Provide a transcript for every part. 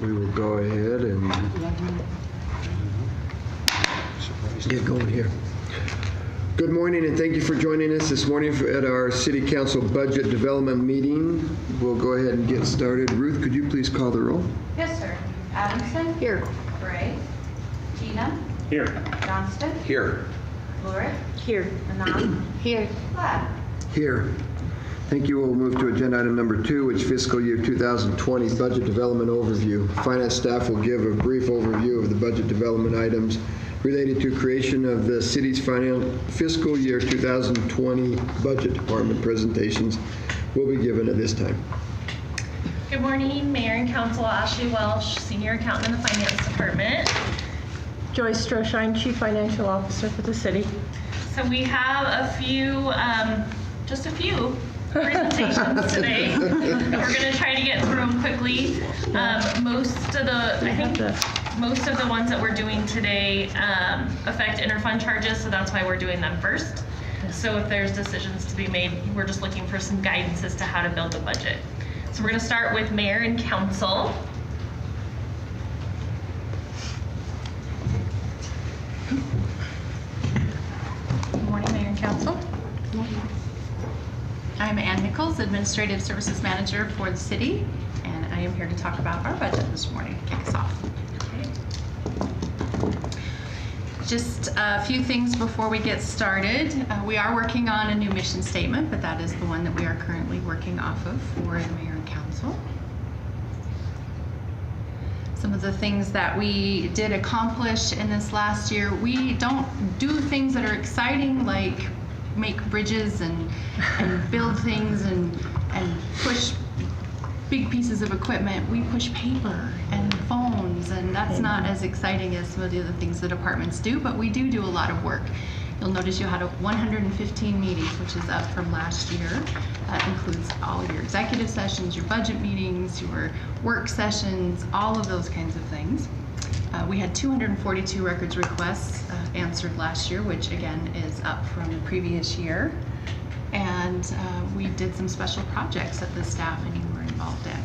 We will go ahead and get going here. Good morning, and thank you for joining us this morning at our City Council Budget Development Meeting. We'll go ahead and get started. Ruth, could you please call the roll? Yes, sir. Adamson? Here. Gray? Gina? Here. Johnston? Here. Lurick? Here. Anand? Here. Platt? Here. Thank you. We'll move to agenda item number 2, which is fiscal year 2020 budget development overview. Finance staff will give a brief overview of the budget development items related to creation of the city's fiscal year 2020 budget department presentations will be given at this time. Good morning, Mayor and Council. Ashley Welsh, Senior Accountant in the Finance Department. Joyce Stroshine, Chief Financial Officer for the city. So we have a few, just a few presentations today. We're going to try to get through them quickly. Most of the ones that we're doing today affect interfund charges, so that's why we're doing them first. So if there's decisions to be made, we're just looking for some guidance as to how to build the budget. So we're going to start with Mayor and Council. Good morning, Mayor and Council. I'm Ann Nichols, Administrative Services Manager for the city, and I am here to talk about our budget this morning to kick us off. Just a few things before we get started. We are working on a new mission statement, but that is the one that we are currently working off of for the Mayor and Council. Some of the things that we did accomplish in this last year, we don't do things that are exciting like make bridges and build things and push big pieces of equipment. We push paper and phones, and that's not as exciting as some of the other things the departments do, but we do a lot of work. You'll notice you had 115 meetings, which is up from last year. That includes all your executive sessions, your budget meetings, your work sessions, all of those kinds of things. We had 242 records requests answered last year, which again is up from the previous year. And we did some special projects that the staff and you were involved in.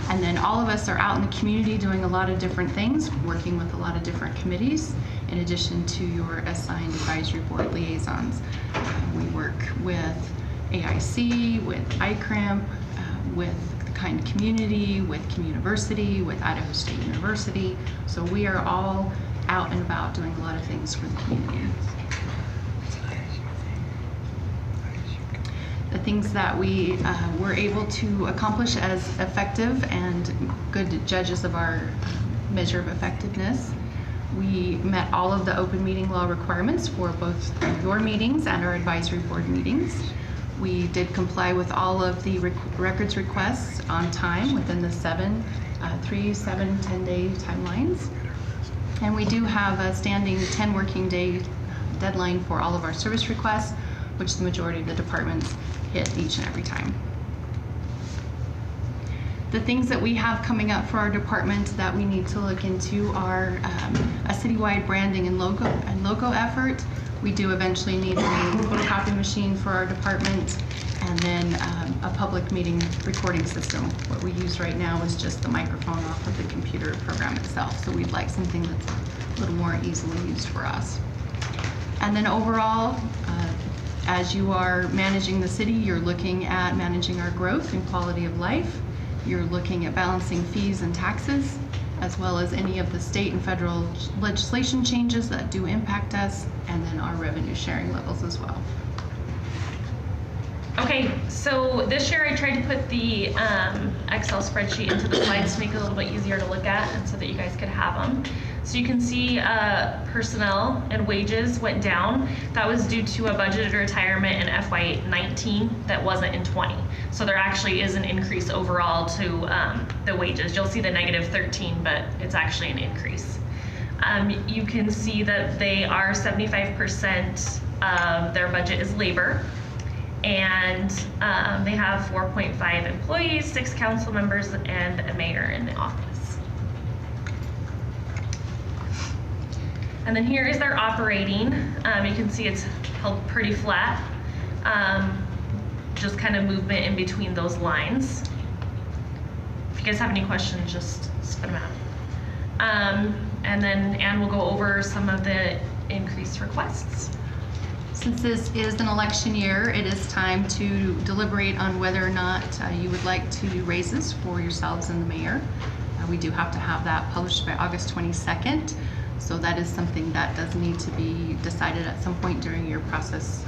And then all of us are out in the community doing a lot of different things, working with a lot of different committees, in addition to your assigned advisory board liaisons. We work with AIC, with ICRAMP, with the Kind Community, with Communiversity, with Idaho State University. So we are all out and about doing a lot of things for the community. The things that we were able to accomplish as effective and good judges of our measure of effectiveness. We met all of the open meeting law requirements for both your meetings and our advisory board meetings. We did comply with all of the records requests on time within the 10-day timelines. And we do have a standing 10 working day deadline for all of our service requests, which the majority of the departments hit each and every time. The things that we have coming up for our department that we need to look into are a citywide branding and logo effort. We do eventually need a new photocopy machine for our department, and then a public meeting recording system. What we use right now is just the microphone off of the computer program itself, so we'd like something that's a little more easily used for us. And then overall, as you are managing the city, you're looking at managing our growth and quality of life. You're looking at balancing fees and taxes, as well as any of the state and federal legislation changes that do impact us, and then our revenue sharing levels as well. Okay, so this year I tried to put the Excel spreadsheet into the slides to make it a little bit easier to look at and so that you guys could have them. So you can see personnel and wages went down. That was due to a budgeted retirement in FY19 that wasn't in 20. So there actually is an increase overall to the wages. You'll see the -13, but it's actually an increase. You can see that they are 75% of their budget is labor. And they have 4.5 employees, 6 council members, and a mayor in the office. And then here is their operating. You can see it's held pretty flat. just kind of movement in between those lines. If you guys have any questions, just spit them out. And then Ann will go over some of the increased requests. Since this is an election year, it is time to deliberate on whether or not you would like to do raises for yourselves and the mayor. We do have to have that published by August 22nd, so that is something that does need to be decided at some point during your process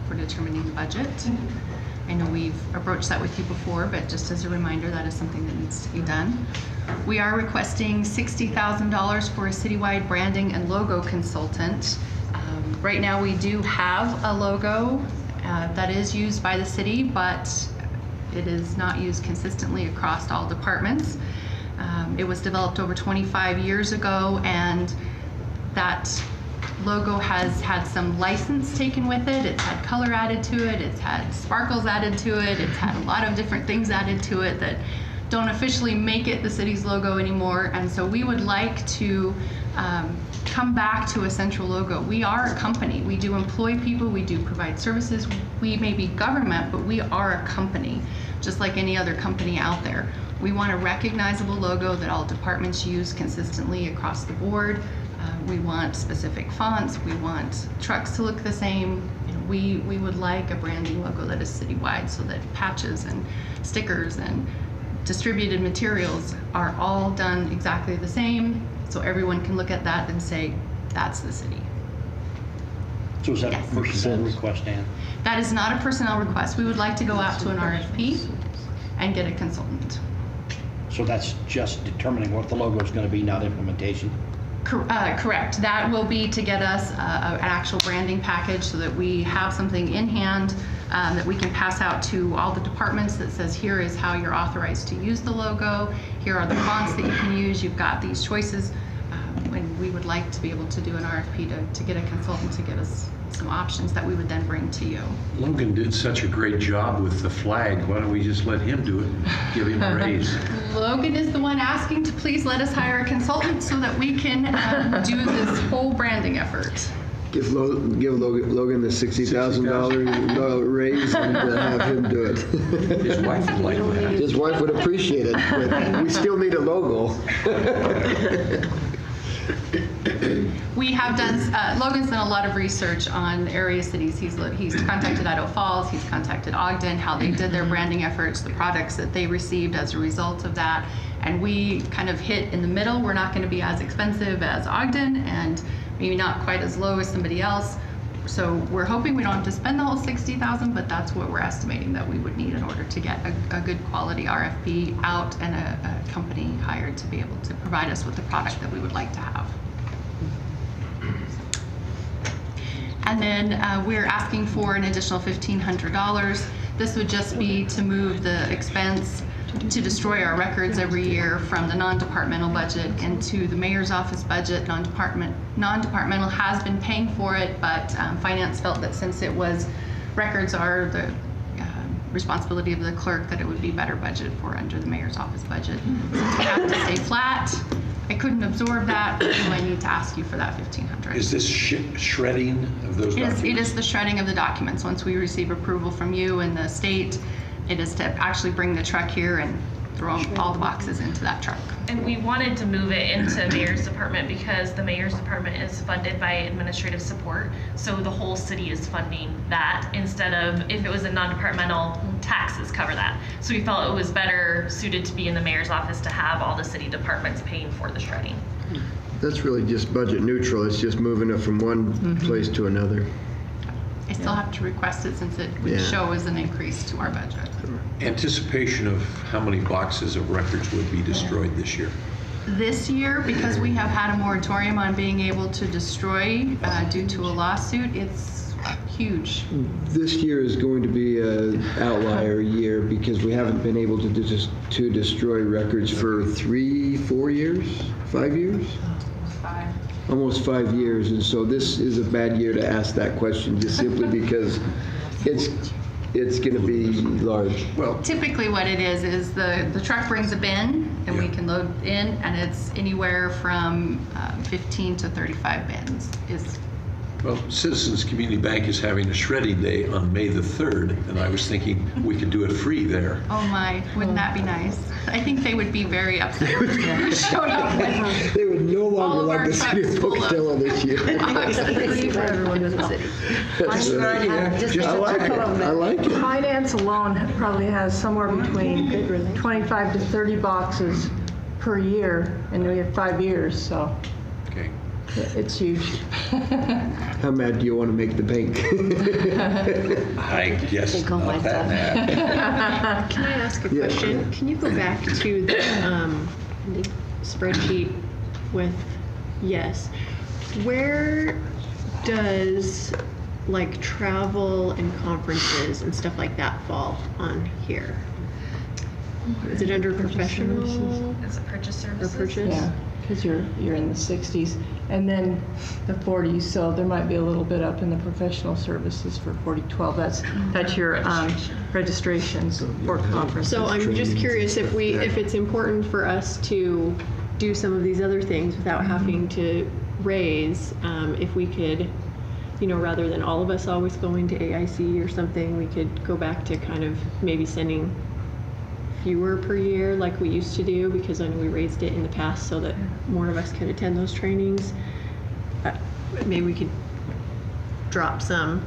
for determining the budget. I know we've approached that with you before, but just as a reminder, that is something that needs to be done. We are requesting $60,000 for a citywide branding and logo consultant. Right now we do have a logo that is used by the city, but it is not used consistently across all departments. It was developed over 25 years ago, and that logo has had some license taken with it. It's had color added to it. It's had sparkles added to it. It's had a lot of different things added to it that don't officially make it the city's logo anymore. And so we would like to come back to a central logo. We are a company. We do employ people. We do provide services. We may be government, but we are a company, just like any other company out there. We want a recognizable logo that all departments use consistently across the board. We want specific fonts. We want trucks to look the same. You know, we would like a branding logo that is citywide, so that patches and stickers and distributed materials are all done exactly the same, so everyone can look at that and say, that's the city. So is that Yes. a personnel request, Ann? That is not a personnel request. We would like to go out to an RFP and get a consultant. So that's just determining what the logo is going to be, not implementation? Correct. That will be to get us an actual branding package so that we have something in hand that we can pass out to all the departments that says, here is how you're authorized to use the logo. Here are the fonts that you can use. You've got these choices. And we would like to be able to do an RFP to get a consultant to give us some options that we would then bring to you. Logan did such a great job with the flag. Why don't we just let him do it and give him a raise? Logan is the one asking to please let us hire a consultant so that we can do this whole branding effort. Give Logan the $60,000 raise and have him do it. His wife would like that. His wife would appreciate it, but we still need a logo. We have done, Logan's done a lot of research on area cities. He's contacted Idaho Falls, he's contacted Ogden, how they did their branding efforts, the products that they received as a result of that. And we kind of hit in the middle. We're not going to be as expensive as Ogden and maybe not quite as low as somebody else. So we're hoping we don't have to spend the whole $60,000, but that's what we're estimating that we would need in order to get a good quality RFP out and a company hired to be able to provide us with the product that we would like to have. And then we're asking for an additional $1,500. This would just be to move the expense to destroy our records every year from the non-departmental budget into the mayor's office budget. Non-departmental has been paying for it, but finance felt that since it was, records are the responsibility of the clerk, that it would be better budgeted for under the mayor's office budget. Since we have to stay flat, I couldn't absorb that, so I need to ask you for that $1,500. Is this shredding of those documents? It is the shredding of the documents. Once we receive approval from you and the state, it is to actually bring the truck here and throw all the boxes into that truck. And we wanted to move it into mayor's department because the mayor's department is funded by administrative support. So the whole city is funding that instead of, if it was a non-departmental, taxes cover that. So we felt it was better suited to be in the mayor's office to have all the city departments paying for the shredding. That's really just budget neutral. It's just moving it from one place to another. I still have to request it since it would Yeah. show as an increase to our budget. Anticipation of how many boxes of records would be destroyed this year? This year, because we have had a moratorium on being able to destroy due to a lawsuit, it's huge. This year is going to be an outlier year because we haven't been able to destroy records for 3-4 years, 5 years? Almost 5 years, and so this is a bad year to ask that question, just simply because it's going to be large. Well, Typically what it is the truck brings a bin and we Yeah. can load in, and it's anywhere from 15 to 35 bins is Well, Citizens Community Bank is having a shredding day on May the 3rd, and I was thinking we could do it free there. Oh my, wouldn't that be nice? I think they would be very upset if we showed up with They would no All longer of like our the city of trucks full of- Pocatello this year. Free for everyone in the city. That's a good idea. I like it. I like it. Finance alone probably has somewhere between 25 to 30 boxes per year, and we have 5 years, so Okay. it's huge. How mad do you want to make the bank? I guess not that mad. Can I ask a Yeah. question? Can you go back to the spreadsheet with, yes, where does like travel and conferences and stuff like that fall on here? Is it under professional Is it purchase or services? purchase? Yeah, because you're in the 60s, and then the 40s, so there might be a little bit up in the professional services for 4012. That's your registrations for conferences. So I'm just curious if it's important for us to do some of these other things without having to raise, if we could, rather than all of us always going to AIC or something, we could go back to kind of maybe sending fewer per year like we used to do, because I know we raised it in the past so that more of us could attend those trainings. Maybe we could drop some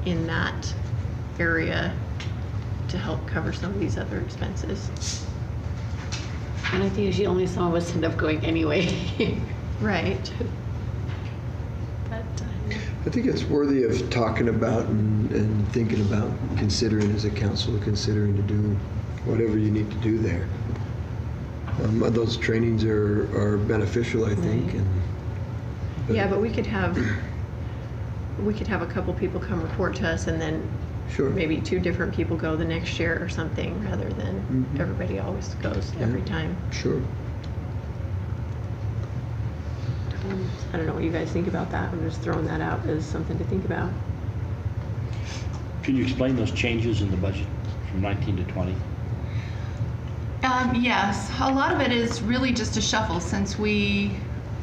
in that area to help cover some of these other expenses. And I think usually only some of us end up going anyway. Right. I think it's worthy of talking about and thinking about, considering as a council, considering to do whatever you need to do there. Those trainings are beneficial, I think. Yeah, but we could have a couple people come report to us, and then Sure. maybe 2 different people go the next year or something, rather than everybody always goes every time. Sure. I don't know what you guys think about that. I'm just throwing that out as something to think about. Can you explain those changes in the budget from 19 to 20? Yes, a lot of it is really just a shuffle since we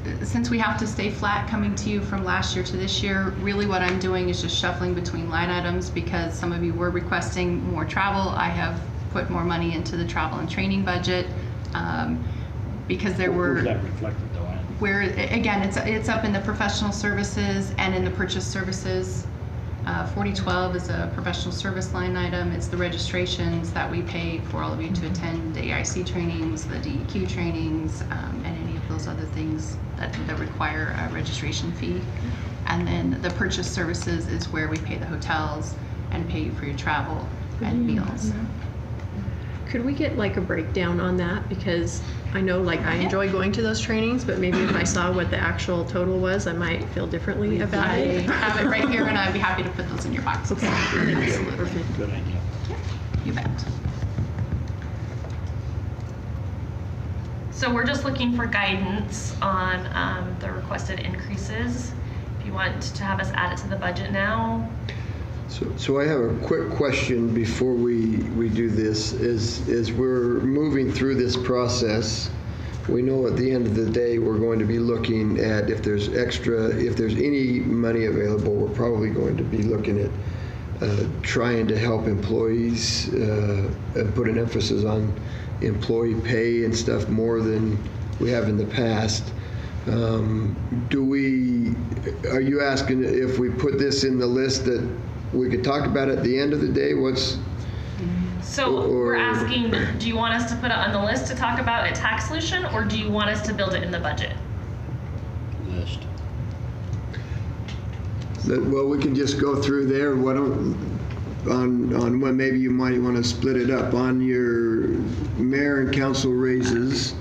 have to stay flat coming to you from last year to this year. Really what I'm doing is just shuffling between line items because some of you were requesting more travel. I have put more money into the travel and training budget because there were... Where's that reflected though, Ann? Where, again, it's up in the professional services and in the purchase services. 4012 is a professional service line item. It's the registrations that we pay for all of you to attend the AIC trainings, the DEQ trainings, and any of those other things that require a registration fee. And then the purchase services is where we pay the hotels and pay you for your travel and meals. Could we get like a breakdown on that? Because I know like I enjoy going to those trainings, but maybe if I saw what the actual total was, I might feel differently about it. I have it right here and I'd be happy to put those in your box. Okay. Absolutely. Good idea. You bet. So we're just looking for guidance on the requested increases. If you want to have us add it to the budget now. So I have a quick question before we do this. As we're moving through this process, we know at the end of the day we're going to be looking at if there's any money available, we're probably going to be looking at trying to help employees and put an emphasis on employee pay and stuff more than we have in the past. Are you asking if we put this in the list that we could talk about at the end of the day? So we're asking, do you want us to put it on the list to talk about a tax solution, or do you want us to build it in the budget? List. Well, we can just go through there. On when maybe you might want to split it up on your mayor and council raises.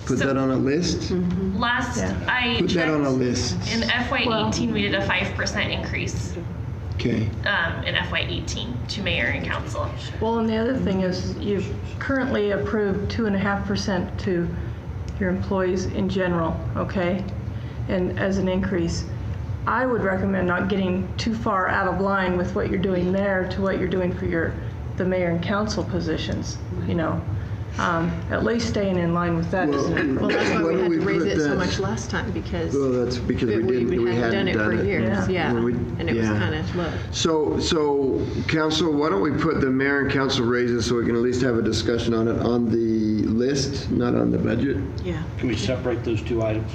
Put that on a list. I Put that on a list. In FY18, we did a 5% increase Okay. in FY18 to mayor and council. Well, and the other thing is you've currently approved 2.5% to your employees in general, okay? And as an increase, I would recommend not getting too far out of line with what you're doing there to what you're doing for the mayor and council positions, at least staying in line with that, isn't it? Well, that's why Why we don't had we to raise put it so that- much last time, because Well, that's because we hadn't done it for years, yeah. When we- And it was yeah. kind of low. So council, why don't we put the mayor and council raises so we can at least have a discussion on it on the list, not on the budget? Yeah. Can we separate those two items?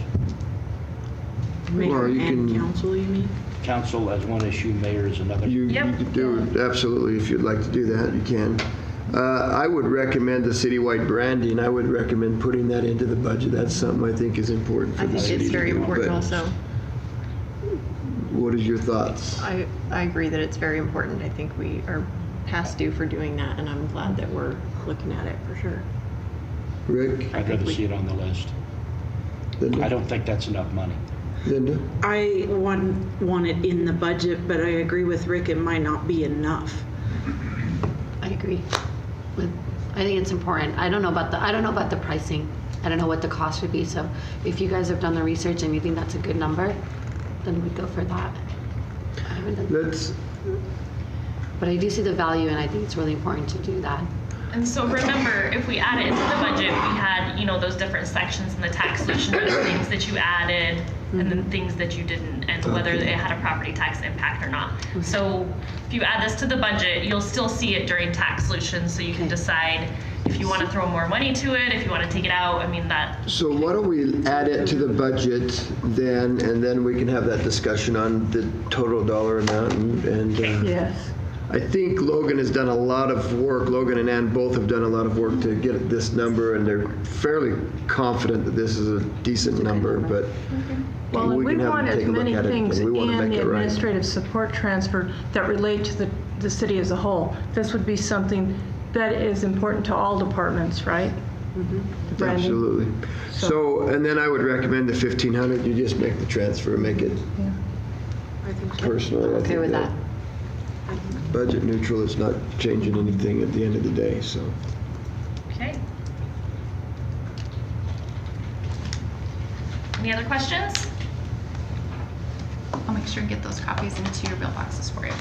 Mayor you and can- council, you mean? Council as one issue, mayor as another. You Yep. could do it, absolutely, if you'd like to do that, you can. I would recommend the citywide branding. I would recommend putting that into the budget. That's something I think is important for I the think city it's to very do, important but also. What is your thoughts? I agree that it's very important. I think we are past due for doing that, and I'm glad that we're looking at it for sure. Rick? I'd rather see it on the list. Linda? I don't think that's enough money. Linda? I want it in the budget, but I agree with Rick, it might not be enough. I agree. I think it's important. I don't know about the pricing. I don't know what the cost would be. So if you guys have done the research and you think that's a good number, then we'd go for that. I haven't done- Let's, But I do see the value, and I think it's really important to do that. And so remember, if we add it into the budget, we had, those different sections in the tax solution, the things that you added and then things that you didn't, and whether it had a property tax impact or not. So if you add this to the budget, you'll still see it during tax solution, so you can decide if you want to throw more money to it, if you want to take it out. I mean, that. so why don't we add it to the budget then, and then we can have that discussion on the total dollar amount and Yes. I think Logan has done a lot of work. Logan and Ann both have done a lot of work to get this number, and they're fairly confident that this is a decent number, but Well, and we can have want them as take a look many at it, things and we want to in make the it right. administrative support transfer that relate to the city as a whole. This would be something that is important to all departments, right? The branding. Absolutely. So, and then I would recommend the 1,500, you just make the transfer, make it Yeah. I think so. personal. I Okay think with that. Budget neutral, it's not changing anything at the end of the day, so. Okay. Any other questions? I'll make sure and get those copies into your mailboxes for you.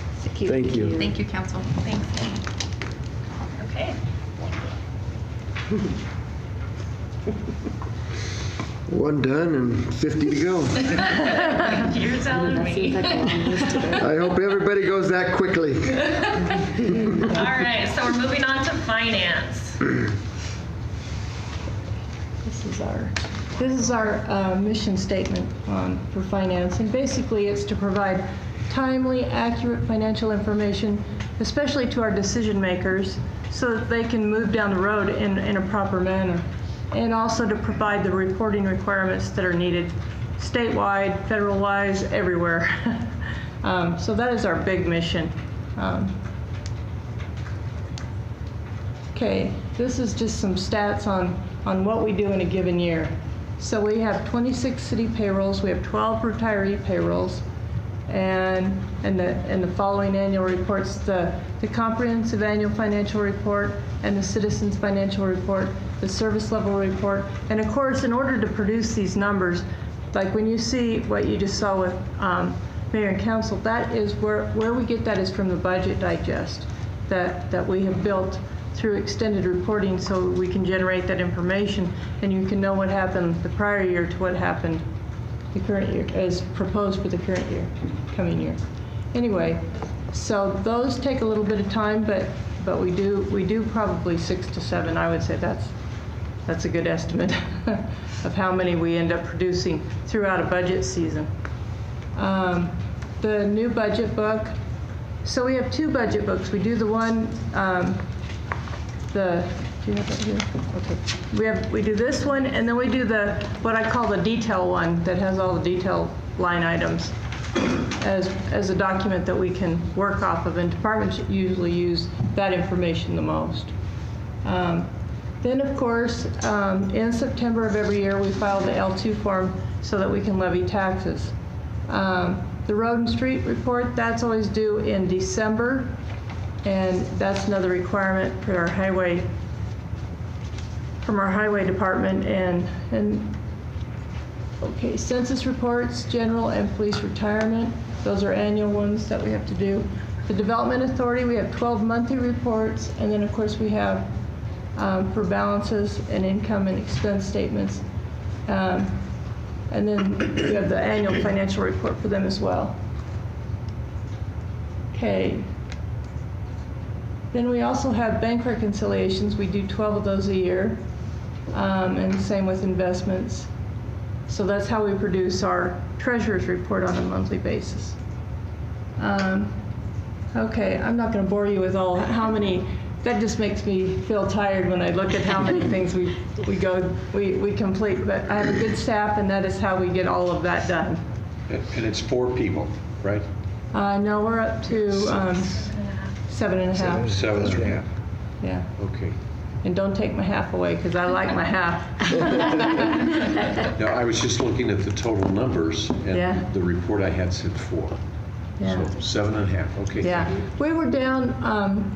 Thank you. Thank you, council. Thanks. Okay. One done and 50 to go. You're telling That seems me. like a long list today. I hope everybody goes that quickly. All right, so we're moving on to finance. This is our mission statement for finance, and basically it's to provide timely, accurate financial information, especially to our decision makers, so that they can move down the road in a proper manner, and also to provide the reporting requirements that are needed statewide, federal-wise, everywhere. So that is our big mission. Okay, this is just some stats on what we do in a given year. So we have 26 city payrolls, we have 12 retiree payrolls, and the following annual reports, the comprehensive annual financial report and the citizens financial report, the service level report, and of course, in order to produce these numbers, like when you see what you just saw with mayor and council, that is where we get that is from the budget digest that we have built through extended reporting, so we can generate that information and you can know what happened the prior year to what happened the current year, as proposed for the current year, coming year. Anyway, so those take a little bit of time, but we do probably 6 to 7. I would say that's a good estimate of how many we end up producing throughout a budget season. The new budget book. So we have 2 budget books. We do the one. Do you have that here? Okay. We do this one, and then we do what I call the detail one that has all the detail line items as a document that we can work off of, and departments usually use that information the most. Then, of course, in September of every year, we file the L2 form so that we can levy taxes. The road and street report, that's always due in December, and that's another requirement for our highway, from our highway department. And okay, census reports, general and police retirement, those are annual ones that we have to do. The development authority, we have 12 monthly reports, and then of course we have for balances and income and expense statements. And then we have the annual financial report for them as well. Okay. Then we also have bank reconciliations. We do 12 of those a year, and same with investments. So that's how we produce our treasurer's report on a monthly basis. Okay, I'm not going to bore you with how many. That just makes me feel tired when I look at how many things we complete. But I have a good staff, and that is how we get all of that done. And it's 4 people, right? No, we're up to 7.5. 7.5. Yeah. Okay. And don't take my half away, because I like my half. No, I was just looking at the total numbers, and Yeah. the report I had said 4. Yeah. So 7.5, okay. Yeah, we were down,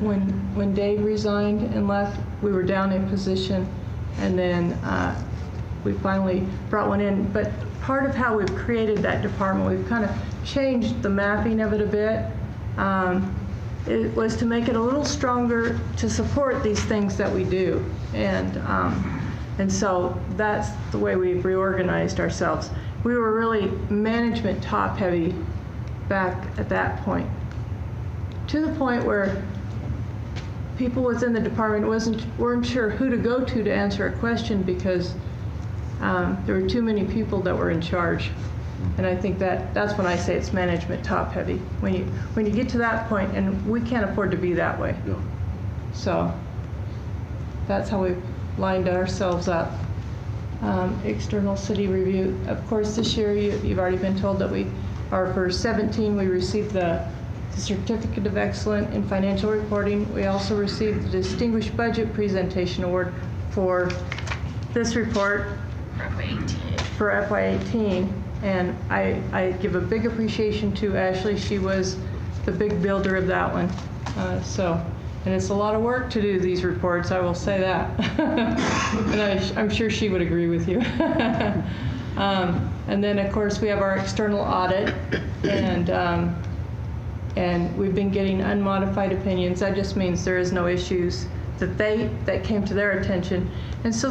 when Dave resigned and left, we were down in position, and then we finally brought one in. But part of how we've created that department, we've kind of changed the mapping of it a bit. It was to make it a little stronger to support these things that we do. And so that's the way we've reorganized ourselves. We were really management top heavy back at that point, to the point where people within the department weren't sure who to go to answer a question, because there were too many people that were in charge. And I think that's when I say it's management top heavy. When you get to that point, and we can't afford to be that way. No. So that's how we've lined ourselves up. External city review. Of course, this year you've already been told that for 17, we received the Certificate of Excellence in Financial Reporting. We also received the Distinguished Budget Presentation Award for this report for FY18. And I give a big appreciation to Ashley. She was the big builder of that one. And it's a lot of work to do these reports, I will say that. And I'm sure she would agree with you. And then, of course, we have our external audit, and we've been getting unmodified opinions. That just means there is no issues that came to their attention. And so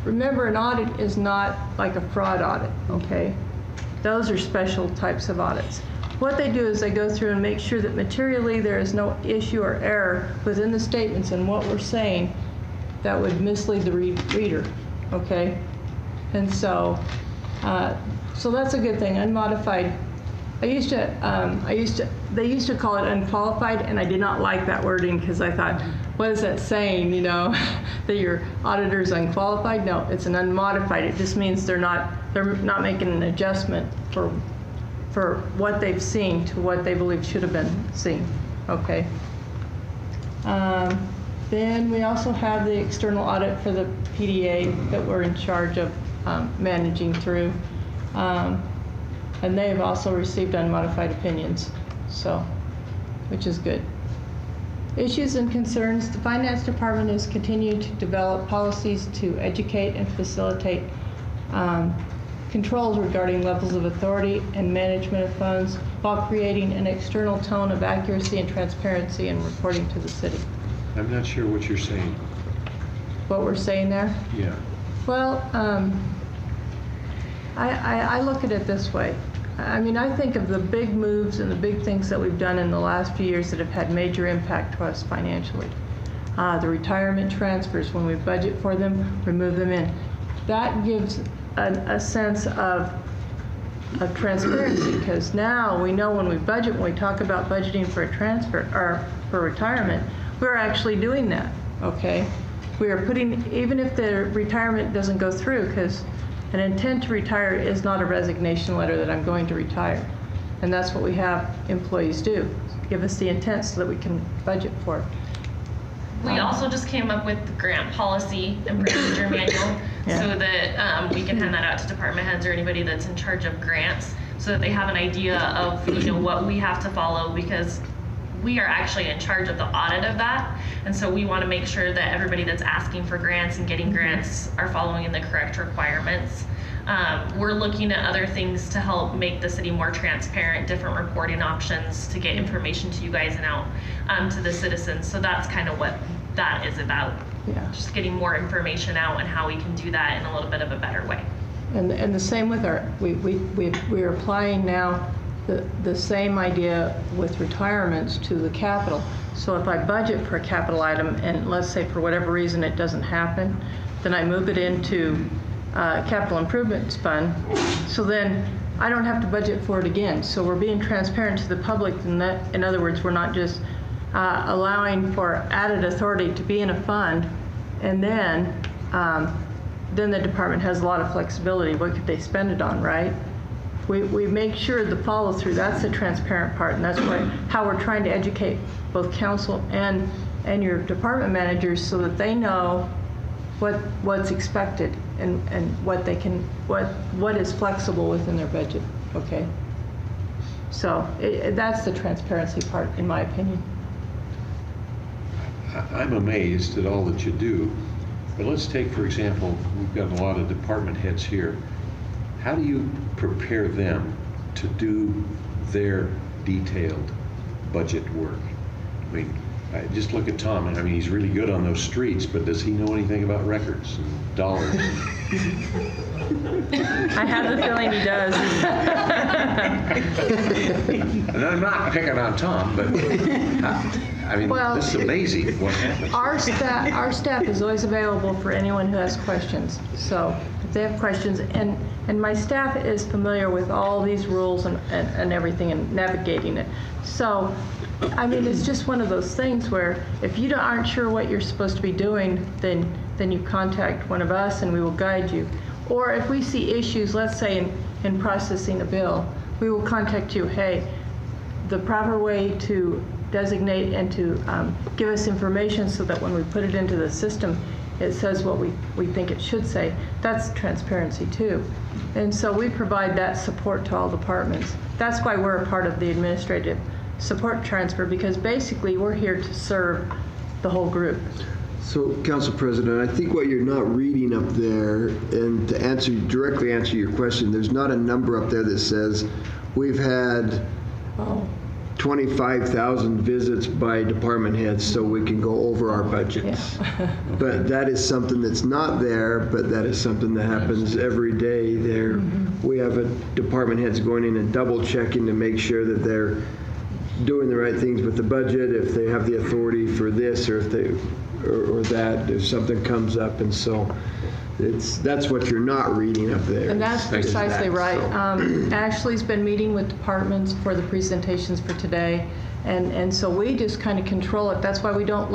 remember, an audit is not like a fraud audit, okay? Those are special types of audits. What they do is they go through and make sure that materially there is no issue or error within the statements and what we're saying that would mislead the reader, okay? And so that's a good thing. Unmodified. They used to call it unqualified, and I did not like that wording, because I thought, what is that saying, that your auditor is unqualified? No, it's an unmodified. It just means they're not making an adjustment for what they've seen to what they believe should have been seen. Okay. Then we also have the external audit for the PDA that we're in charge of managing through. And they've also received unmodified opinions, which is good. Issues and concerns. The Finance Department is continuing to develop policies to educate and facilitate controls regarding levels of authority and management of funds, while creating an external tone of accuracy and transparency in reporting to the city. I'm not sure what you're saying. What we're saying there? Yeah. Well, I look at it this way. I mean, I think of the big moves and the big things that we've done in the last few years that have had major impact to us financially. The retirement transfers, when we budget for them, we move them in. That gives a sense of transparency, because now we know when we budget, when we talk about budgeting for a transfer or for retirement, we're actually doing that, okay? We are putting, even if the retirement doesn't go through, because an intent to retire is not a resignation letter that I'm going to retire. And that's what we have employees do, give us the intent so that we can budget for it. We also just came up with the grant policy and procedure manual, Yeah. so that we can hand that out to department heads or anybody that's in charge of grants, so that they have an idea of what we have to follow, because we are actually in charge of the audit of that. And so we want to make sure that everybody that's asking for grants and getting grants are following the correct requirements. We're looking at other things to help make the city more transparent, different reporting options to get information to you guys and out to the citizens. So that's kind of what that is about. Yeah. just getting more information out and how we can do that in a little bit of a better way. And the same with we're applying now the same idea with retirements to the capital. So if I budget for a capital item and let's say for whatever reason it doesn't happen, then I move it into capital improvements fund. So then I don't have to budget for it again. So we're being transparent to the public. And that, in other words, we're not just allowing for added authority to be in a fund, and then the department has a lot of flexibility. What could they spend it on, right? We make sure the follow through. That's the transparent part, and that's how we're trying to educate both council and your department managers so that they know what's expected and what they can what is flexible within their budget. Okay. So that's the transparency part, in my opinion. I'm amazed at all that you do, but let's take, for example, we've got a lot of department heads here. How do you prepare them to do their detailed budget work? I mean, just look at Tom. I mean, he's really good on those streets, but does he know anything about records and dollars? I have the feeling he does. And I'm not picking on Tom, but I mean, Well, this is amazing what happens. Our staff is always available for anyone who has questions. So if they have questions, and my staff is familiar with all these rules and everything and navigating it. So, I mean, it's just one of those things where if you aren't sure what you're supposed to be doing, then you contact one of us and we will guide you. Or if we see issues, let's say in processing a bill, we will contact you. Hey, the proper way to designate and to give us information so that when we put it into the system, it says what we think it should say. That's transparency too. And so we provide that support to all departments. That's why we're a part of the administrative support transfer, because basically we're here to serve the whole group. So, Council President, I think what you're not reading up there, and to directly answer your question, there's not a number up there that says we've had 25,000 visits by department heads so we can go over our budgets. Yeah. But that is something that's not there, but that is something that happens every day there. We have a department heads going in and double checking to make sure that they're doing the right things with the budget, if they have the authority for this or if they or that, if something comes up. And so that's what you're not reading up there. And that's precisely right. So. Ashley's been meeting with departments for the presentations for today, and so we just kind of control it. That's why we don't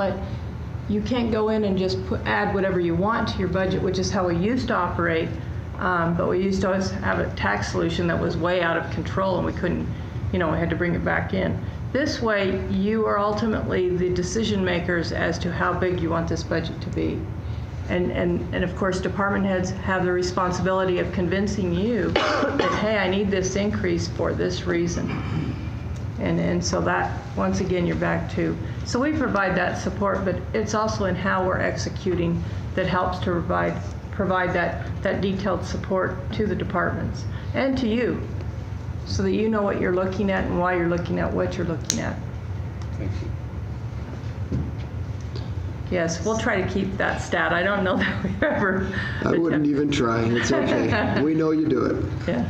you can't go in and just add whatever you want to your budget, which is how we used to operate, but we used to always have a tax solution that was way out of control and we couldn't, we had to bring it back in. This way, you are ultimately the decision makers as to how big you want this budget to be. And of course, department heads have the responsibility of convincing you that, hey, I need this increase for this reason. And so that, once again, you're back to. So we provide that support, but it's also in how we're executing that helps to provide that detailed support to the departments and to you, so that you know what you're looking at and why you're looking at what you're looking at. Thank you. Yes, we'll try to keep that stat. I don't know that we've ever. I wouldn't even try. It's okay. We know you do it. Yeah.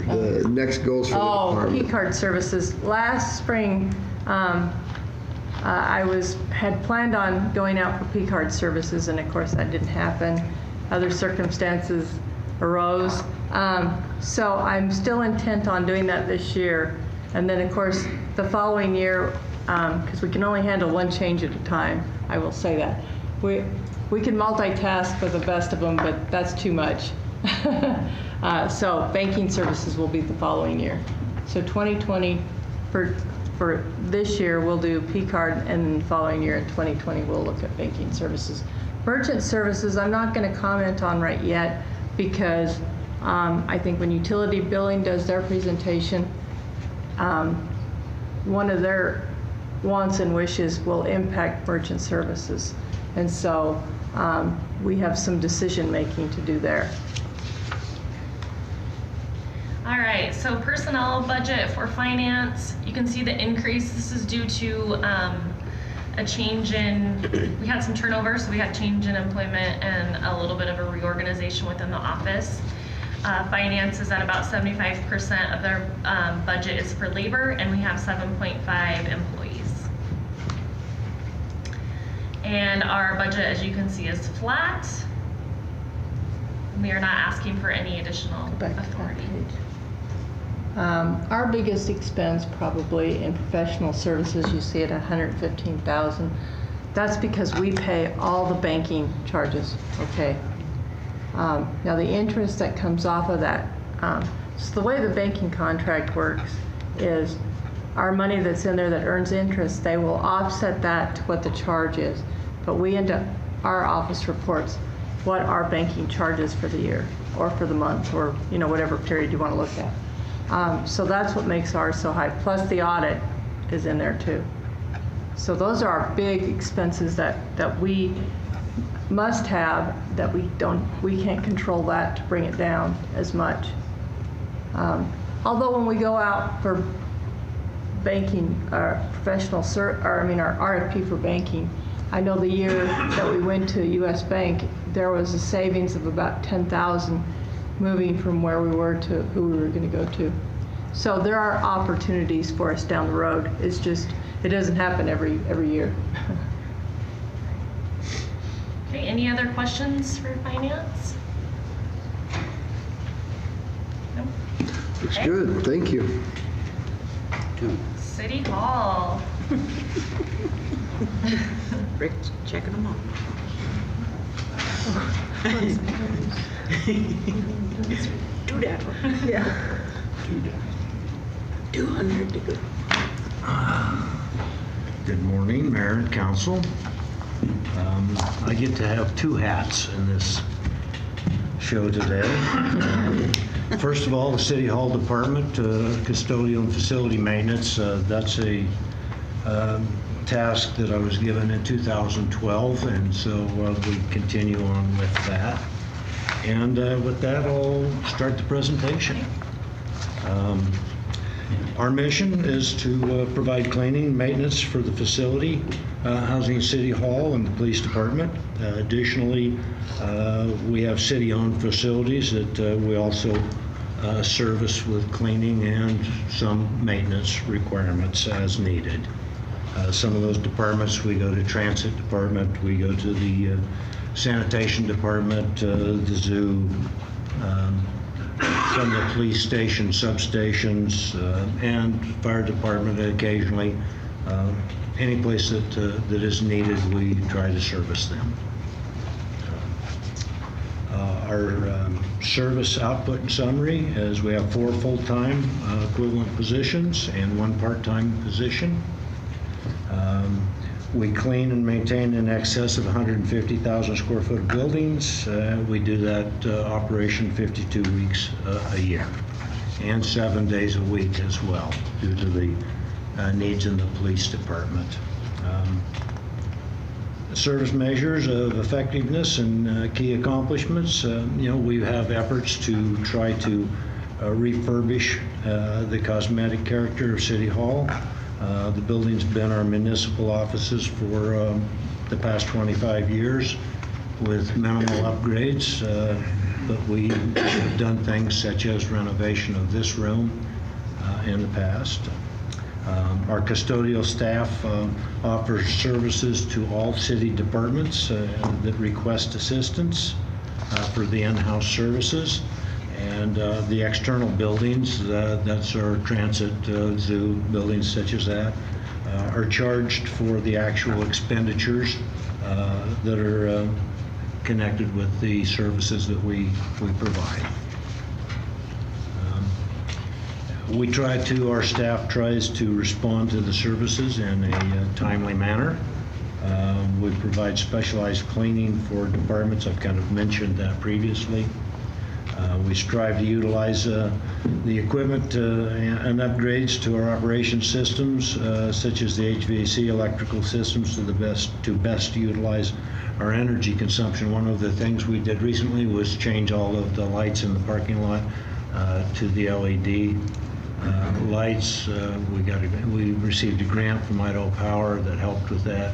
The next goals for the department. P-card services. Last spring, I had planned on going out for P-card services, and of course that didn't happen. Other circumstances arose. So I'm still intent on doing that this year. And then of course the following year, because we can only handle one change at a time, I will say that. We can multitask for the best of them, but that's too much. So banking services will be the following year. So 2020, for this year, we'll do P-card, and then the following year in 2020, we'll look at banking services. Merchant services, I'm not going to comment on right yet, because I think when utility billing does their presentation, one of their wants and wishes will impact merchant services. And so we have some decision making to do there. All right, so personnel budget for finance, you can see the increase. This is due to a change in, we had some turnover, so we had change in employment and a little bit of a reorganization within the office. Finance is at about 75% of their budget is for labor, and we have 7.5 employees. And our budget, as you can see, is flat. We are not asking for any additional Back to that authority. page. Our biggest expense probably in professional services, you see it at $115,000. That's because we pay all the banking charges, okay? Now the interest that comes off of that, so the way the banking contract works is our money that's in there that earns interest, they will offset that to what the charge is. But we end up, our office reports what our banking charges for the year or for the month or, you know, whatever period you want to look at. So that's what makes ours so high. Plus the audit is in there too. So those are our big expenses that we must have that we can't control that to bring it down as much. Although when we go out for banking, our RFP for banking, I know the year that we went to US Bank, there was a savings of about 10,000 moving from where we were to who we were going to go to. So there are opportunities for us down the road. It's just, it doesn't happen every year. Okay, any other questions for finance? No? Looks Okay. good, thank you. City Hall. Rick's checking them off. Do that. Yeah. 200 to go. Good morning, Mayor and Council. I get to have two hats in this show today. First of all, the City Hall Department, custodial and facility maintenance, that's a task that I was given in 2012, and so we continue on with that. And with that, I'll start the presentation. Our mission is to provide cleaning and maintenance for the facility, housing City Hall and the Police Department. Additionally, we have city-owned facilities that we also service with cleaning and some maintenance requirements as needed. Some of those departments, we go to Transit Department, we go to the Sanitation Department, the zoo, some of the police stations, substations, and fire department occasionally. Any place that is needed, we try to service them. Our service output and summary is we have 4 full-time equivalent positions and 1 part-time position. We clean and maintain in excess of 150,000 square foot of buildings. We do that operation 52 weeks a year and 7 days a week as well due to the needs in the police department. Service measures of effectiveness and key accomplishments. We have efforts to try to refurbish the cosmetic character of City Hall. The building's been our municipal offices for the past 25 years with minimal upgrades, but we have done things such as renovation of this room in the past. Our custodial staff offers services to all city departments that request assistance for the in-house services. And the external buildings, that's our transit, zoo, buildings such as that, are charged for the actual expenditures that are connected with the services that we provide. Our staff tries to respond to the services in a timely manner. We provide specialized cleaning for departments. I've kind of mentioned that previously. We strive to utilize the equipment and upgrades to our operation systems, such as the HVAC electrical systems, to best utilize our energy consumption. One of the things we did recently was change all of the lights in the parking lot to the LED lights. We received a grant from Idaho Power that helped with that.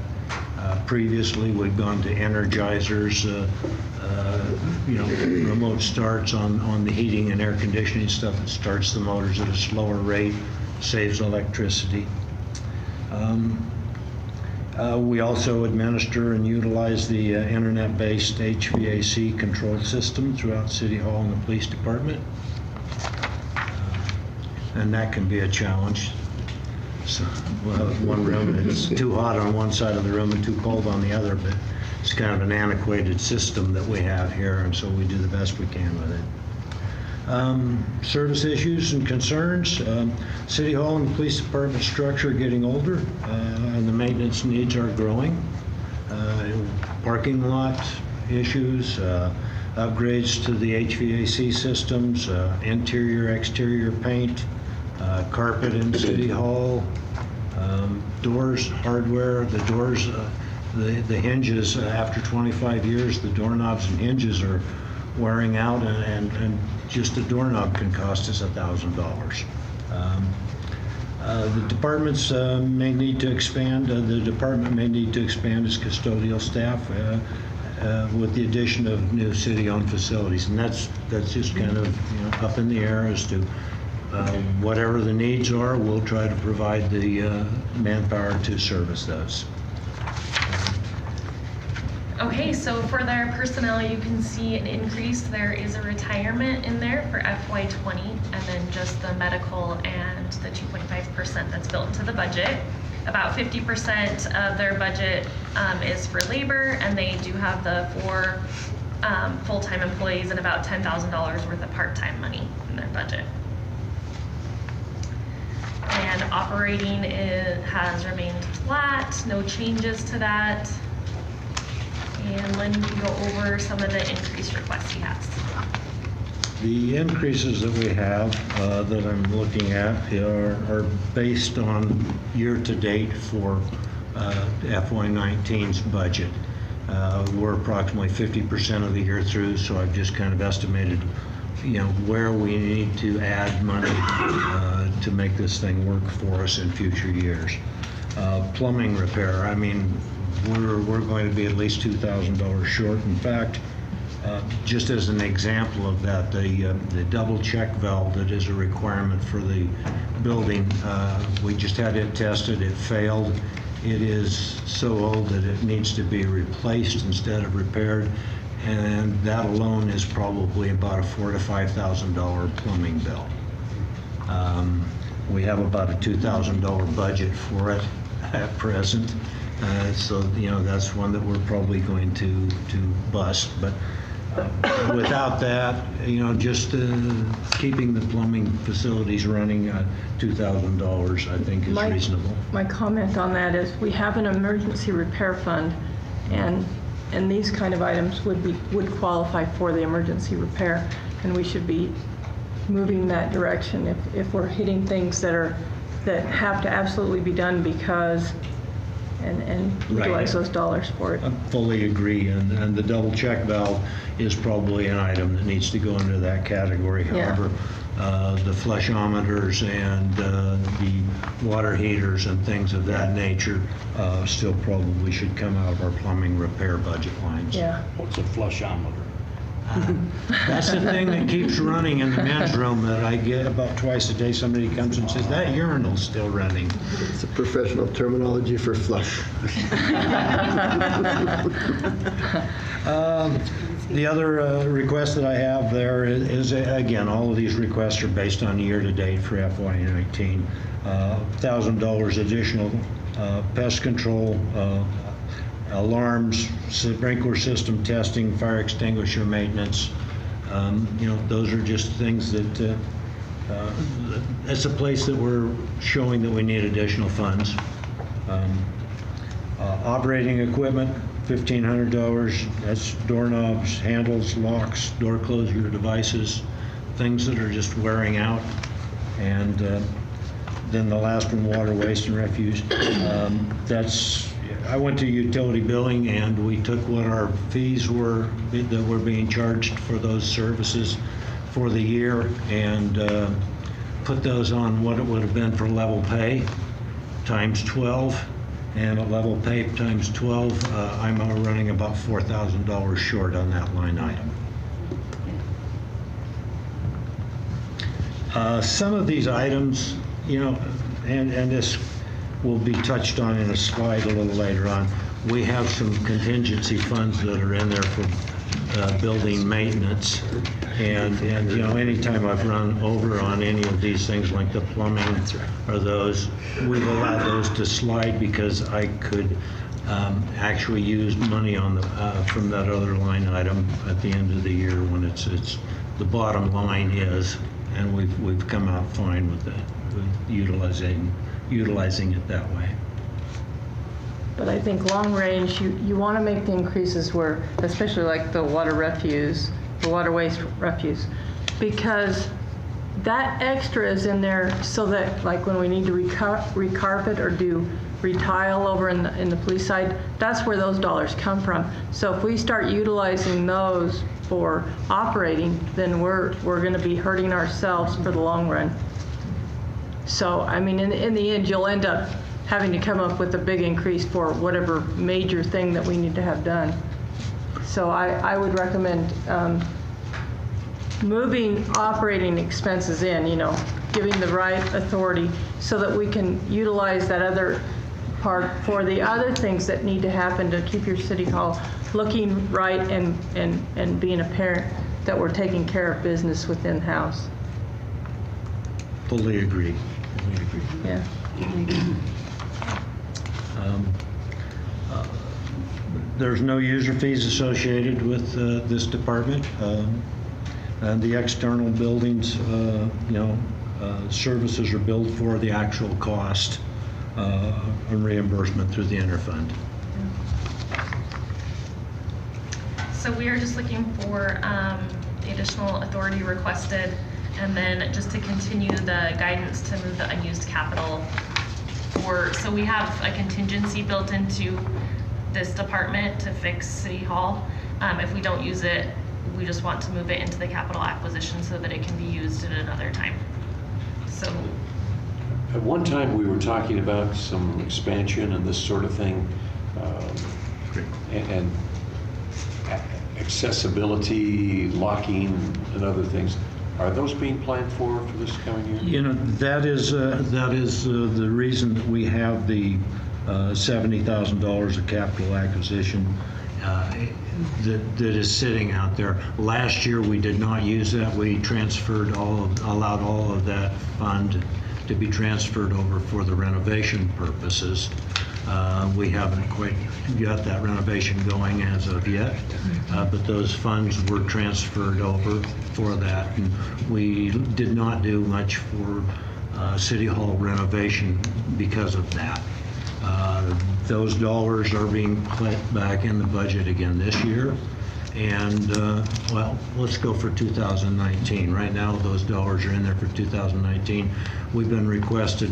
Previously, we've gone to energizers, remote starts on the heating and air conditioning stuff. It starts the motors at a slower rate, saves electricity. We also administer and utilize the internet-based HVAC control system throughout City Hall and the Police Department. And that can be a challenge. So we'll have one room and it's too hot on one side of the room and too cold on the other, but it's kind of an antiquated system that we have here, and so we do the best we can with it. Service issues and concerns. City Hall and Police Department structure are getting older, and the maintenance needs are growing. Parking lot issues, upgrades to the HVAC systems, interior, exterior paint, carpet in City Hall, doors, hardware, the doors, the hinges, after 25 years, the doorknobs and hinges are wearing out, and just a doorknob can cost us $1,000. The departments may need to expand. The department may need to expand its custodial staff with the addition of new city-owned facilities, and that's just kind of up in the air as to whatever the needs are. We'll try to provide the manpower to service those. Okay, so for their personnel, you can see an increase. There is a retirement in there for FY20, and then just the medical and the 2.5% that's built into the budget. About 50% of their budget is for labor, and they do have the 4 full-time employees and about $10,000 worth of part-time money in their budget. And operating has remained flat, no changes to that. And Lynn can go over some of the increased requests he has. The increases that we have that I'm looking at are based on year-to-date for FY19's budget. We're approximately 50% of the year through, so I've just kind of estimated, where we need to add money to make this thing work for us in future years. Plumbing repair, I mean, we're going to be at least $2,000 short. In fact, just as an example of that, the double check valve that is a requirement for the building, we just had it tested, it failed. It is so old that it needs to be replaced instead of repaired, and that alone is probably about a $4,000 to $5,000 plumbing bill. We have about a $2,000 budget for it at present. So that's one that we're probably going to bust. But without that, just keeping the plumbing facilities running, $2,000 I think is reasonable. My comment on that is we have an emergency repair fund, and these kind of items would qualify for the emergency repair, and we should be moving that direction if we're hitting things that have to absolutely be done because. And utilize those dollars for it. I fully agree, and the double check valve is probably an item that needs to go into that category. Yeah. However, the flushometers and the water heaters and things of that nature still probably should come out of our plumbing repair budget lines. Yeah. What's a flushometer? That's the thing that keeps running in the men's room that I get about twice a day. Somebody comes and says, that urinal's still running. It's a professional terminology for flush. The other request that I have there is, again, all of these requests are based on year-to-date for FY19. $1,000 additional pest control, alarms, sprinkler system testing, fire extinguisher maintenance. Those are just things that it's a place that we're showing that we need additional funds. Operating equipment, $1,500. That's doorknobs, handles, locks, door closure devices, things that are just wearing out. And then the last one, water, waste, and refuse. I went to utility billing, and we took what our fees were that were being charged for those services for the year and put those on what it would have been for level pay times 12, And at level pay times 12, I'm running about $4,000 short on that line item. Some of these items, you know, and this will be touched on in a slide a little later on, we have some contingency funds that are in there for building maintenance. And you know, anytime I've run over on any of these things like the plumbing or those, we've allowed those to slide because I could actually use money on the from that other line item at the end of the year when it's the bottom line is, and we've come out fine with that, with utilizing it that way. But I think long range, you want to make the increases where, especially like the water refuse, the water waste refuse, because that extra is in there so that like when we need to recarpet or do retile over in the police side, that's where those dollars come from. So if we start utilizing those for operating, then we're going to be hurting ourselves for the long run. So, I mean, in the end, you'll end up having to come up with a big increase for whatever major thing that we need to have done. So I would recommend moving operating expenses in, you know, giving the right authority so that we can utilize that other part for the other things that need to happen to keep your city hall looking right and being apparent that we're taking care of business within house. Fully agree. Yeah. There's no user fees associated with this department. And the external buildings, services are billed for the actual cost and reimbursement through the interfund. So we are just looking for the additional authority requested, and then just to continue the guidance to move the unused capital so we have a contingency built into this department to fix City Hall. If we don't use it, we just want to move it into the capital acquisition so that it can be used at another time. So at one time we were talking about some expansion and this sort of thing, and accessibility, locking, and other things. Are those being planned for this coming year? You know, that is the reason that we have the $70,000 of capital acquisition that is sitting out there. Last year we did not use that. We allowed all of that fund to be transferred over for the renovation purposes. We haven't quite got that renovation going as of yet, but those funds were transferred over for that. And we did not do much for City Hall renovation because of that. Those dollars are being put back in the budget again this year. And, well, let's go for 2019. Right now, those dollars are in there for 2019. We've been requested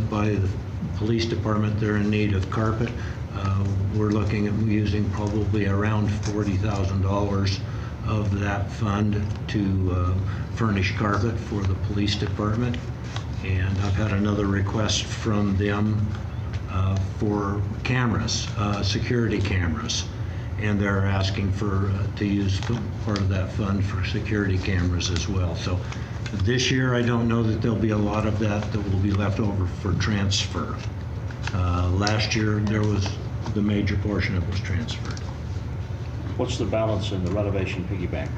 by the police department, they're in need of carpet. We're looking at using probably around $40,000 of that fund to furnish carpet for the police department. And I've had another request from them for cameras, security cameras. And they're asking to use part of that fund for security cameras as well. So this year, I don't know that there'll be a lot of that will be left over for transfer. Last year, the major portion of it was transferred. What's the balance in the renovation piggyback?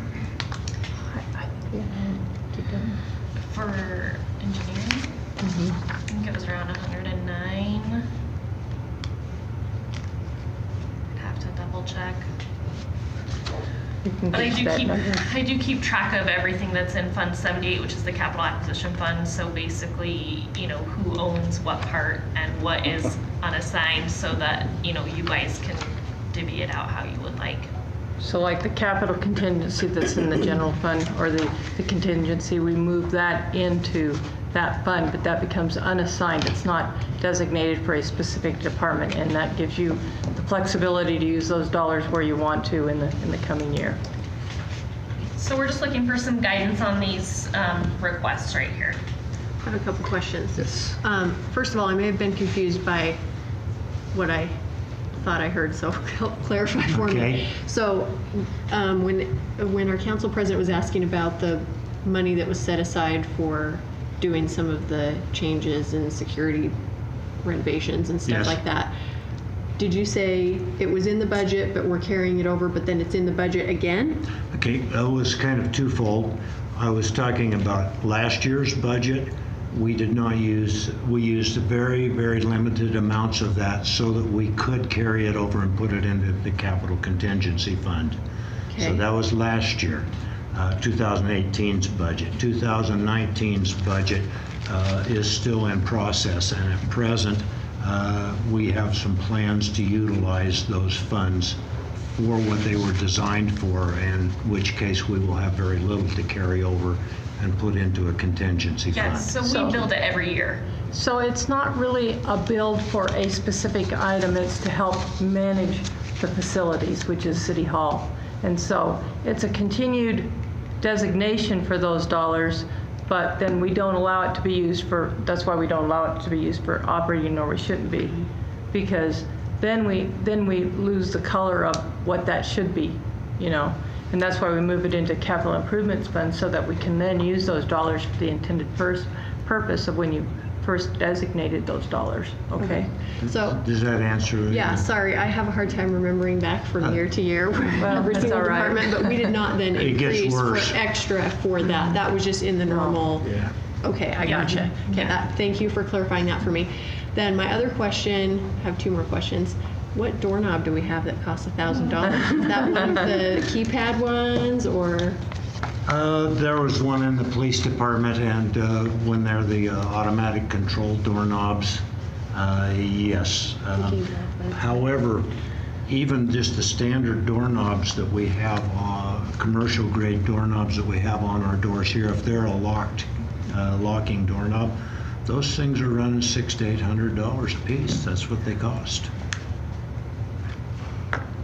for engineering, I think it was around 109. I'd have to double check. But I do keep track of everything that's in Fund 78, which is the capital acquisition fund. So basically, you know, who owns what part and what is unassigned, so that, you know, you guys can divvy it out how you would like. So like the capital contingency that's in the general fund, or the contingency, we move that into that fund, but that becomes unassigned. It's not designated for a specific department, and that gives you the flexibility to use those dollars where you want to in the coming year. So we're just looking for some guidance on these requests right here. I have a couple questions. Yes. First of all, I may have been confused by what I thought I heard, so help clarify for me. Okay. So when our council president was asking about the money that was set aside for doing some of the changes in security renovations and stuff Yes. like that, did you say it was in the budget, but we're carrying it over, but then it's in the budget again? Okay, that was kind of twofold. I was talking about last year's budget. We used very, very limited amounts of that so that we could carry it over and put it into the capital contingency fund. Okay. So that was last year, 2018's budget. 2019's budget is still in process, and at present, we have some plans to utilize those funds for what they were designed for, in which case we will have very little to carry over and put into a contingency fund. Yes, so we build it every year. So it's not really a build for a specific item, it's to help manage the facilities, which is City Hall. And so it's a continued designation for those dollars, but then we don't allow it to be used for, that's why we don't allow it to be used for operating, or we shouldn't be. Because then we lose the color of what that should be, you know? And that's why we move it into capital improvements fund, so that we can then use those dollars for the intended first purpose of when you first designated those dollars, okay? So, Does that answer? yeah, sorry, I have a hard time remembering back from year to year every that's single all right. department, but we did not then It gets increase for worse. extra for that. That was just in the normal. Yeah. Okay, I gotcha. Okay, thank you for clarifying that for me. Then my other question, I have two more questions. What doorknob do we have that costs $1,000? Is that one of the keypad ones, or? There was one in the police department, and when they're the automatic control doorknobs, yes. However, even just the standard doorknobs that we have, commercial grade doorknobs that we have on our doors here, if they're a locking doorknob, those things are running $600 to $800 a piece. That's what they cost.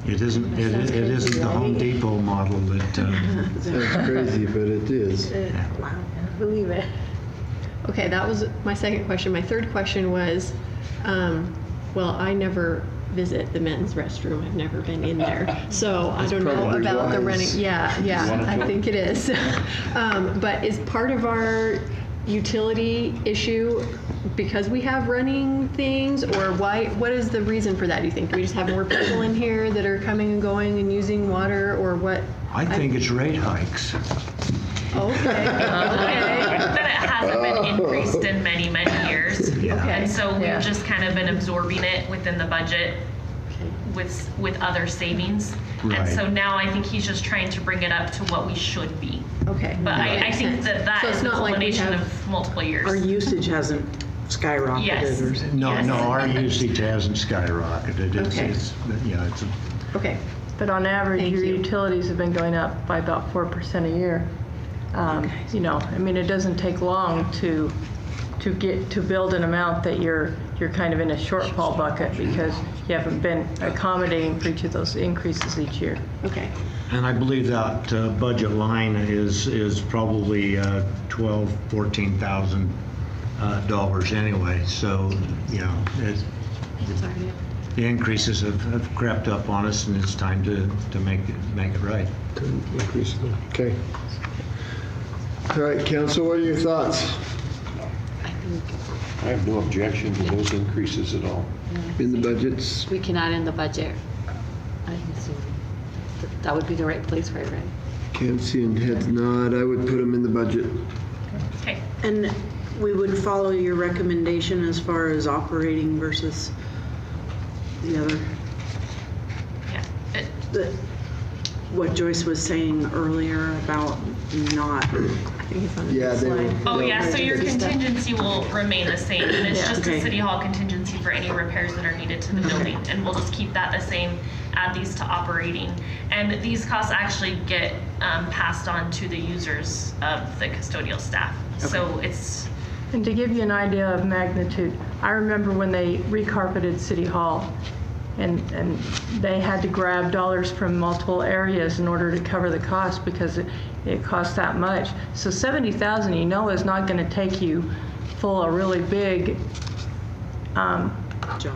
It isn't the Home Depot model that. Sounds crazy, but it is. Wow. Believe it. Okay, that was my second question. My third question was, well, I never visit the men's restroom. I've never been in there. So I don't know probably about the running. wise. Yeah, I think it is. But is part of our utility issue because we have running things, or why? What is the reason for that, do you think? Do we just have more people in here that are coming and going and using water, or what? I think it's rate hikes. Okay. That it hasn't been increased in many, many years. Okay. And so we've Yeah. just kind of been absorbing it within the budget with other savings. Right. And so now I think he's just trying to bring it up to what we should be. Okay. But I Makes think sense. that So is it's a not like we culmination have- of multiple years. Our usage hasn't skyrocketed. Yes. Or, No, Yes. no, our usage hasn't skyrocketed. Okay. It's Okay. But on average, Thank your you. utilities have been going up by about 4% a year. You know, I mean, it doesn't take long to build an amount that you're kind of in a shortfall bucket because you haven't been accommodating for each of those increases each year. Okay. And I believe that budget line is probably $14,000 anyway. So, you know, the increases have crept up on us, and it's time to make it right. Increase it. Okay. All right, council, what are your thoughts I have no objection to those increases at all. in the budgets? We can add in the budget. I assume that would be the right place for it, right? Can't see and heads nod. I would put them in the budget. Okay. and we would follow your recommendation as far as operating versus the other. Yeah. What Joyce was saying earlier about not. I think it's on the Yeah, next they slide. were- Oh, yeah, so your Just that. contingency will remain the same, and it's just Okay. a City Hall contingency for any repairs that are needed to the building, and we'll just keep that the same, add these to operating. And these costs actually get passed on to the users of the custodial staff. So it's, And to give you an idea of magnitude, I remember when they recarpeted City Hall, and they had to grab dollars from multiple areas in order to cover the cost because it cost that much. So $70,000, you know, is not going to take you full a really big Job.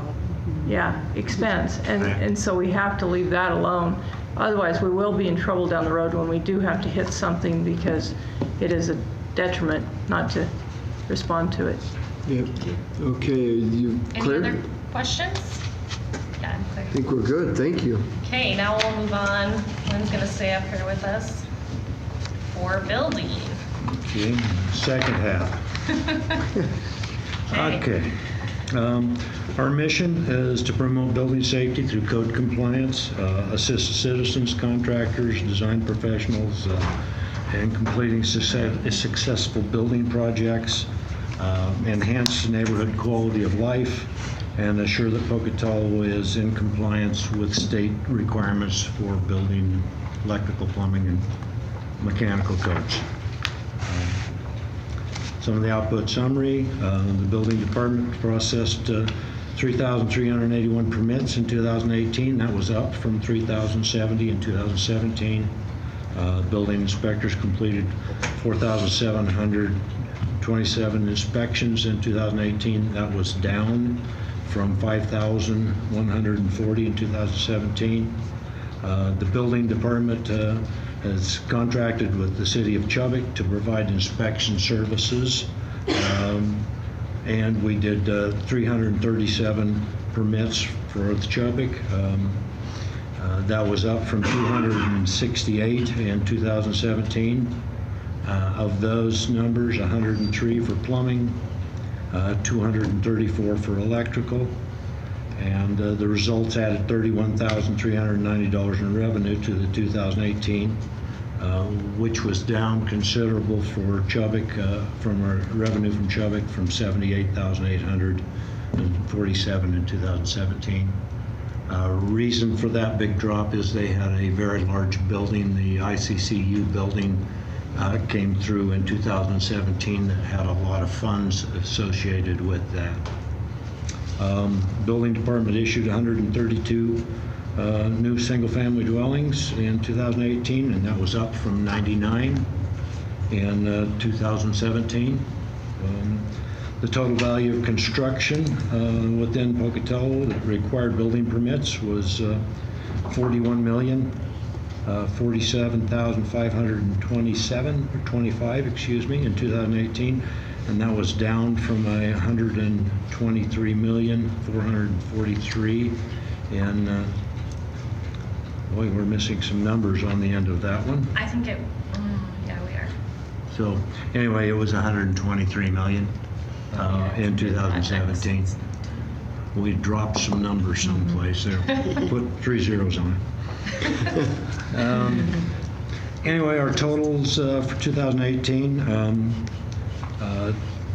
expense. And so we have to leave that alone. Otherwise, we will be in trouble down the road when we do have to hit something because it is a detriment not to respond to it. Yep. Okay, you Any clear? other questions? Yeah, I'm clear. I think we're good, thank you. Okay, now we'll move on. Lynn's gonna stay up here with us for building. Okay, second half. Okay. Our mission is to promote building safety through code compliance, assist citizens, contractors, design professionals, in completing successful building projects, enhance neighborhood quality of life, and assure that Pocatello is in compliance with state requirements for building electrical, plumbing, and mechanical codes. Some of the output summary, the building department processed 3,381 permits in 2018. That was up from 3,070 in 2017. Building inspectors completed 4,727 inspections in 2018. That was down from 5,140 in 2017. The building department has contracted with the city of Chubbuck to provide inspection services. And we did 337 permits for the Chubbuck. That was up from 268 in 2017. Of those numbers, 103 for plumbing, 234 for electrical, and the results added $31,390 in revenue to the 2018, which was down considerable for Chubbuck, from our revenue from Chubbuck from $78,847 in 2017. Reason for that big drop is they had a very large building, the ICCU building came through in 2017 that had a lot of funds associated with that. Building department issued 132 new single-family dwellings in 2018, and that was up from 99 in 2017. The total value of construction within Pocatello that required building permits was $41,047,527 in 2018, and that was down from $123,443,000, and boy, we're missing some numbers on the end of that one. I think it, yeah, we are. So anyway, it was 123 million in 2017. We dropped some numbers someplace there. Put 3 zeros on it. Anyway, our totals for 2018,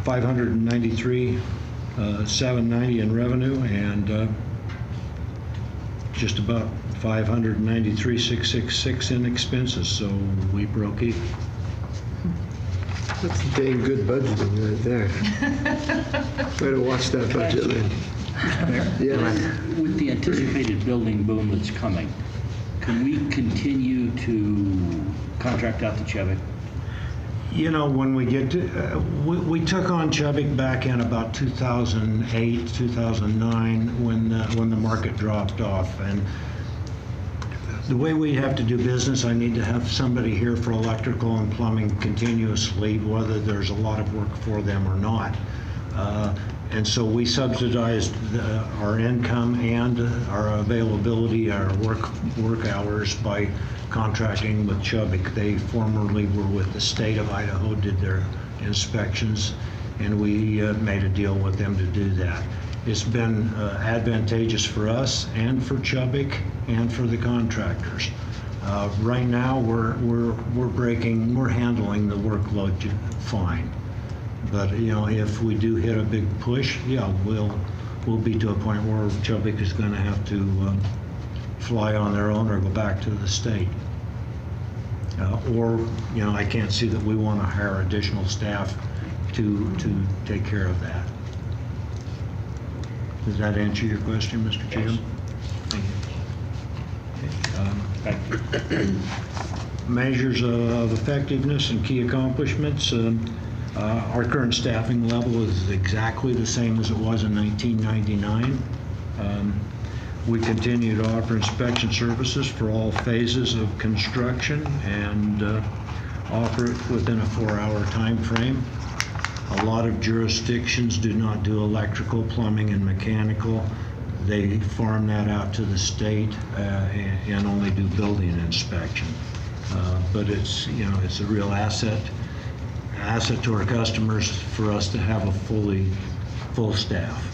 593,790 in revenue, and just about 593,666 in expenses. So we broke even. That's dang good budgeting right there. Way to watch that budget, Lynn. Yeah. With the anticipated building boom that's coming, can we continue to contract out to Chubbuck? You know, when we get to, we took on Chubbuck back in about 2008, 2009, when the market dropped off. And the way we have to do business, I need to have somebody here for electrical and plumbing continuously, whether there's a lot of work for them or not. And so we subsidized our income and our availability, our work hours by contracting with Chubbuck. They formerly were with the state of Idaho, did their inspections, and we made a deal with them to do that. It's been advantageous for us and for Chubbuck and for the contractors. Right now, we're handling the workload fine. But you know, if we do hit a big push, yeah, we'll be to a point where Chubbuck is going to have to fly on their own or go back to the state. Or you know, I can't see that we want to hire additional staff to take care of that. Does that answer your question, Mr. Chairman? Thank you. Measures of effectiveness and key accomplishments. Our current staffing level is exactly the same as it was in 1999. We continue to offer inspection services for all phases of construction and offer it within a 4-hour time frame. A lot of jurisdictions do not do electrical, plumbing, and mechanical. They farm that out to the state and only do building inspection. But it's a real asset to our customers for us to have a full staff.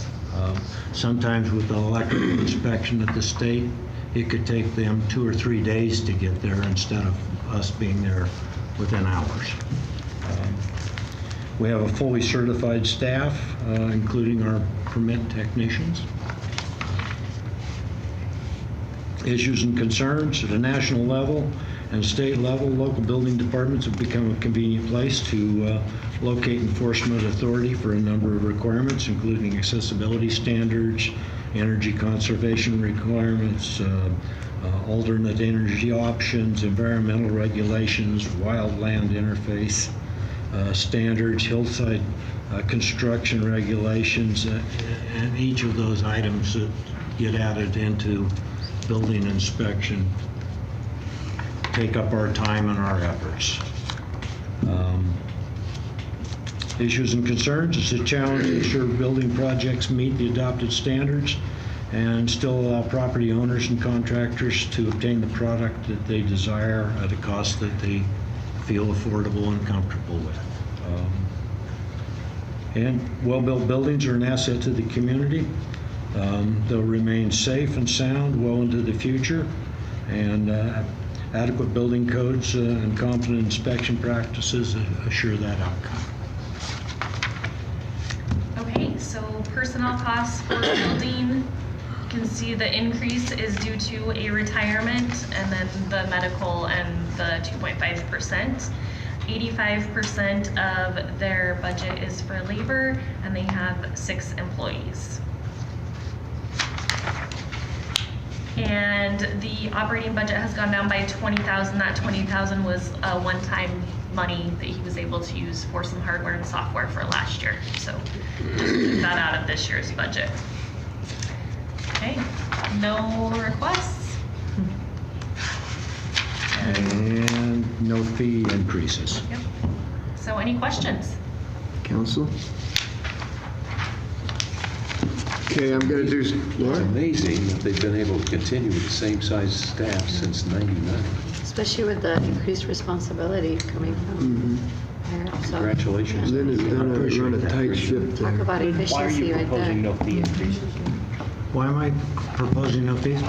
Sometimes with the electrical inspection at the state, it could take them 2 or 3 days to get there instead of us being there within hours. We have a fully certified staff, including our permit technicians. Issues and concerns at a national level and state level, local building departments have become a convenient place to locate enforcement authority for a number of requirements, including accessibility standards, energy conservation requirements, alternate energy options, environmental regulations, wildland interface standards, hillside construction regulations, and each of those items that get added into building inspection take up our time and our efforts. Issues and concerns, it's a challenge to ensure building projects meet the adopted standards and still allow property owners and contractors to obtain the product that they desire at a cost that they feel affordable and comfortable with. And well-built buildings are an asset to the community. They'll remain safe and sound well into the future, and adequate building codes and competent inspection practices assure that outcome. Okay, so personnel costs for building, you can see the increase is due to a retirement and then the medical and the 2.5%. 85% of their budget is for labor, and they have 6 employees. And the operating budget has gone down by $20,000. That $20,000 was a one-time money that he was able to use for some hardware and software for last year. So just took that out of this year's budget. Okay, no requests. And no fee increases. Yep. So any questions? Council? Okay, I'm going to do, It's Laura? amazing that they've been able to continue with the same size staff since '99. Especially with the increased responsibility coming from there. So Congratulations. Lynn has done run a tight ship talk there. about Why are efficiency you right proposing there. no fee increases? Why am I proposing no fees?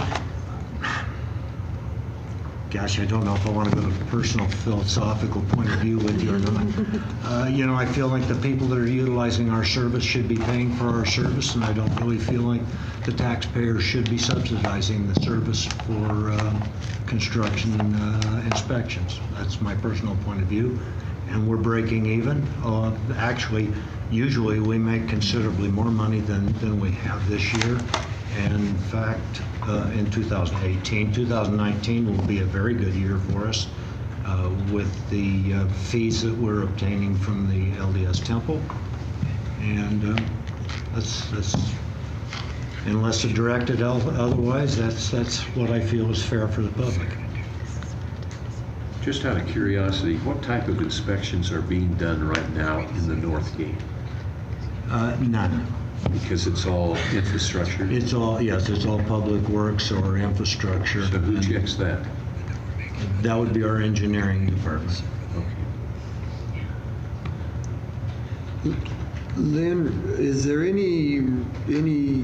Gosh, I don't know if I want to go to a personal philosophical point of view with you or not. I feel like the people that are utilizing our service should be paying for our service, and I don't really feel like the taxpayers should be subsidizing the service for construction inspections. That's my personal point of view, and we're breaking even. Actually, usually we make considerably more money than we have this year. And in fact, in 2019 will be a very good year for us with the fees that we're obtaining from the LDS Temple. And that's unless it's directed otherwise, that's what I feel is fair for the public. Just out of curiosity, what type of inspections are being done right now in the North Gate? None. Because it's all infrastructure? It's all public works or infrastructure. So who checks that? That would be our engineering department. Okay. Lynn, is there any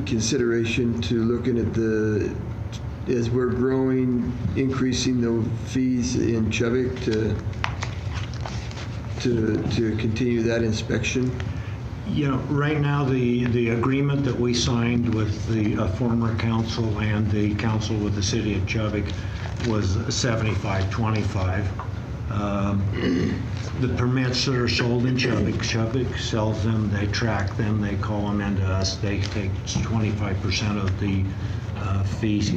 consideration to looking at as we're growing, increasing the fees in Chubbuck to continue that inspection? Right now, the agreement that we signed with the former council and the council with the city of Chubbuck was 75-25. The permits that are sold in Chubbuck sells them, they track them, they call them into us. They take 25% of the fees,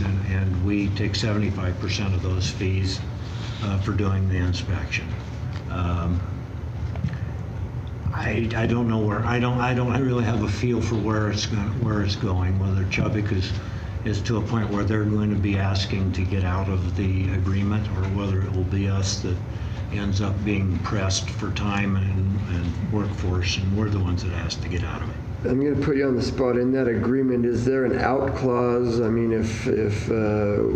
and we take 75% of those fees I don't know where, I don't really have a feel for where it's going, whether Chubbuck is to a point where they're going to be asking to get out of the agreement, or whether it will be us that ends up being pressed for time and workforce, and we're the ones that ask to get out of it. I'm going to put you on the spot. In that agreement, is there an out clause? I mean, if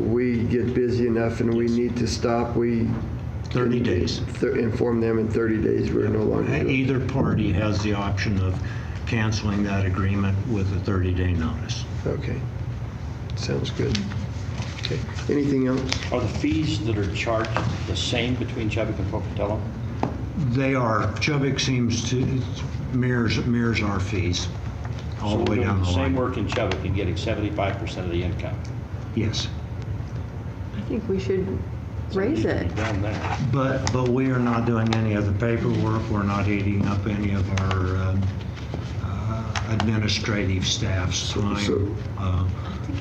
we get busy enough and we need to stop, we 30 days. Inform them in 30 days we're no longer doing it. Either party has the option of canceling that agreement with a 30-day notice. Okay. Sounds good. Okay. Anything else? Are the fees that are charged the same between Chubbuck and Pocatello? They are. Chubbuck seems to mirrors our fees all the way down the line. Same work in Chubbuck and getting 75% of the income. Yes. I think we should raise it. Down there. But we are not doing any of the paperwork. We're not eating up any of our administrative staff's time.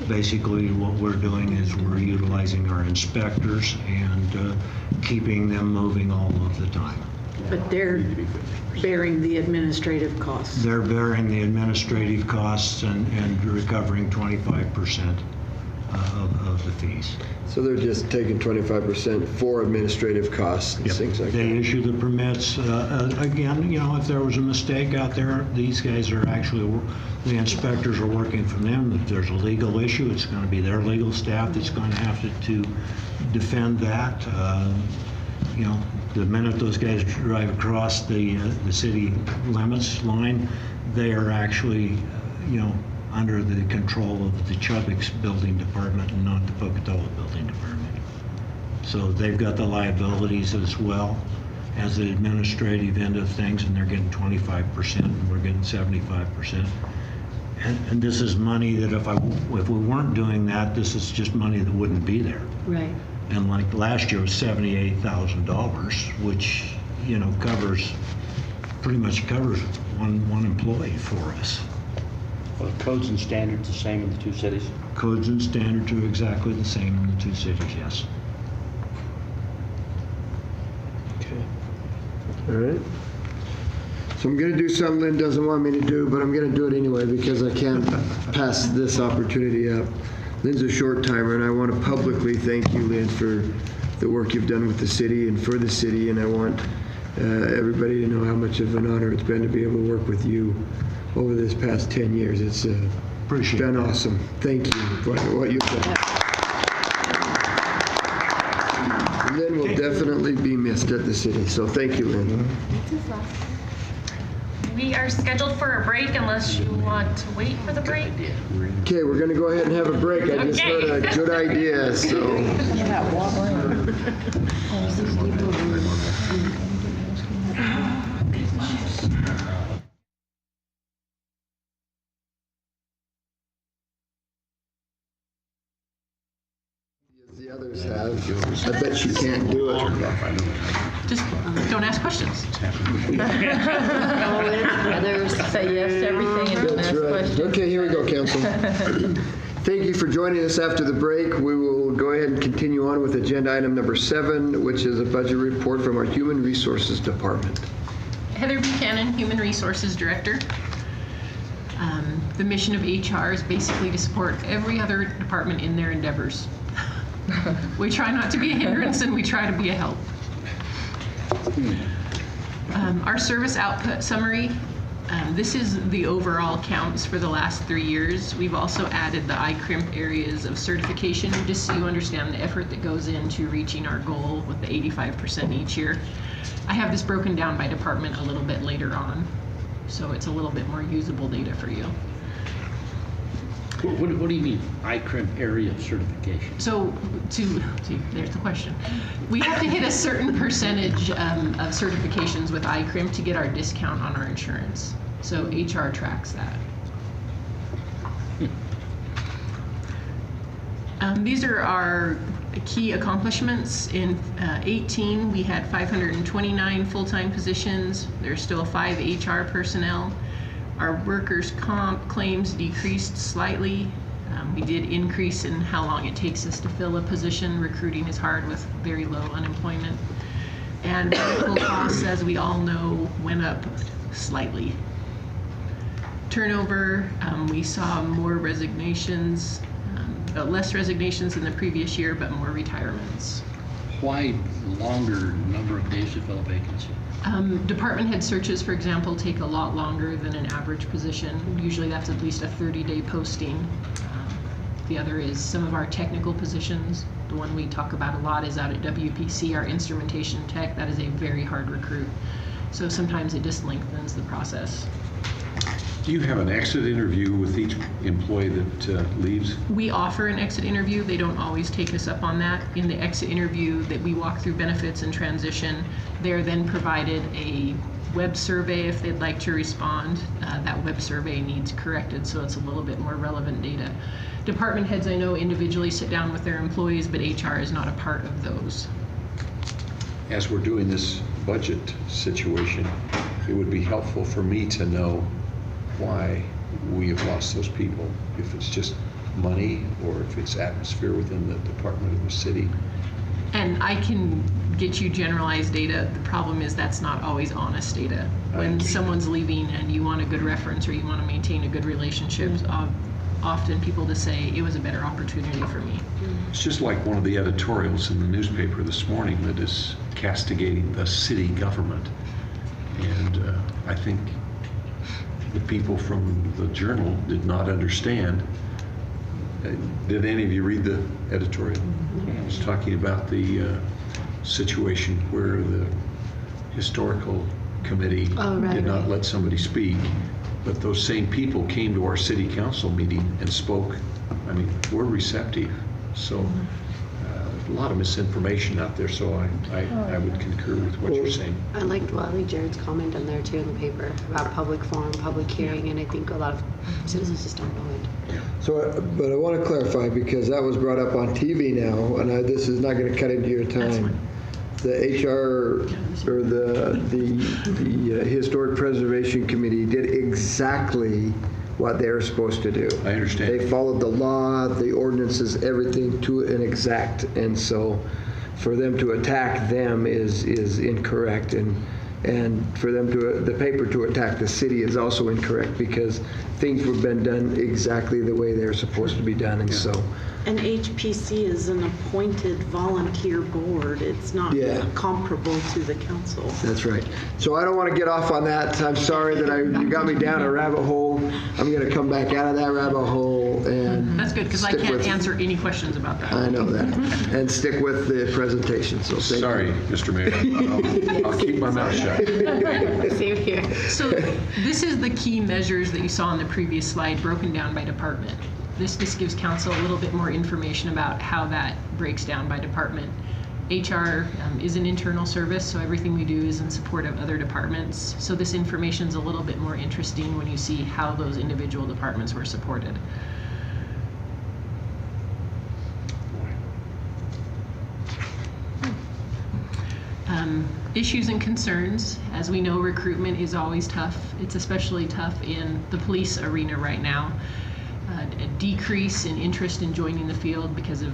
Basically, what we're doing is we're utilizing our inspectors and keeping them moving all of the time. But they're bearing the administrative costs. They're bearing the administrative costs and recovering 25% of the fees. So they're just taking 25% for administrative costs and things like They that. issue the permits. Again, you know, if there was a mistake out there, these guys are actually, the inspectors are working from them. If there's a legal issue, it's going to be their legal staff that's going to have to defend that. You know, the minute those guys drive across the city limits line, they are actually, you know, under the control of the Chubbuck's building department and not the Pocatello building department. So they've got the liabilities as well as the administrative end of things, and they're getting 25% and we're getting 75%. And this is money that if we weren't doing that, this is just money that wouldn't be there. Right. And like last year was $78,000, which, you know, pretty much covers one employee for us. Are the codes and standards the same in the two cities? Codes and standards are exactly the same in the two cities, yes. Okay. All right. So I'm going to do something Lynn doesn't want me to do, but I'm going to do it anyway because I can't pass this opportunity up. Lynn's a short timer, and I want to publicly thank you, Lynn, for the work you've done with the city and for the city, and I want everybody to know how much of an honor it's been to be able to work with you over this past 10 years. It's been awesome. Thank you for what you've done. Lynn will definitely be missed at the city, so thank you, Lynn. We are scheduled for a break unless you want to wait for the break. Okay, we're going to go ahead and have a break. I just heard a good idea, so. The others have. I bet you can't do it. Just don't ask questions. Say yes to everything and don't That's ask right. questions. Okay, here we go, Council. Thank you for joining us after the break. We will go ahead and continue on with agenda item number 7, which is a budget report from our Human Resources Department. Heather Buchanan, Human Resources Director. The mission of HR is basically to support every other department in their endeavors. We try not to be a hindrance and we try to be a help. Our service output summary, this is the overall counts for the last 3 years. We've also added the ICRIMP areas of certification, just so you understand the effort that goes into reaching our goal with the 85% each year. I have this broken down by department a little bit later on, so it's a little bit more usable data for you. What do you mean, ICRIMP area certification? So, there's the question. We have to hit a certain percentage of certifications with ICRIMP to get our discount on our insurance. So HR tracks that. These are our key accomplishments. In 18, we had 529 full-time positions. There's still 5 HR personnel. Our workers' comp claims decreased slightly. We did increase in how long it takes us to fill a position. Recruiting is hard with very low unemployment. And medical costs, as we all know, went up slightly. Turnover, we saw more resignations, less resignations than the previous year, but more retirements. Why longer number of days to fill a vacancy? Department head searches, for example, take a lot longer than an average position. Usually that's at least a 30-day posting. The other is some of our technical positions. The one we talk about a lot is out at WPC, our instrumentation tech. That is a very hard recruit. So sometimes it just lengthens the process. Do you have an exit interview with each employee that leaves? We offer an exit interview. They don't always take us up on that. In the exit interview that we walk through benefits and transition, they're then provided a web survey if they'd like to respond. That web survey needs corrected, so it's a little bit more relevant data. Department heads, I know, individually sit down with their employees, but HR is not a part of those. As we're doing this budget situation, it would be helpful for me to know why we have lost those people, if it's just money or if it's atmosphere within the department of the city. And I can get you generalized data. The problem is that's not always honest data. When someone's leaving and you want a good reference or you want to maintain a good relationship, often people just say, it was a better opportunity for me. It's just like one of the editorials in the newspaper this morning that is castigating the city government. And I think the people from the Journal did not understand. Did any of you read the editorial? It was talking about the situation where the historical committee did not let somebody speak, but those same people came to our city council meeting and spoke. I mean, we're receptive. So a lot of misinformation out there, so I would concur with what you're saying. I liked Wally Jared's comment on there too in the paper about public forum, public hearing, and I think a lot of citizens just don't know it. So, but I want to clarify because that was brought up on TV now, and this is not going to cut into your time. The HR or the Historic Preservation Committee did exactly what they were supposed to do. I understand. They followed the law, the ordinances, everything to an exact, and so for them to attack them is incorrect, and for them the paper to attack the city is also incorrect because things have been done exactly the way they're supposed to be done, and so. And HPC is an appointed volunteer board. It's not comparable to the council. That's right. So I don't want to get off on that. I'm sorry that you got me down a rabbit hole. I'm going to come back out of that rabbit hole and That's good, because I can't answer any questions about that. I know that. And stick with the presentation. So Sorry, Mr. Mayor. I'll keep my mouth shut. Same here. So this is the key measures that you saw on the previous slide broken down by department. This just gives council a little bit more information about how that breaks down by department. HR is an internal service, so everything we do is in support of other departments. So this information is a little bit more interesting when you see how those individual departments were supported. Issues and concerns. As we know, recruitment is always tough. It's especially tough in the police arena right now. A decrease in interest in joining the field because of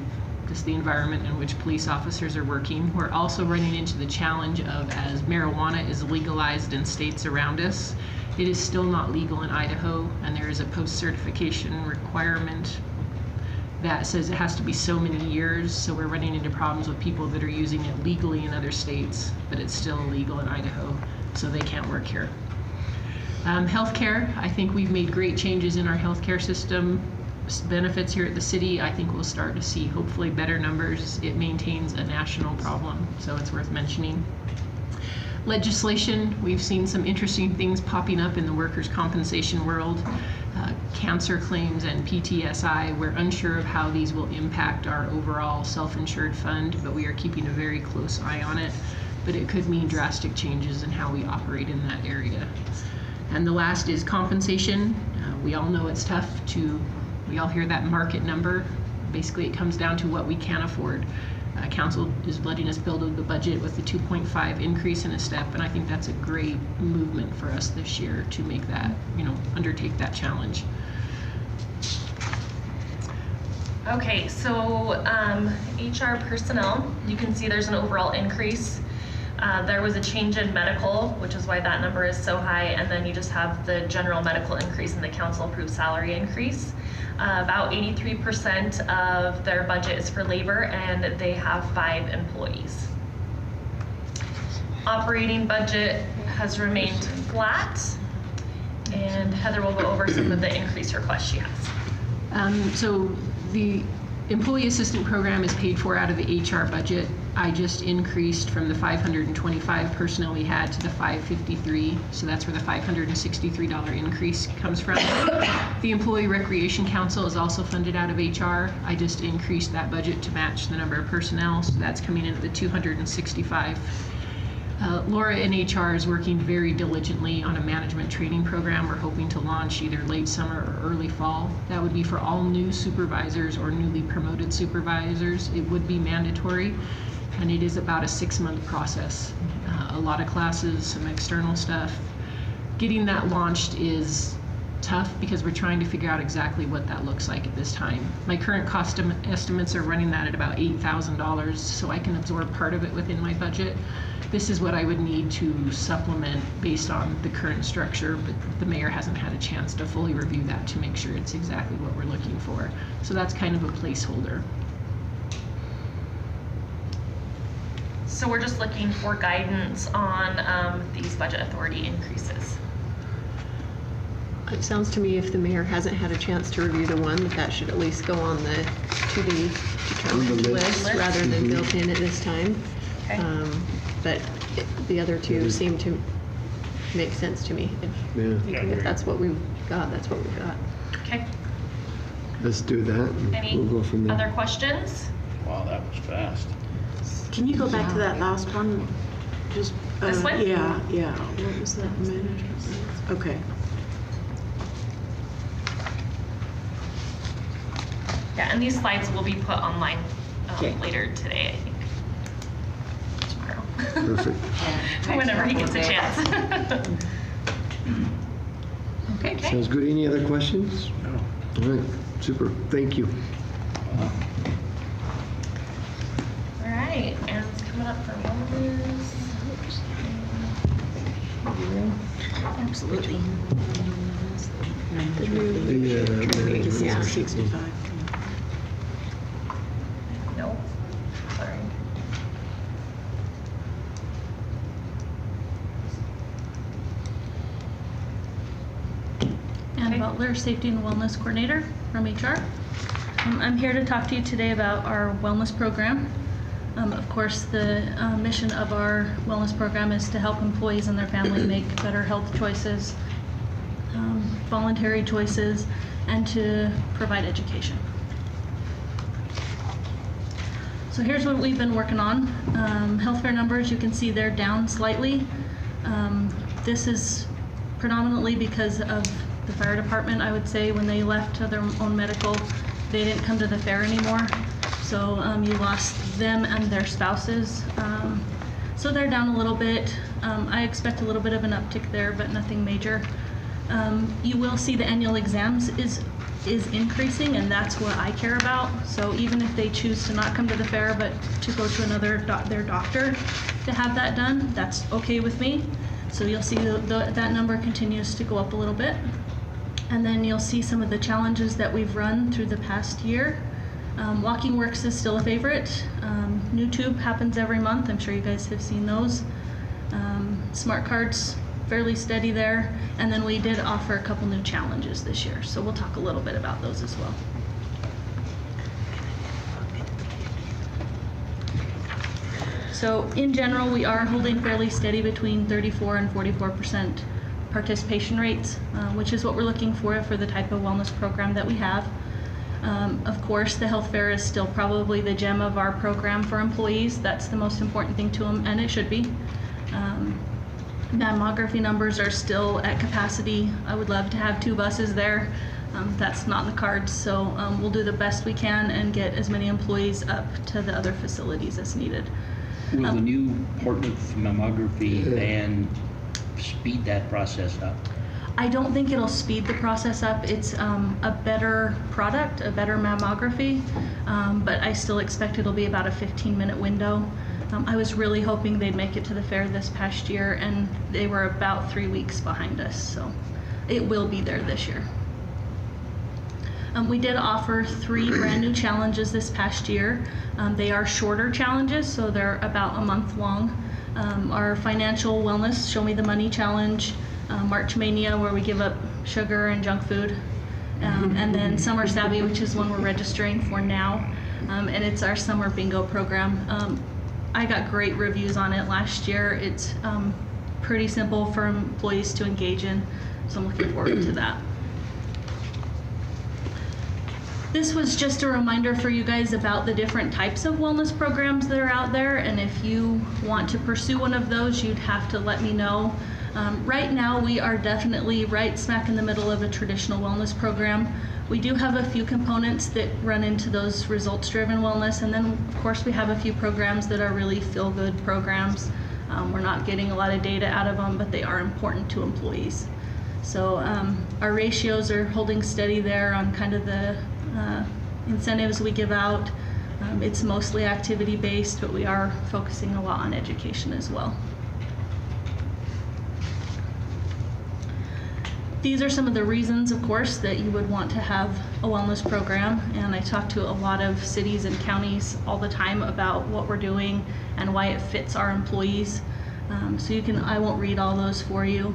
just the environment in which police officers are working. We're also running into the challenge of, as marijuana is legalized in states around us, it is still not legal in Idaho, and there is a post-certification requirement that says it has to be so many years, so we're running into problems with people that are using it legally in other states, but it's still illegal in Idaho, so they can't work here. Healthcare, I think we've made great changes in our healthcare system. Benefits here at the city, I think we'll start to see hopefully better numbers. It maintains a national problem, so it's worth mentioning. Legislation, we've seen some interesting things popping up in the workers' compensation world. Cancer claims and PTSI, we're unsure of how these will impact our overall self-insured fund, but we are keeping a very close eye on it. But it could mean drastic changes in how we operate in that area. And the last is compensation. We all know it's tough we all hear that market number. Basically, it comes down to what we can afford. Council is letting us build the budget with the 2.5 increase in a step, and I think that's a great movement for us this year to make that, undertake that challenge. Okay, so HR personnel, you can see there's an overall increase. There was a change in medical, which is why that number is so high, and then you just have the general medical increase and the council approved salary increase. About 83% of their budget is for labor, and they have 5 employees. Operating budget has remained flat, and Heather will go over some of the increase requests she has. So the employee assistant program is paid for out of the HR budget. I just increased from the 525 personnel we had to the 553, so that's where the $563 increase comes from. The Employee Recreation Council is also funded out of HR. I just increased that budget to match the number of personnel, so that's coming in at the 265. Laura in HR is working very diligently on a management training program we're hoping to launch either late summer or early fall. That would be for all new supervisors or newly promoted supervisors. It would be mandatory, and it is about a 6-month process. A lot of classes, some external stuff. Getting that launched is tough because we're trying to figure out exactly what that looks like at this time. My current cost estimates are running that at about $8,000, so I can absorb part of it within my budget. This is what I would need to supplement based on the current structure, but the mayor hasn't had a chance to fully review that to make sure it's exactly what we're looking for. So that's kind of a placeholder. So we're just looking for guidance on these budget authority increases. It sounds to me if the mayor hasn't had a chance to review the one, that should at least go on the to be determined list rather than built in at this time. Okay. But the other two seem to make sense to me. If that's what we've got, that's what we've got. Okay. Let's do that. And Any we'll go from there. other questions? Wow, that was fast. Can you go back to that last one? Just This one? Yeah. What was that? Management. Okay. Yeah, and these slides will be put online Okay. later today, I think. Perfect. Whenever he gets a chance. Okay. Sounds good. Any other questions? No. All right, super. Thank you. All right, and it's coming up for wellness. Absolutely. Yeah. 65. No, sorry. Ann Butler, Safety and Wellness Coordinator from HR. I'm here to talk to you today about our wellness program. Of course, the mission of our wellness program is to help employees and their family make better health choices, voluntary choices, and to provide education. So here's what we've been working on. Health fair numbers, you can see they're down slightly. This is predominantly because of the fire department. I would say when they left to their own medical, they didn't come to the fair anymore. So you lost them and their spouses. So they're down a little bit. I expect a little bit of an uptick there, but nothing major. You will see the annual exams is increasing, and that's what I care about. So even if they choose to not come to the fair, but to go to their doctor to have that done, that's okay with me. So you'll see that number continues to go up a little bit. And then you'll see some of the challenges that we've run through the past year. Walking Works is still a favorite. New Tube happens every month. I'm sure you guys have seen those. Smart Cards, fairly steady there. And then we did offer a couple new challenges this year. So we'll talk a little bit about those as well. So in general, we are holding fairly steady between 34 and 44% participation rates, which is what we're looking for the type of wellness program that we have. Of course, the health fair is still probably the gem of our program for employees. That's the most important thing to them, and it should be. Mammography numbers are still at capacity. I would love to have 2 buses there. That's not in the cards, so we'll do the best we can and get as many employees up to the other facilities as needed. Will the new Portland mammography van speed that process up? I don't think it'll speed the process up. It's a better product, a better mammography, but I still expect it'll be about a 15-minute window. I was really hoping they'd make it to the fair this past year, and they were about 3 weeks behind us, so it will be there this year. We did offer 3 brand new challenges this past year. They are shorter challenges, so they're about a month long. Our financial wellness, Show Me the Money challenge, March Mania, where we give up sugar and junk food, and then Summer Savvy, which is one we're registering for now, and it's our summer bingo program. I got great reviews on it last year. It's pretty simple for employees to engage in, so I'm looking forward to that. This was just a reminder for you guys about the different types of wellness programs that are out there, and if you want to pursue one of those, you'd have to let me know. Right now, we are definitely right smack in the middle of a traditional wellness program. We do have a few components that run into those results-driven wellness, and then of course we have a few programs that are really feel-good programs. We're not getting a lot of data out of them, but they are important to employees. So our ratios are holding steady there on kind of the incentives we give out. It's mostly activity-based, but we are focusing a lot on education as well. These are some of the reasons, of course, that you would want to have a wellness program, and I talk to a lot of cities and counties all the time about what we're doing and why it fits our employees. So I won't read all those for you.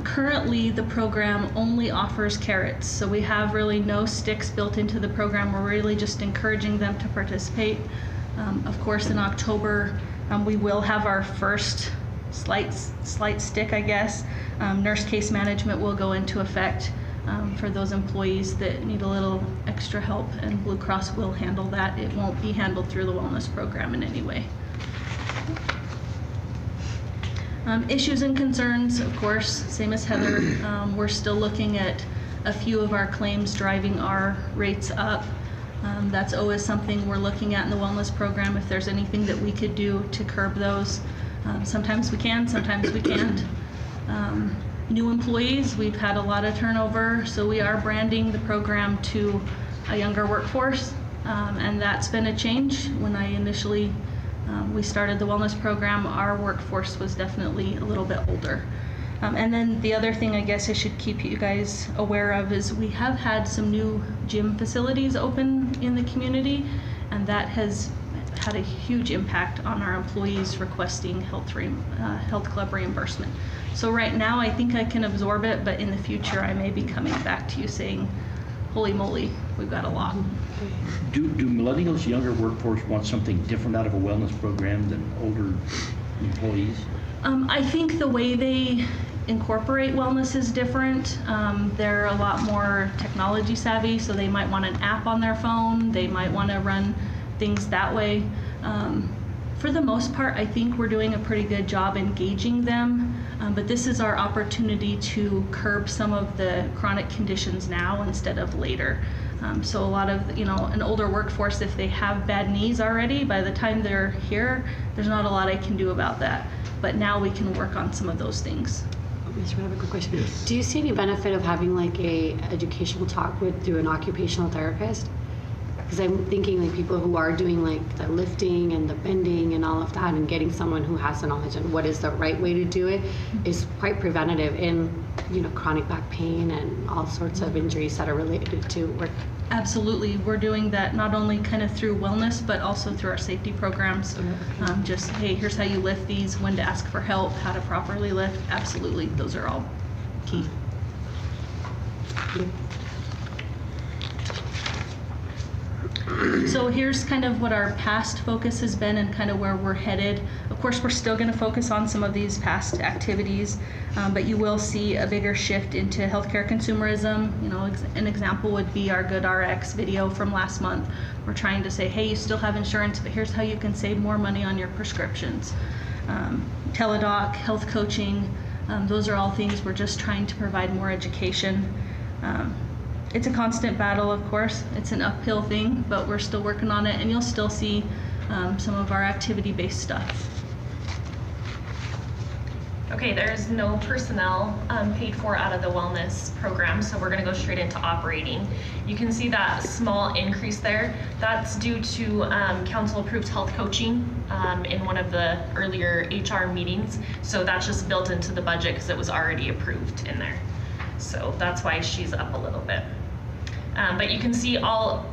Currently, the program only offers carrots, so we have really no sticks built into the program. We're really just encouraging them to participate. Of course, in October, we will have our first slight stick, I guess. Nurse case management will go into effect for those employees that need a little extra help, and Blue Cross will handle that. It won't be handled through the wellness program in any way. Issues and concerns, of course, same as Heather. We're still looking at a few of our claims driving our rates up. That's always something we're looking at in the wellness program, if there's anything that we could do to curb those. Sometimes we can, sometimes we can't. New employees, we've had a lot of turnover, so we are branding the program to a younger workforce, and that's been a change. When I initially we started the wellness program, our workforce was definitely a little bit older. And then the other thing I guess I should keep you guys aware of is we have had some new gym facilities open in the community, and that has had a huge impact on our employees requesting health club reimbursement. So right now I think I can absorb it, but in the future I may be coming back to you saying, holy moly, we've got a lot. Do millennials, younger workforce, want something different out of a wellness program than older employees? I think the way they incorporate wellness is different. They're a lot more technology savvy, so they might want an app on their phone. They might want to run things that way. For the most part, I think we're doing a pretty good job engaging them, but this is our opportunity to curb some of the chronic conditions now instead of later. So a lot of, an older workforce, if they have bad knees already, by the time they're here, there's not a lot I can do about that. But now we can work on some of those things. Mr. I have a quick question. Yes. Do you see any benefit of having like a educational talk through an occupational therapist? Because I'm thinking like people who are doing like the lifting and the bending and all of that, and getting someone who has the knowledge on what is the right way to do it is quite preventative in, chronic back pain and all sorts of injuries that are related to work. Absolutely. We're doing that not only kind of through wellness, but also through our safety programs. Just, hey, here's how you lift these, when to ask for help, how to properly lift. Absolutely. Those are all key. So here's kind of what our past focus has been and kind of where we're headed. Of course, we're still going to focus on some of these past activities, but you will see a bigger shift into healthcare consumerism. An example would be our Good RX video from last month. We're trying to say, hey, you still have insurance, but here's how you can save more money on your prescriptions. Teledoc, health coaching, those are all things we're just trying to provide more education. It's a constant battle, of course. It's an uphill thing, but we're still working on it, and you'll still see some of our activity-based stuff. Okay, there's no personnel paid for out of the wellness program, so we're gonna go straight into operating. You can see that small increase there. That's due to council-approved health coaching in one of the earlier HR meetings. So that's just built into the budget because it was already approved in there. So that's why she's up a little bit. But you can see all,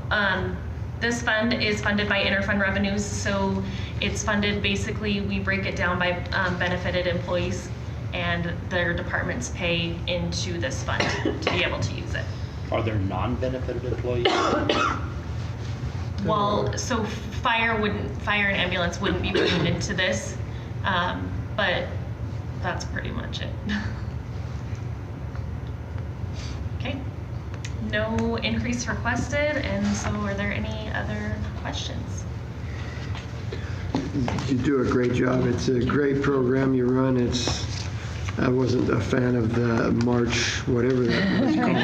this fund is funded by interfund revenues, so it's funded, basically, we break it down by benefited employees, and their departments pay into this fund to be able to use it. Are there non-benefited employees? Well, so fire and ambulance wouldn't be put into this, but that's pretty much it. Okay. No increase requested, and so are there any other questions? You do a great job. It's a great program you run. I wasn't a fan of the March, whatever that was called.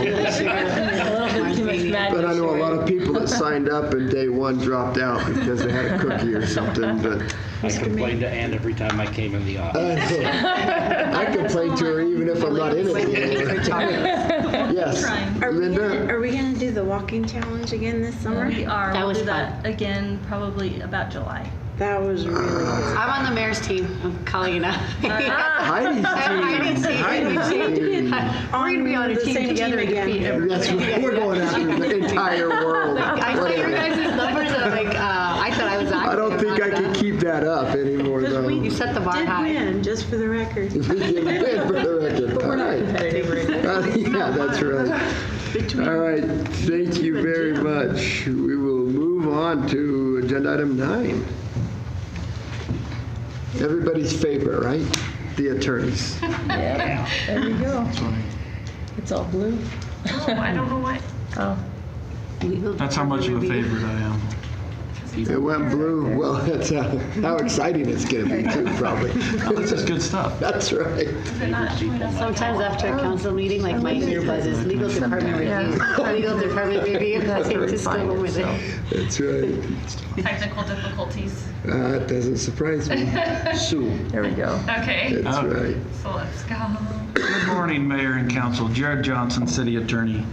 But I know a lot of people that signed up and day one dropped out because they had a cookie or something. But I complained to Ann every time I came in the office. I complain to her even if I'm not in it anymore. Yes, Linda? Are we gonna do the walking challenge again this summer? We are. That We'll was do that fun. again probably about July. That was really good. I'm on the mayor's team. I'm calling it out. Heidi's team. Heidi's team. We're gonna be on a the team same together team to again. defeat That's everybody. right. We're going after the entire world. I saw your guys' numbers and I'm like, I thought I was active. I don't think I not can that. keep that up anymore, though. You set the bar Did high. win, just for the record. We can win for the record. But we're not All right. competitive right now. Yeah, that's right. All right, thank you very much. We will move on to agenda item 9. Everybody's favorite, right? The attorneys. Yeah, there you go. It's all blue. Oh, I don't know why. Oh, That's how much of a favorite I am. It went blue. Well, that's how exciting it's going to be, too, probably. This is good stuff. That's right. Is it not showing us? Sometimes after a council meeting, like my earbuzz is legal department review. Legal department review. I can just go home with it. That's right. Technical difficulties. It doesn't surprise me. Sue. there we go. Okay, That's right. so let's go. Good morning, Mayor and Council. Jared Johnson, City Attorney.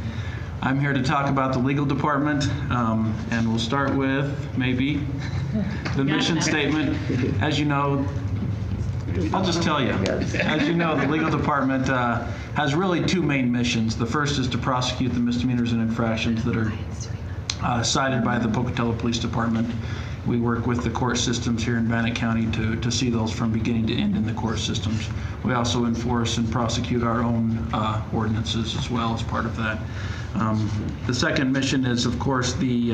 I'm here to talk about the legal department, and we'll start with, maybe, the mission statement. As you know, I'll just tell you. As you know, the legal department has really 2 main missions. The first is to prosecute the misdemeanors and infractions that are cited by the Pocatello Police Department. We work with the court systems here in Bannock County to see those from beginning to end in the court systems. We also enforce and prosecute our own ordinances as well as part of that. The second mission is, of course, the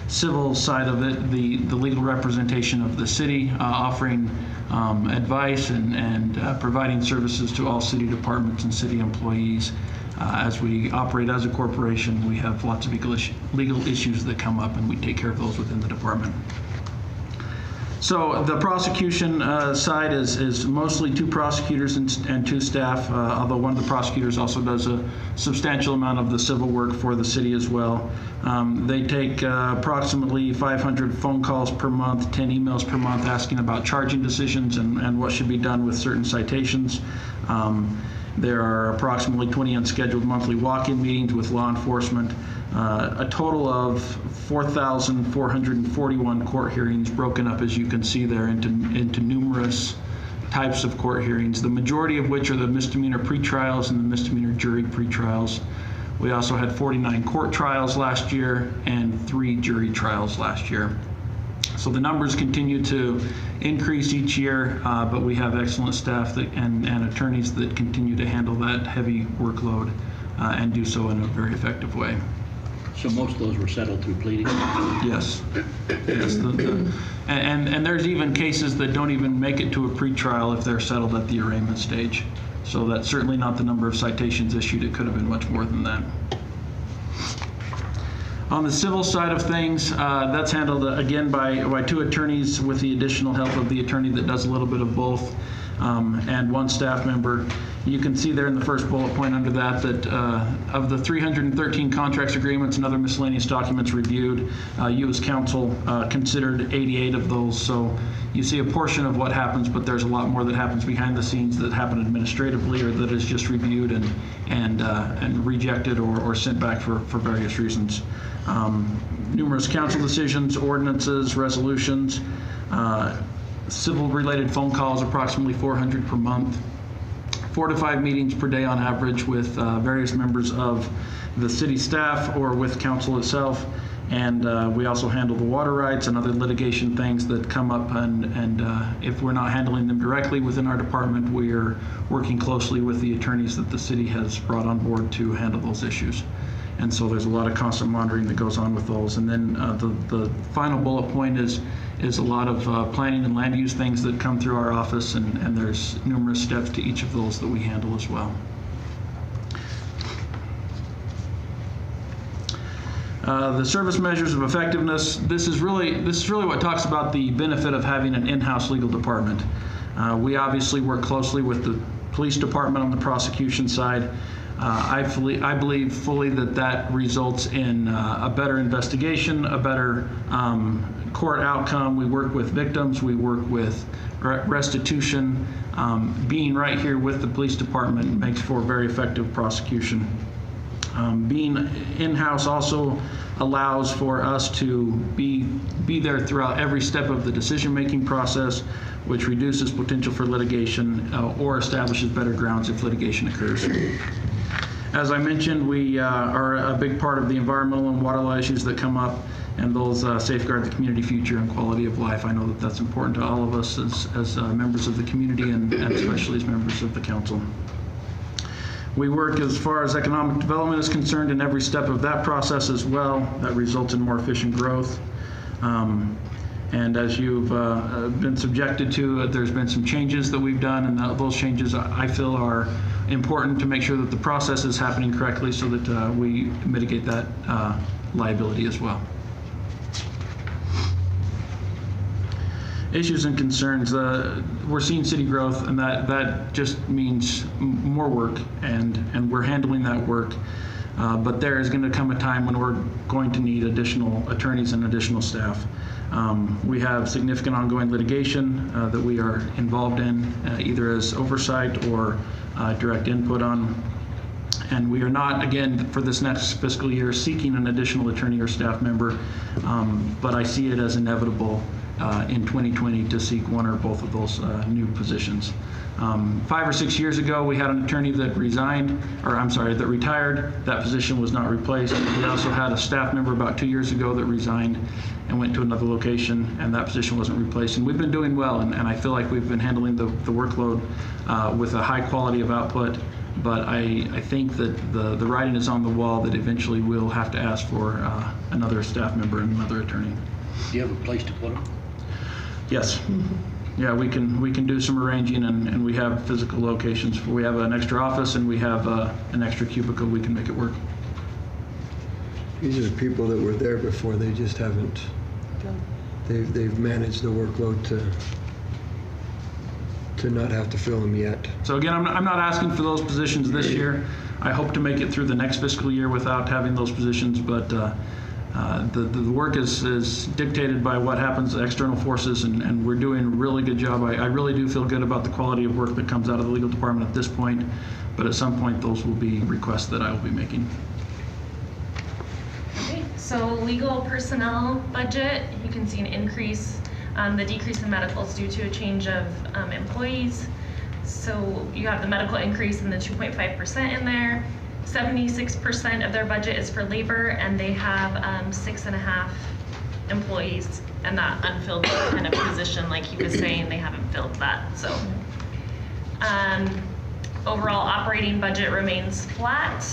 civil side of it, the legal representation of the city, offering advice and providing services to all city departments and city employees. As we operate as a corporation, we have lots of legal issues that come up, and we take care of those within the department. So the prosecution side is mostly 2 prosecutors and 2 staff, although one of the prosecutors also does a substantial amount of the civil work for the city as well. They take approximately 500 phone calls per month, 10 emails per month asking about charging decisions and what should be done with certain citations. There are approximately 20 unscheduled monthly walk-in meetings with law enforcement. A total of 4,441 court hearings broken up, as you can see there, into numerous types of court hearings, the majority of which are the misdemeanor pretrials and the misdemeanor jury pretrials. We also had 49 court trials last year and 3 jury trials last year. So the numbers continue to increase each year, but we have excellent staff and attorneys that continue to handle that heavy workload and do so in a very effective way. So most of those were settled through pleading? Yes. Yes. And there's even cases that don't even make it to a pretrial if they're settled at the arraignment stage. So that's certainly not the number of citations issued. It could have been much more than that. On the civil side of things, that's handled again by 2 attorneys with the additional help of the attorney that does a little bit of both. and 1 staff member. You can see there in the first bullet point under that of the 313 contracts, agreements, and other miscellaneous documents reviewed, you as council considered 88 of those. So you see a portion of what happens, but there's a lot more that happens behind the scenes that happen administratively or that is just reviewed and rejected or sent back for various reasons. Numerous council decisions, ordinances, resolutions, civil-related phone calls, approximately 400 per month. 4 to 5 meetings per day on average with various members of the city staff or with council itself. And we also handle the water rights and other litigation things that come up. And if we're not handling them directly within our department, we are working closely with the attorneys that the city has brought on board to handle those issues. And so there's a lot of constant monitoring that goes on with those. And then the final bullet point is a lot of planning and land use things that come through our office, and there's numerous steps to each of those that we handle as well. The service measures of effectiveness, this is really what talks about the benefit of having an in-house legal department. We obviously work closely with the police department on the prosecution side. I believe fully that results in a better investigation, a better court outcome. We work with victims, we work with restitution. Being right here with the police department makes for very effective prosecution. Being in-house also allows for us to be there throughout every step of the decision-making process, which reduces potential for litigation or establishes better grounds if litigation occurs. As I mentioned, we are a big part of the environmental and water law issues that come up, and those safeguard the community future and quality of life. I know that that's important to all of us as members of the community and especially as members of the council. We work as far as economic development is concerned in every step of that process as well. That results in more efficient growth. And as you've been subjected to, there's been some changes that we've done, and those changes I feel are important to make sure that the process is happening correctly so that we mitigate that liability as well. Issues and concerns. We're seeing city growth, and that just means more work, and we're handling that work. But there is going to come a time when we're going to need additional attorneys and additional staff. We have significant ongoing litigation that we are involved in, either as oversight or direct input on. And we are not, again, for this next fiscal year, seeking an additional attorney or staff member, but I see it as inevitable in 2020 to seek one or both of those new positions. 5 or 6 years ago, we had an attorney that that retired. That position was not replaced. We also had a staff member about 2 years ago that resigned and went to another location, and that position wasn't replaced. And we've been doing well, and I feel like we've been handling the workload with a high quality of output. But I think that the writing is on the wall that eventually we'll have to ask for another staff member and another attorney. Do you have a place to put them? Yes. Yeah, we can do some arranging, and we have physical locations. We have an extra office, and we have an extra cubicle. We can make it work. These are people that were there before. They just haven't. They've managed the workload to not have to fill them yet. So again, I'm not asking for those positions this year. I hope to make it through the next fiscal year without having those positions, but the work is dictated by what happens to external forces, and we're doing a really good job. I really do feel good about the quality of work that comes out of the legal department at this point, but at some point those will be requests that I will be making. Okay, so legal personnel budget, you can see an increase. The decrease in medical is due to a change of employees. So you have the medical increase in the 2.5% in there. 76% of their budget is for labor, and they have 6.5 employees, and that unfilled kind of position, like he was saying, they haven't filled that. So overall operating budget remains flat,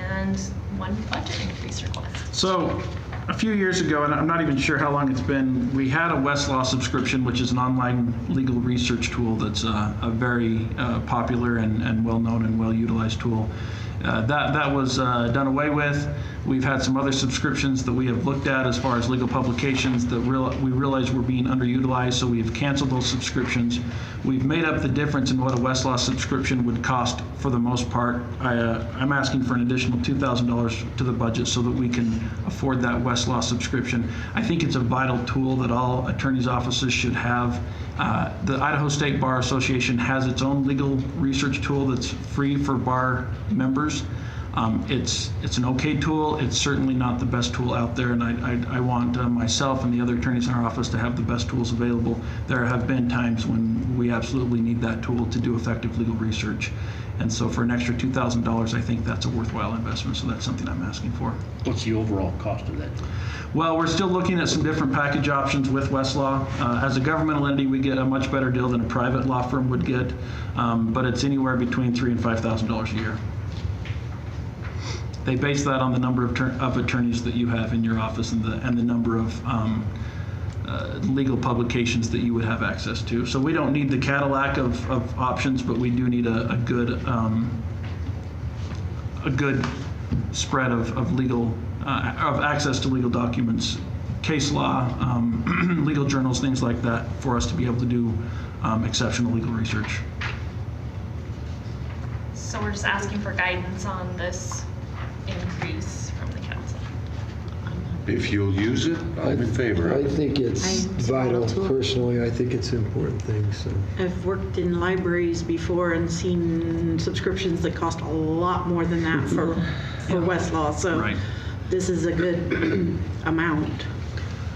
and one budget increase request. So a few years ago, and I'm not even sure how long it's been, we had a Westlaw subscription, which is an online legal research tool that's a very popular and well-known and well-utilized tool. That was done away with. We've had some other subscriptions that we have looked at as far as legal publications that we realized were being underutilized, so we've canceled those subscriptions. We've made up the difference in what a Westlaw subscription would cost for the most part. I'm asking for an additional $2,000 to the budget so that we can afford that Westlaw subscription. I think it's a vital tool that all attorneys' offices should have. The Idaho State Bar Association has its own legal research tool that's free for bar members. It's an okay tool. It's certainly not the best tool out there, and I want myself and the other attorneys in our office to have the best tools available. There have been times when we absolutely need that tool to do effective legal research. And so for an extra $2,000, I think that's a worthwhile investment, so that's something I'm asking for. What's the overall cost of that? Well, we're still looking at some different package options with Westlaw. As a governmental entity, we get a much better deal than a private law firm would get, but it's anywhere between $3,000 and $5,000 a year. They base that on the number of attorneys that you have in your office and the number of legal publications that you would have access to. So we don't need the Cadillac of options, but we do need a good spread of legal of access to legal documents, case law, legal journals, things like that, for us to be able to do exceptional legal research. So we're just asking for guidance on this increase from the council. If you'll use it, I'm in favor of I it. think it's vital. Personally, I think it's an important thing. So. I've worked in libraries before and seen subscriptions that cost a lot more than that for Westlaw, so Right. this is a good amount.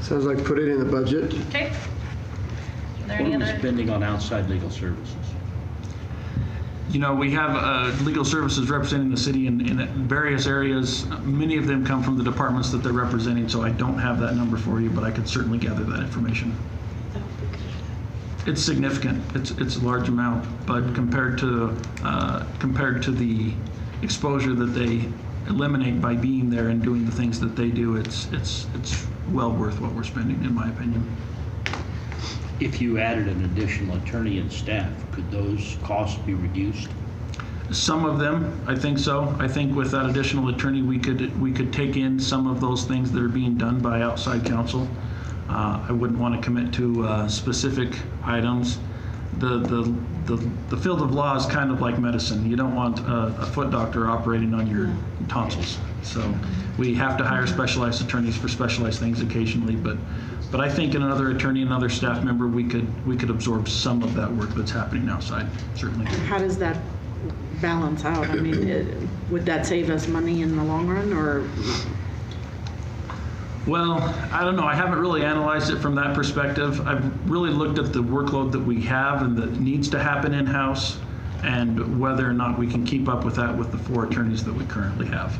Sounds like put it in the budget. Okay. Are there What any are we other? spending on outside legal services? You know, we have legal services representing the city in various areas. Many of them come from the departments that they're representing, so I don't have that number for you, but I could certainly gather that information. It's significant. It's a large amount, but compared to the exposure that they eliminate by being there and doing the things that they do, it's well worth what we're spending, in my opinion. If you added an additional attorney and staff, could those costs be reduced? Some of them, I think so. I think with that additional attorney, we could take in some of those things that are being done by outside counsel. I wouldn't want to commit to specific items. The field of law is kind of like medicine. You don't want a foot doctor operating on your tonsils. So we have to hire specialized attorneys for specialized things occasionally, but I think in another attorney, another staff member, we could absorb some of that work that's happening outside, certainly. How does that balance out? I mean, would that save us money in the long run, or? Well, I don't know. I haven't really analyzed it from that perspective. I've really looked at the workload that we have and that needs to happen in-house, and whether or not we can keep up with that with the 4 attorneys that we currently have.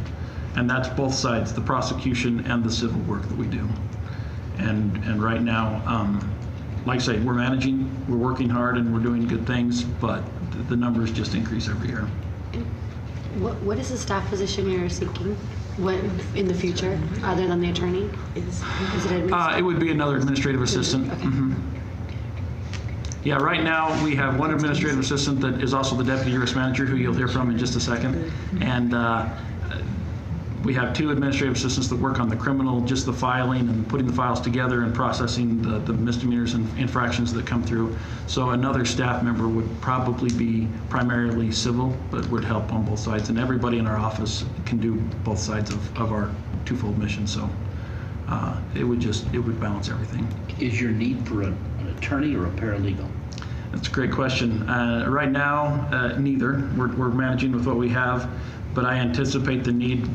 And that's both sides, the prosecution and the civil work that we do. And right now, like I say, we're managing, we're working hard, and we're doing good things, but the numbers just increase every year. What is the staff position you're seeking? What in the future, other than the attorney? Is it administrative? It would be another administrative assistant. Okay. Mhm. Yeah, right now, we have one administrative assistant that is also the deputy U.S. manager, who you'll hear from in just a second. And we have 2 administrative assistants that work on the criminal, just the filing and putting the files together and processing the misdemeanors and infractions that come through. So another staff member would probably be primarily civil, but would help on both sides. And everybody in our office can do both sides of our twofold mission. So it would balance everything. Is your need for an attorney or a paralegal? That's a great question. Right now, neither. We're managing with what we have, but I anticipate the need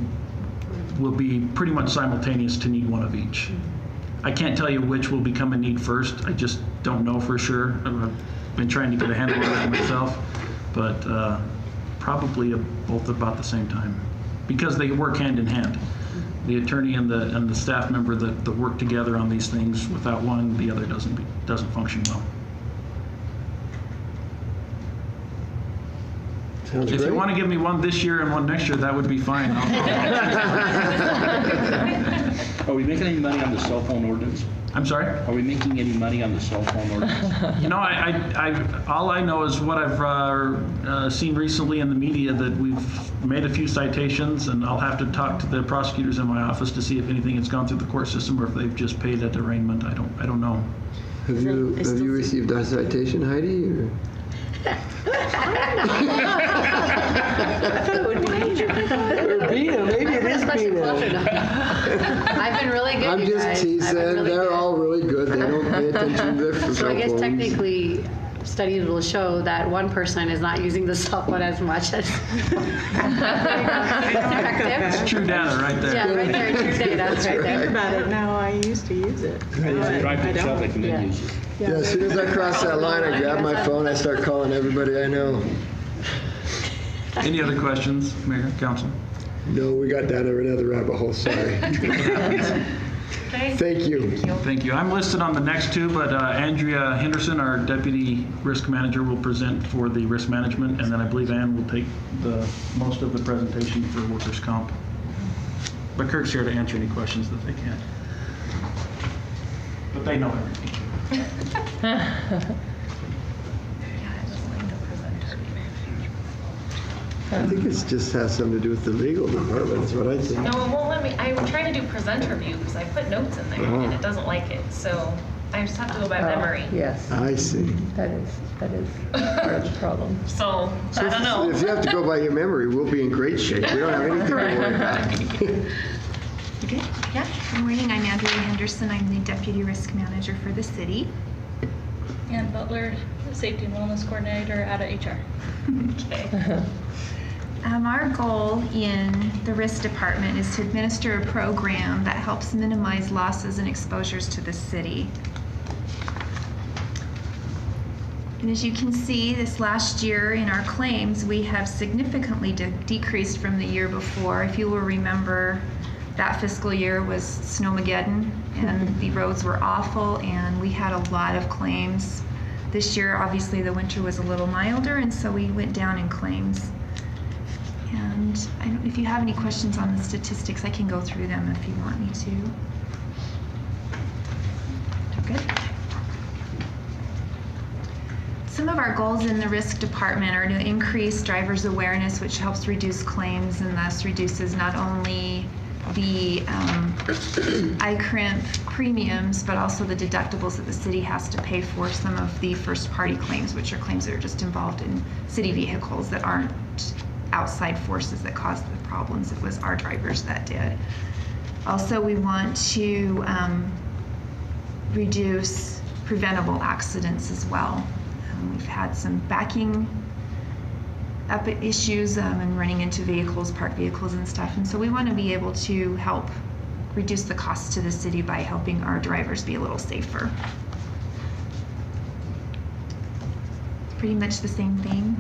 will be pretty much simultaneous to need one of each. I can't tell you which will become a need first. I just don't know for sure. I've been trying to get a handle on that myself, but probably both about the same time, because they work hand in hand. The attorney and the staff member that work together on these things, without one, the other doesn't function well. Sounds If great. you want to give me one this year and one next year, that would be fine. Are we making any money on the cell phone ordinance? I'm sorry? Are we making any money on the cell phone ordinance? You know, all I know is what I've seen recently in the media, that we've made a few citations, and I'll have to talk to the prosecutors in my office to see if anything has gone through the court system or if they've just paid at arraignment. I don't know. Have you received our citation, Heidi? Or? I thought it would be major. Or Bina, maybe it is Bina. I've been really good, I'm you just guys. teasing. I've been really They're good. all really good. They don't pay attention to their So I guess cell phones. technically, studies will show that one person is not using the cell phone as much as. It's effective. True data right there. Yeah, right there, true data, that's right Think there. about it now, I used to use it. Drive to Chubbuck and then Yeah. use it. Yeah, as soon as I cross that line, I grab my phone, I start calling everybody I know. Any other questions, Mayor, Council? No, we got down another rabbit hole, sorry. Okay. Thank you. Thank you. I'm listed on the next two, but Andrea Henderson, our Deputy Risk Manager, will present for the risk management, and then I believe Ann will take the most of the presentation for workers' comp. But Kirk's here to answer any questions that they can. But they know everything. I think it just has something to do with the legal department, is what I think. No, it won't let me. I'm trying to do presenter view because I put notes in there and it doesn't like it. So I just have to go by memory. Yes, I see. that is part of the problem. So I don't know. If you have to go by your memory, we'll be in great shape. We don't have anything to worry about. Good. Yeah. Good morning. I'm Andrea Henderson. I'm the Deputy Risk Manager for the city. Ann Butler, Safety and Wellness Coordinator out of HR. Okay. Our goal in the risk department is to administer a program that helps minimize losses and exposures to the city. And as you can see, this last year in our claims, we have significantly decreased from the year before. If you will remember, that fiscal year was Snowmageddon, and the roads were awful, and we had a lot of claims. This year, obviously, the winter was a little milder, and so we went down in claims. And if you have any questions on the statistics, I can go through them if you want me to. Good. Some of our goals in the risk department are to increase drivers' awareness, which helps reduce claims and thus reduces not only the ICRIMP premiums, but also the deductibles that the city has to pay for some of the first-party claims, which are claims that are just involved in city vehicles that aren't outside forces that caused the problems. It was our drivers that did. Also, we want to reduce preventable accidents as well. We've had some backing up issues and running into vehicles, parked vehicles and stuff, and so we want to be able to help reduce the cost to the city by helping our drivers be a little safer. It's pretty much the same thing.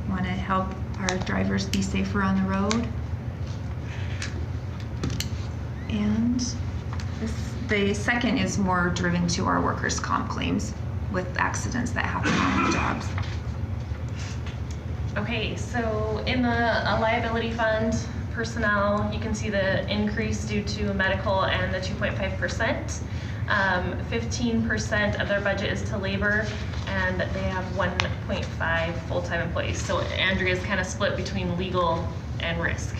We want to help our drivers be safer on the road. And the second is more driven to our workers' comp claims with accidents that happen on the jobs. Okay, so in the liability fund personnel, you can see the increase due to medical and the 2.5%. 15% of their budget is to labor, and they have 1.5 full-time employees. So Andrea's kind of split between legal and risk.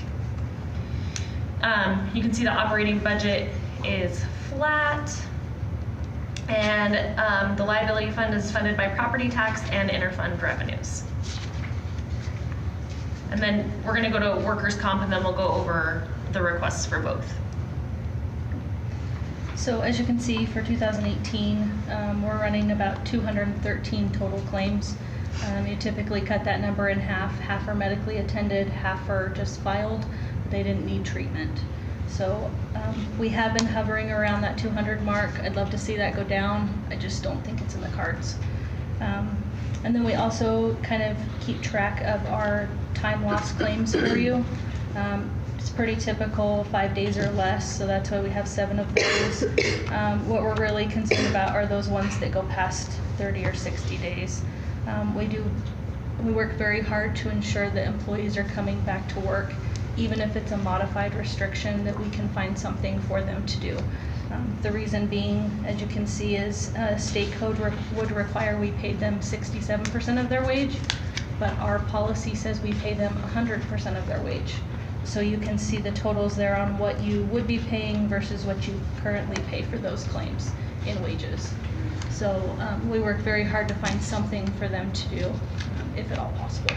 You can see the operating budget is flat, and the liability fund is funded by property tax and interfund revenues. And then we're going to go to workers' comp, and then we'll go over the requests for both. So as you can see, for 2018, we're running about 213 total claims. You typically cut that number in half. Half are medically attended, half are just filed. They didn't need treatment. So we have been hovering around that 200 mark. I'd love to see that go down. I just don't think it's in the cards. And then we also kind of keep track of our time loss claims for you. It's pretty typical, 5 days or less, so that's why we have 7 of those. What we're really concerned about are those ones that go past 30 or 60 days. We work very hard to ensure that employees are coming back to work, even if it's a modified restriction, that we can find something for them to do. The reason being, as you can see, is state code would require we paid them 67% of their wage, but our policy says we pay them 100% of their wage. So you can see the totals there on what you would be paying versus what you currently pay for those claims in wages. So we work very hard to find something for them to do, if at all possible.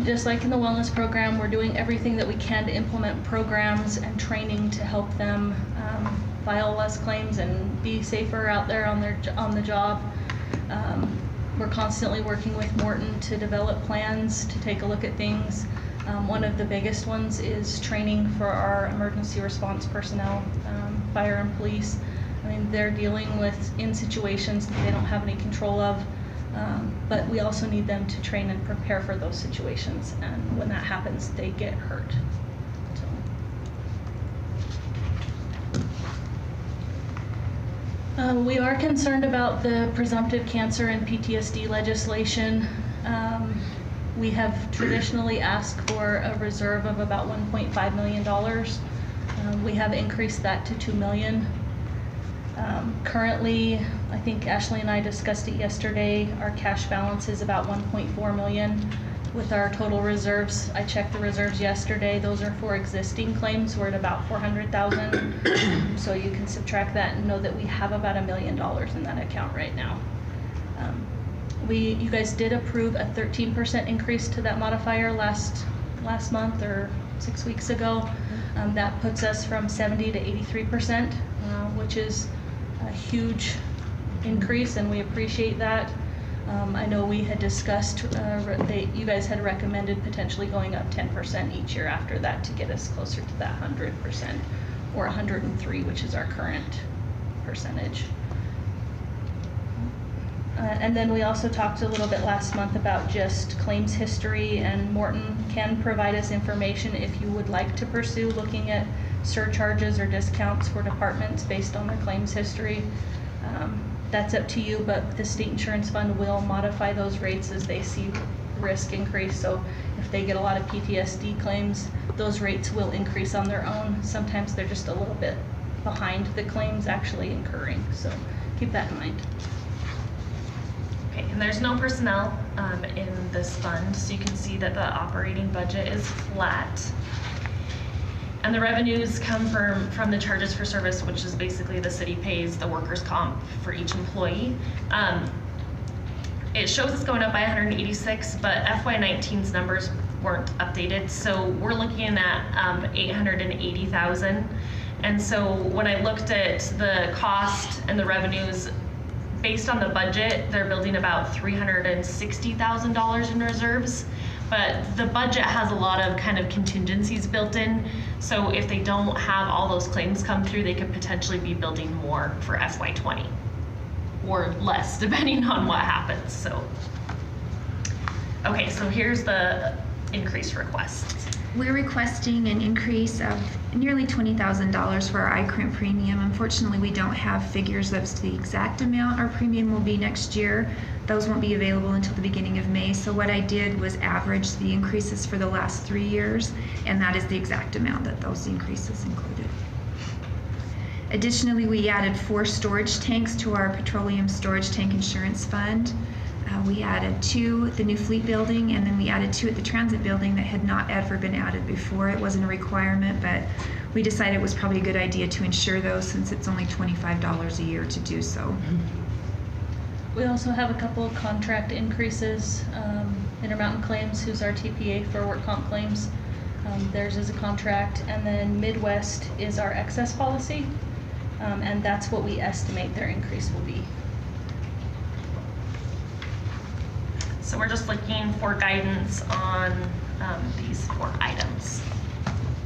Just like in the wellness program, we're doing everything that we can to implement programs and training to help them file less claims and be safer out there on the job. We're constantly working with Morton to develop plans to take a look at things. One of the biggest ones is training for our emergency response personnel, fire and police. I mean, they're dealing with in situations that they don't have any control of. But we also need them to train and prepare for those situations, and when that happens, they get hurt. So. We are concerned about the presumptive cancer and PTSD legislation. We have traditionally asked for a reserve of about $1.5 million. We have increased that to $2 million. Currently, I think Ashley and I discussed it yesterday, our cash balance is about $1.4 million. With our total reserves, I checked the reserves yesterday, those are for existing claims, we're at about $400,000. So you can subtract that and know that we have about $1 million in that account right now. You guys did approve a 13% increase to that modifier last month or 6 weeks ago. That puts us from 70 to 83%, which is a huge increase, and we appreciate that. I know we had discussed, you guys had recommended potentially going up 10% each year after that to get us closer to that 100%, or 103, which is our current percentage. And then we also talked a little bit last month about just claims history, and Morton can provide us information if you would like to pursue looking at surcharges or discounts for departments based on their claims history. That's up to you, but the state insurance fund will modify those rates as they see risk increase. So if they get a lot of PTSD claims, those rates will increase on their own. Sometimes they're just a little bit behind the claims actually incurring, so keep that in mind. Okay, and there's no personnel in this fund, so you can see that the operating budget is flat. And the revenues come from the charges for service, which is basically the city pays the workers' comp for each employee. It shows it's going up by 186, but FY19's numbers weren't updated, so we're looking at 880,000. And so when I looked at the cost and the revenues, based on the budget, they're building about $360,000 in reserves. But the budget has a lot of kind of contingencies built in. So if they don't have all those claims come through, they could potentially be building more for FY20 or less, depending on what happens. So, okay, so here's the increase request. We're requesting an increase of nearly $20,000 for our iCrimp premium. Unfortunately, we don't have figures as to the exact amount our premium will be next year. Those won't be available until the beginning of May. So what I did was average the increases for the last 3 years, and that is the exact amount that those increases included. Additionally, we added 4 storage tanks to our petroleum storage tank insurance fund. We added 2 at the new fleet building, and then we added 2 at the transit building that had not ever been added before. It wasn't a requirement, but we decided it was probably a good idea to insure those since it's only $25 a year to do so. We also have a couple of contract increases. Intermountain Claims, who's our TPA for work comp claims, theirs is a contract, and then Midwest is our excess policy, and that's what we estimate their increase will be. So we're just looking for guidance on these 4 items.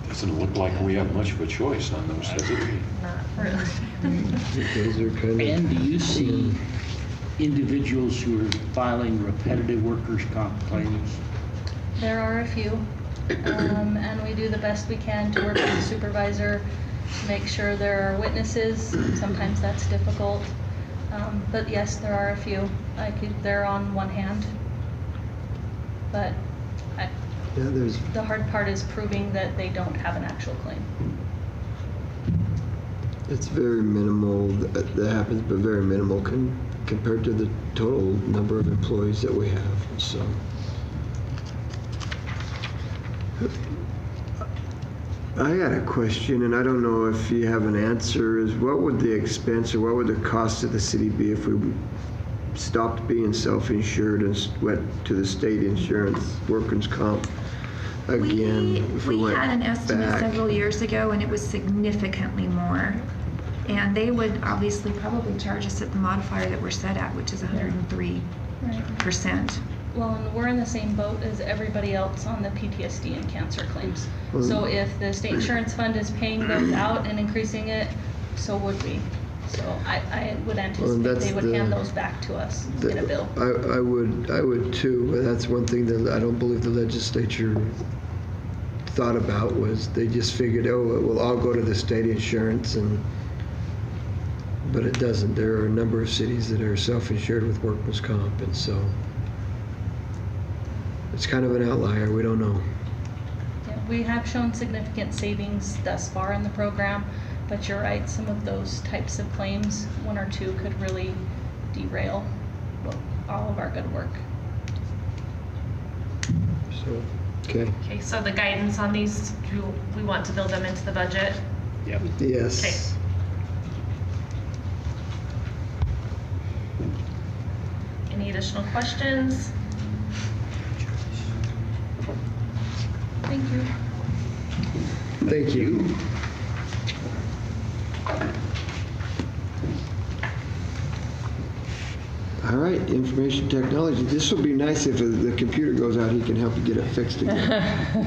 Doesn't look like we have much of a choice on those, does it? Not really. Those are kind of. And do you see individuals who are filing repetitive workers' comp claims? There are a few, and we do the best we can to work with the supervisor to make sure there are witnesses. Sometimes that's difficult, but yes, there are a few. They're on one hand, but Yeah, there's, The hard part is proving that they don't have an actual claim. it's very minimal that happens, but very minimal compared to the total number of employees that we have, so. I had a question, and I don't know if you have an answer, is what would the expense or what would the cost of the city be if we stopped being self-insured and went to the state insurance, workers' comp again? If We went had an estimate back? several years ago, and it was significantly more. And they would obviously probably charge us at the modifier that we're set at, which is 103%. Well, and we're in the same boat as everybody else on the PTSD and cancer claims. Well- So if the state insurance fund is paying those out and increasing it, so would we. So I would anticipate that's they would the- hand those back to us in a bill. I would too. But that's one thing that I don't believe the legislature thought about, was they just figured, oh, it will all go to the state insurance, but it doesn't. There are a number of cities that are self-insured with workers' comp, and so it's kind of an outlier. We don't know. Yeah, we have shown significant savings thus far in the program, but you're right, some of those types of claims, one or two, could really derail all of our good work. So, okay. Okay, so the guidance on these, we want to build them into the budget. Yep. Yes. Okay. Any additional questions? Thank you. Thank you. All right, information technology. This will be nice if the computer goes out, he can help you get it fixed again.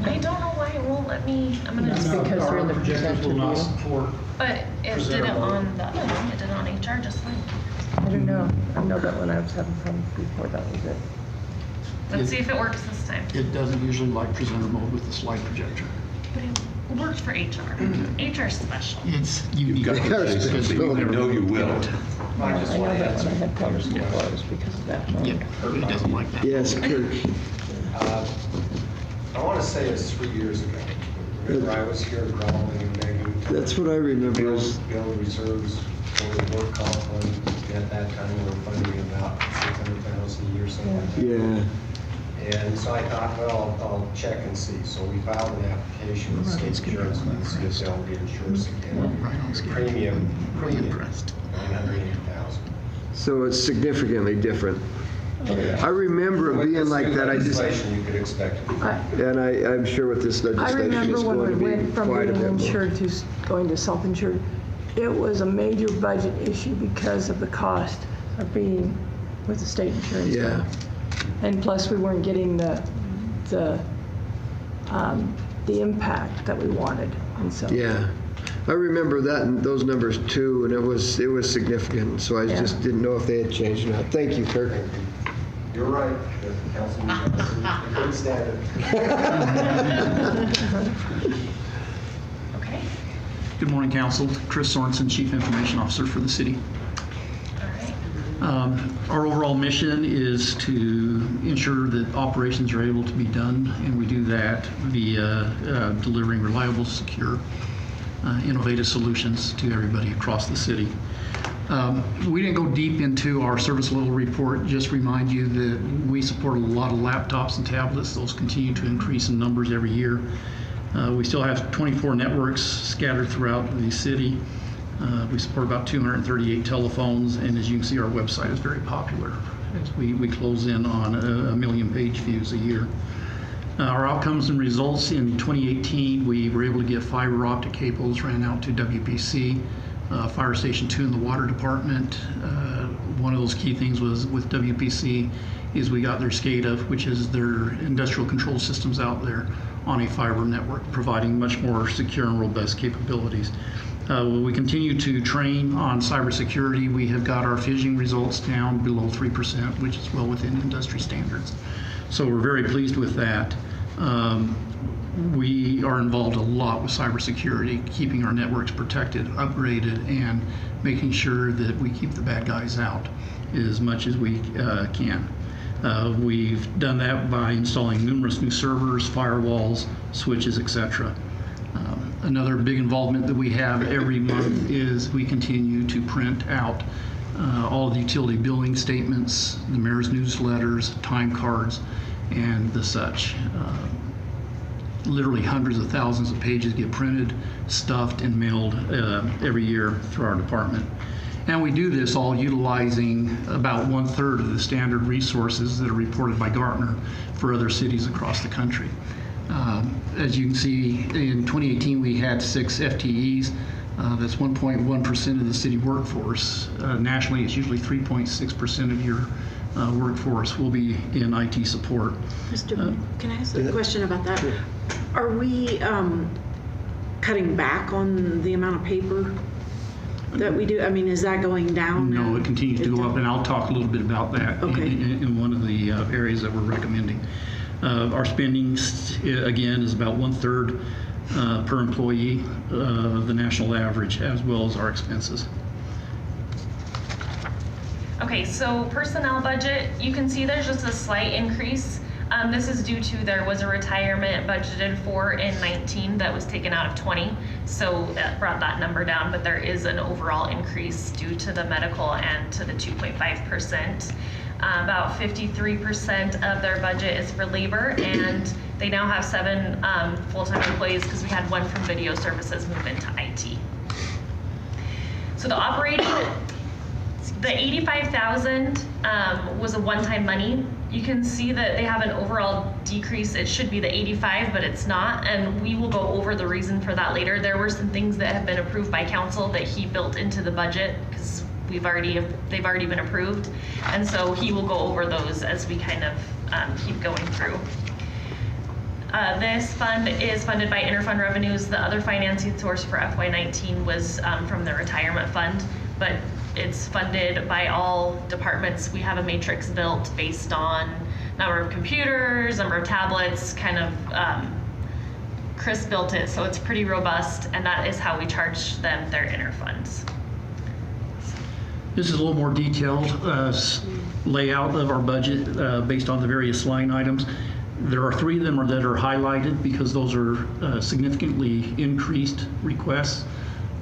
I don't know why it won't let me, I'm gonna just, Because they're in the presenter view. but it did it on the, it did on HR just fine. I don't know. I know that when I was having problems before, that was it. Let's see if it works this time. It doesn't usually like presenter mode with the slide projector. But it worked for HR. HR's special. It's unique. You've got to say something, you know you will. I know that when I had problems before, it was because of that. Yeah, it doesn't like that. Yes, Kirk. I want to say it's 3 years ago. Remember, I was here calling and begging to That's what I remember. build reserves for the work comp fund. At that time, we were funding about $600,000 a year, something like that. Yeah. And so I thought, well, I'll check and see. So we filed an application with state insurance and see if they'll reinsure us again. Premium, $980,000. So it's significantly different. I remember it being like that. I just, Legislation you could expect. and I'm sure with this I legislation, remember it's when we going to went be from quite a being bit more. insured to going to self-insured. It was a major budget issue because of the cost of being with the state insurance. Yeah. And plus, we weren't getting the impact that we wanted, and so. Yeah. I remember that and those numbers too, and it was significant. So I just didn't know if they had changed or not. Thank you, Kirk. You're right, Councilman Johnson. I couldn't stand it. Okay, Good morning, Council. Chris Sorensen, Chief Information Officer for the city. all right. Our overall mission is to ensure that operations are able to be done, and we do that via delivering reliable, secure, innovative solutions to everybody across the city. We didn't go deep into our service level report, just remind you that we support a lot of laptops and tablets. Those continue to increase in numbers every year. We still have 24 networks scattered throughout the city. We support about 238 telephones, and as you can see, our website is very popular as we close in on a million page views a year. Our outcomes and results in 2018, we were able to get fiber optic cables ran out to WPC, Fire Station 2 in the Water Department. One of those key things was with WPC is we got their SCADA, which is their industrial control systems out there on a fiber network, providing much more secure and robust capabilities. We continue to train on cybersecurity. We have got our phishing results down below 3%, which is well within industry standards. So we're very pleased with that. We are involved a lot with cybersecurity, keeping our networks protected, upgraded, and making sure that we keep the bad guys out as much as we can. We've done that by installing numerous new servers, firewalls, switches, etc. Another big involvement that we have every month is we continue to print out all of the utility billing statements, the mayor's newsletters, time cards, and the such. Literally hundreds of thousands of pages get printed, stuffed, and mailed every year through our department. And we do this all utilizing about 1/3 of the standard resources that are reported by Gartner for other cities across the country. As you can see, in 2018 we had 6 FTEs. That's 1.1% of the city workforce. Nationally, it's usually 3.6% of your workforce will be in IT support. Mr. Can I ask a question about that? Are we cutting back on the amount of paper that we do? I mean, is that going down now? No, it continues to go up, and I'll talk a little bit about that Okay. in one of the areas that we're recommending. Our spending, again, is about 1/3 per employee of the national average, as well as our expenses. Okay, so personnel budget, you can see there's just a slight increase. This is due to there was a retirement budgeted for in 19 that was taken out of 20, so that brought that number down, but there is an overall increase due to the medical and to the 2.5%. About 53% of their budget is for labor, and they now have 7 full-time employees because we had 1 from video services move into IT. So the operating, the $85,000 was a one-time money. You can see that they have an overall decrease. It should be the 85, but it's not, and we will go over the reason for that later. There were some things that have been approved by council that he built into the budget because they've already been approved, and so he will go over those as we kind of keep going through. This fund is funded by interfund revenues. The other financing source for FY19 was from the retirement fund, but it's funded by all departments. We have a matrix built based on number of computers, number of tablets, kind of Chris built it, so it's pretty robust, and that is how we charge them their interfunds. This is a little more detailed layout of our budget based on the various line items. There are 3 of them that are highlighted because those are significantly increased requests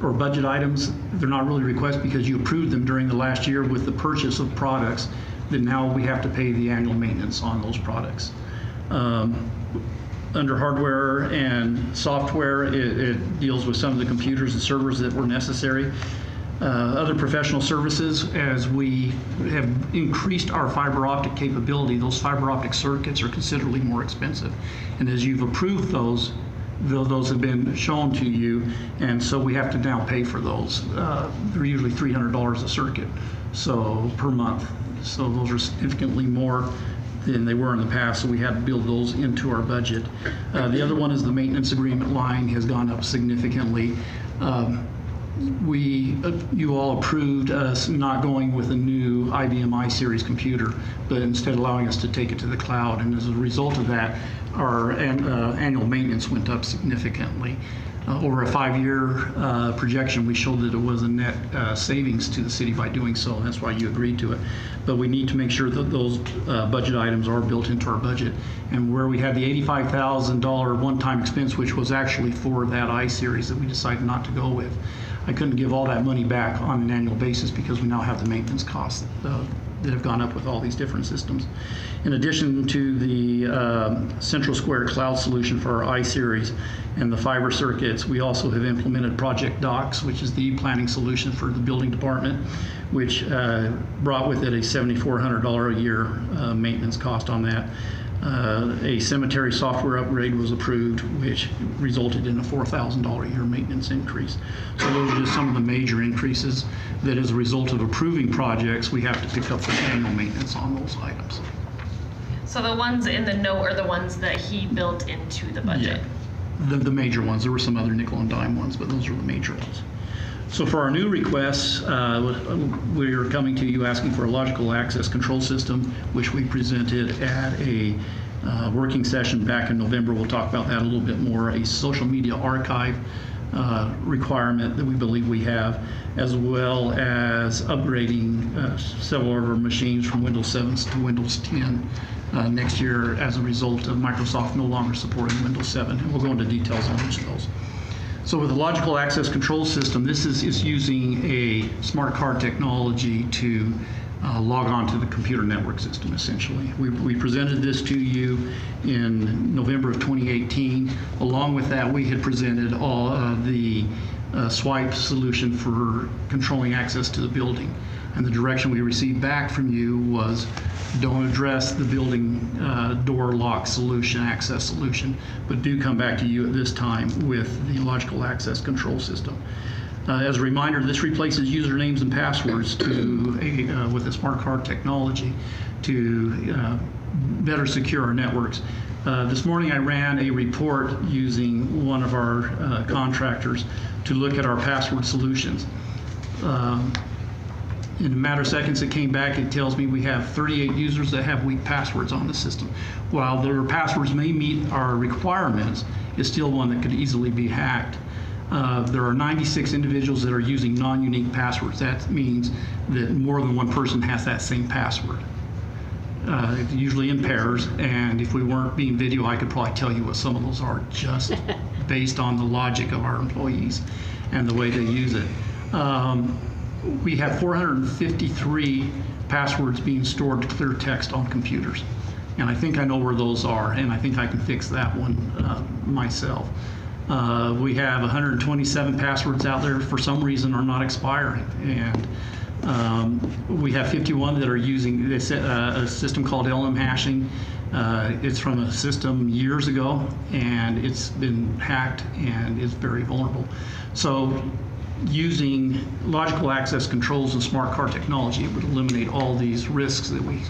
or budget items. They're not really requests because you approved them during the last year with the purchase of products that now we have to pay the annual maintenance on those products. Under hardware and software, it deals with some of the computers and servers that were necessary. Other professional services, as we have increased our fiber optic capability, those fiber optic circuits are considerably more expensive. And as you've approved those have been shown to you, and so we have to now pay for those. They're usually $300 a circuit, so per month. So those are significantly more than they were in the past, so we had to build those into our budget. The other one is the maintenance agreement line has gone up significantly. You all approved us not going with a new IBM iSeries computer, but instead allowing us to take it to the cloud. And as a result of that, our annual maintenance went up significantly. Over a 5-year projection, we showed that it was a net savings to the city by doing so, and that's why you agreed to it. But we need to make sure that those budget items are built into our budget. And where we had the $85,000 one-time expense, which was actually for that iSeries that we decided not to go with, I couldn't give all that money back on an annual basis because we now have the maintenance costs that have gone up with all these different systems. In addition to the Central Square cloud solution for our iSeries and the fiber circuits, we also have implemented Project Docs, which is the e-planning solution for the building department, which brought with it a $7,400 a year maintenance cost on that. A cemetery software upgrade was approved, which resulted in a $4,000 a year maintenance increase. So those are just some of the major increases that as a result of approving projects, we have to pick up for annual maintenance on those items. So the ones in the note are the ones that he built into the budget. Yeah. The major ones. There were some other nickel and dime ones, but those are the major ones. So for our new requests, we're coming to you asking for a logical access control system, which we presented at a working session back in November. We'll talk about that a little bit more. A social media archive requirement that we believe we have, as well as upgrading several of our machines from Windows 7 to Windows 10 next year as a result of Microsoft no longer supporting Windows 7. And we'll go into details on each of those. So with the logical access control system, this is using a smart card technology to log on to the computer network system, essentially. We presented this to you in November of 2018. Along with that, we had presented all the swipe solution for controlling access to the building. And the direction we received back from you was, don't address the building door lock solution, access solution, but do come back to you at this time with the logical access control system. As a reminder, this replaces usernames and passwords with the smart card technology to better secure our networks. This morning I ran a report using one of our contractors to look at our password solutions. In a matter of seconds it came back, it tells me we have 38 users that have weak passwords on the system. While their passwords may meet our requirements, it's still one that could easily be hacked. There are 96 individuals that are using non-unique passwords. That means that more than one person has that same password. Usually in pairs, and if we weren't being video, I could probably tell you what some of those are, just based on the logic of our employees and the way they use it. We have 453 passwords being stored to clear text on computers. And I think I know where those are, and I think I can fix that one myself. We have 127 passwords out there for some reason are not expiring. And we have 51 that are using a system called LM hashing. It's from a system years ago, and it's been hacked and is very vulnerable. So using logical access controls and smart card technology would eliminate all these risks that we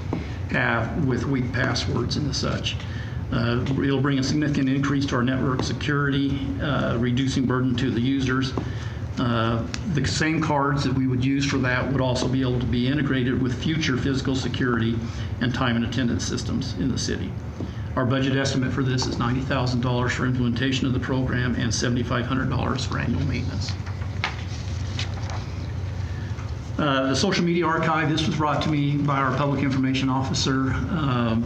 have with weak passwords and such. It'll bring a significant increase to our network security, reducing burden to the users. The same cards that we would use for that would also be able to be integrated with future physical security and time and attendance systems in the city. Our budget estimate for this is $90,000 for implementation of the program and $7,500 for annual maintenance. The social media archive, this was brought to me by our public information officer,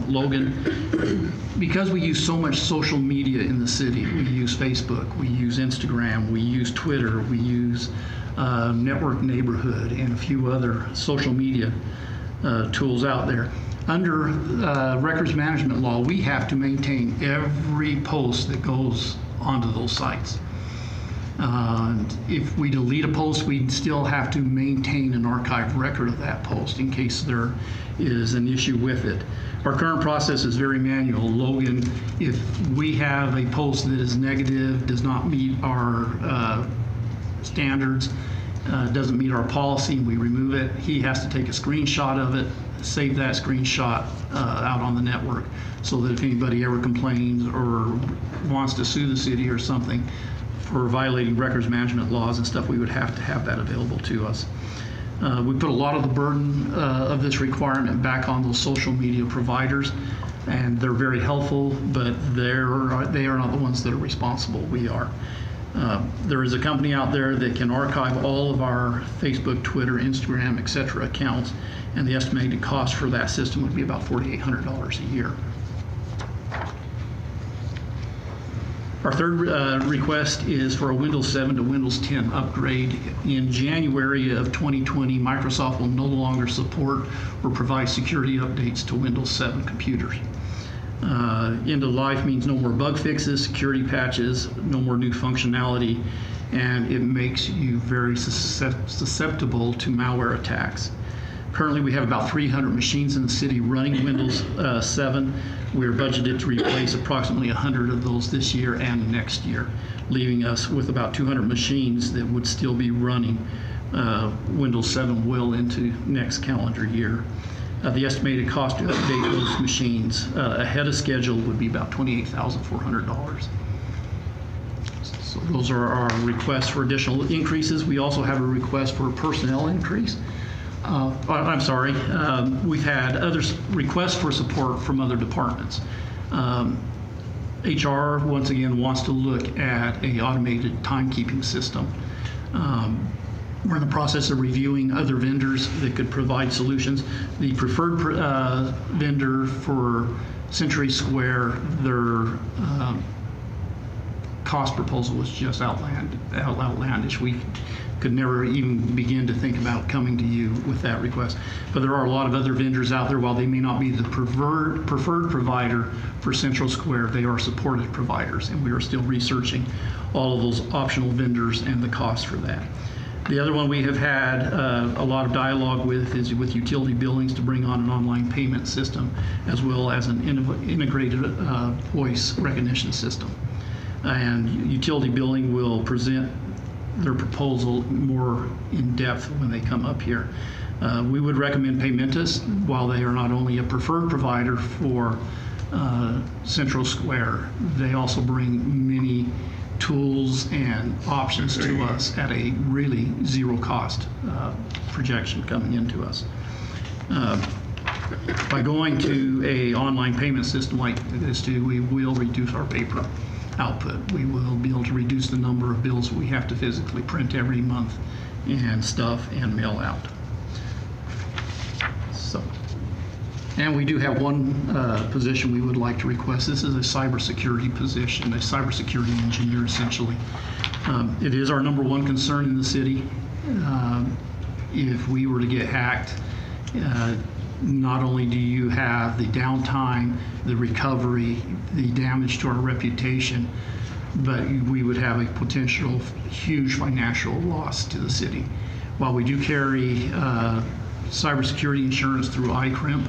Logan. Because we use so much social media in the city, we use Facebook, we use Instagram, we use Twitter, we use Network Neighborhood and a few other social media tools out there. Under records management law, we have to maintain every post that goes onto those sites. If we delete a post, we still have to maintain an archive record of that post in case there is an issue with it. Our current process is very manual. Logan, if we have a post that is negative, does not meet our standards, doesn't meet our policy, we remove it. He has to take a screenshot of it, save that screenshot out on the network, so that if anybody ever complains or wants to sue the city or something for violating records management laws and stuff, we would have to have that available to us. We put a lot of the burden of this requirement back on those social media providers, and they're very helpful, but they are not the ones that are responsible. We are. There is a company out there that can archive all of our Facebook, Twitter, Instagram, etc. accounts, and the estimated cost for that system would be about $4,800 a year. Our third request is for a Windows 7 to Windows 10 upgrade. In January of 2020, Microsoft will no longer support or provide security updates to Windows 7 computers. End of life means no more bug fixes, security patches, no more new functionality, and it makes you very susceptible to malware attacks. Currently, we have about 300 machines in the city running Windows 7. We're budgeted to replace approximately 100 of those this year and next year, leaving us with about 200 machines that would still be running Windows 7 well into next calendar year. The estimated cost to update those machines ahead of schedule would be about $28,400. So those are our requests for additional increases. We also have a request for a personnel increase. We've had other requests for support from other departments. HR, once again, wants to look at a automated timekeeping system. We're in the process of reviewing other vendors that could provide solutions. The preferred vendor for Century Square, their cost proposal was just outlandish. We could never even begin to think about coming to you with that request. But there are a lot of other vendors out there. While they may not be the preferred provider for Central Square, they are supported providers, and we are still researching all of those optional vendors and the cost for that. The other one we have had a lot of dialogue with is with utility billings to bring on an online payment system, as well as an integrated voice recognition system. And utility billing will present their proposal more in depth when they come up here. We would recommend Paymentus, while they are not only a preferred provider for Central Square, they also bring many tools and options to us at a really zero cost projection coming into us. By going to a online payment system like this too, we will reduce our paper output. We will be able to reduce the number of bills we have to physically print every month and stuff and mail out. So, and we do have one position we would like to request. This is a cybersecurity position, a cybersecurity engineer essentially. It is our number one concern in the city. If we were to get hacked, not only do you have the downtime, the recovery, the damage to our reputation, but we would have a potential huge financial loss to the city. While we do carry cybersecurity insurance through iCrimp,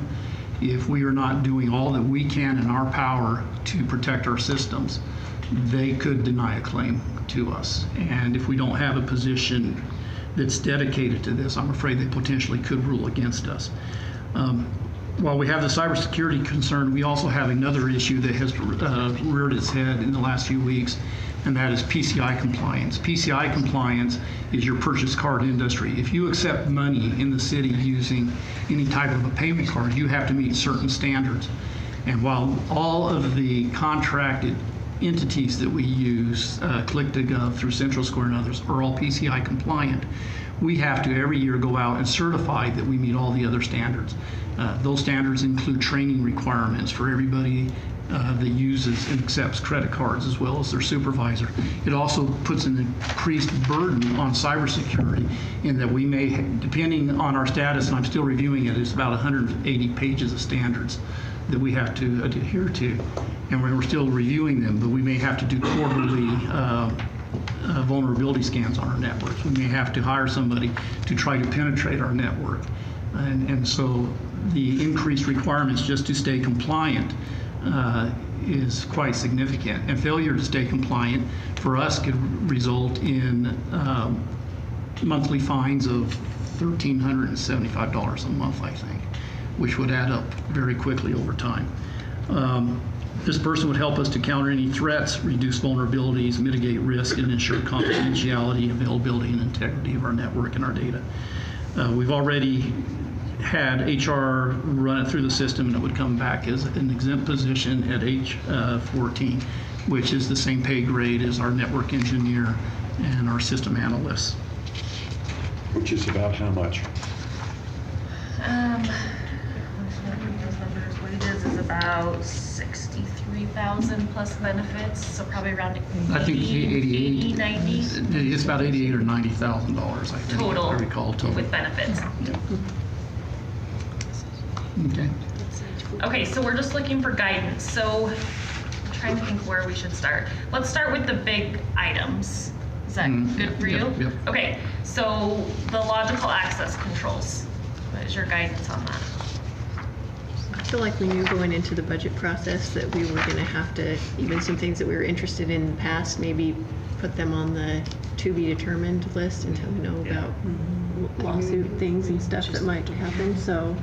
if we are not doing all that we can in our power to protect our systems, they could deny a claim to us. And if we don't have a position that's dedicated to this, I'm afraid they potentially could rule against us. While we have the cybersecurity concern, we also have another issue that has reared its head in the last few weeks, and that is PCI compliance. PCI compliance is your purchase card industry. If you accept money in the city using any type of a payment card, you have to meet certain standards. And while all of the contracted entities that we use, Click2Gov through Central Square and others, are all PCI compliant, we have to every year go out and certify that we meet all the other standards. Those standards include training requirements for everybody that uses and accepts credit cards, as well as their supervisor. It also puts an increased burden on cybersecurity in that we may, depending on our status, and I'm still reviewing it, it's about 180 pages of standards that we have to adhere to, and we're still reviewing them, but we may have to do quarterly vulnerability scans on our networks. We may have to hire somebody to try to penetrate our network. And so the increased requirements just to stay compliant is quite significant. And failure to stay compliant for us could result in monthly fines of $1,375 a month, I think, which would add up very quickly over time. This person would help us to counter any threats, reduce vulnerabilities, mitigate risk, and ensure confidentiality, availability, and integrity of our network and our data. We've already had HR run it through the system, and it would come back as an exempt position at age 14, which is the same pay grade as our network engineer and our system analysts. Which is about how much? Wages is about 63,000 plus benefits, so probably around I think 80, 90 It's about $88,000 or $90,000, I think. total, I recall total. with benefits. Yeah. Okay. Okay, so we're just looking for guidance. So I'm trying to think where we should start. Let's start with the big items. Is that good for you? Yep. Okay, so the logical access controls. What is your guidance on that? I feel like we knew going into the budget process that we were going to have to, even some things that we were interested in the past, maybe put them on the to be determined list until we know about lawsuit things and stuff that might happen. So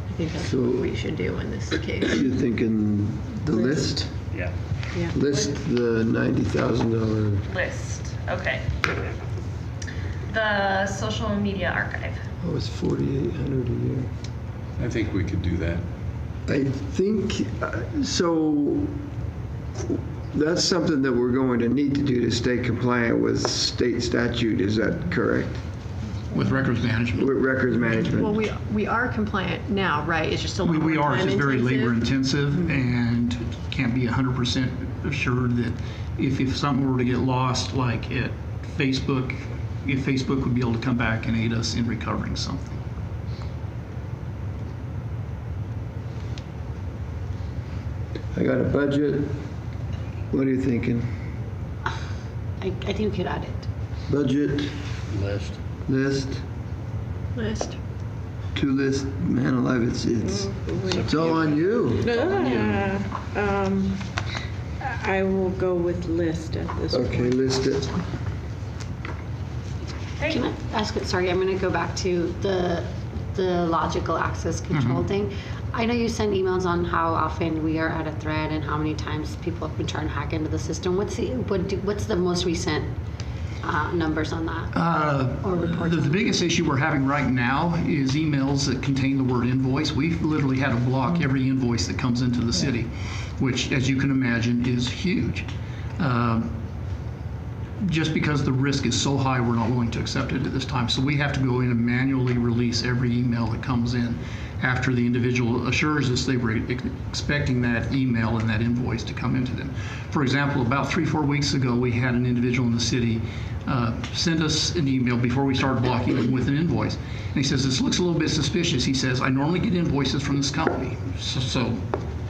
I think that's what we should do in this case. You're thinking the list? Yeah. Yeah. List the $90,000. List, okay. The social media archive. Oh, it's $4,800 a year. I think we could do that. I think, so That's something that we're going to need to do to stay compliant with state statute, is that correct? With records management. With records management? Well, we are compliant now, right? It's just a lot more We are, it's just very time-intensive. labor intensive and can't be 100% assured that if something were to get lost, like at Facebook, if Facebook would be able to come back and aid us in recovering something. I got a budget. What are you thinking? I think we could add it. Budget, List. List. to list, man alive, it's all on you. I will go with list at this point. Okay, list it. Can I ask it? Sorry, I'm going to go back to the logical access control thing. I know you send emails on how often we are at a thread and how many times people have been trying to hack into the system. What's the most recent numbers on that? Or reports? The biggest issue we're having right now is emails that contain the word invoice. We've literally had to block every invoice that comes into the city, which, as you can imagine, is huge. Just because the risk is so high, we're not willing to accept it at this time. So we have to go in and manually release every email that comes in after the individual assures us they were expecting that email and that invoice to come into them. For example, about 3-4 weeks ago, we had an individual in the city send us an email before we started blocking him with an invoice. And he says, this looks a little bit suspicious. He says, I normally get invoices from this company. So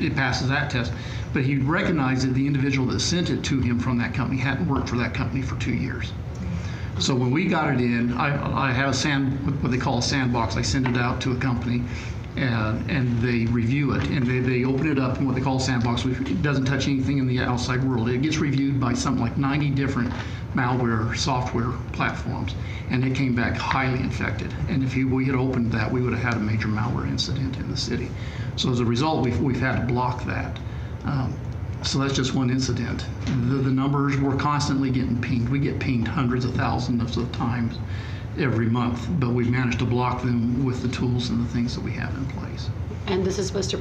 it passes that test. But he recognized that the individual that sent it to him from that company hadn't worked for that company for 2 years. So when we got it in, I have what they call a sandbox. I send it out to a company, and they review it, and they open it up in what they call a sandbox. It doesn't touch anything in the outside world. It gets reviewed by something like 90 different malware software platforms, and it came back highly infected. And if we had opened that, we would have had a major malware incident in the city. So as a result, we've had to block that. So that's just one incident. The numbers, we're constantly getting pinged. We get pinged hundreds of thousands of times every month, but we've managed to block them with the tools and the things that we have in place. And this is supposed to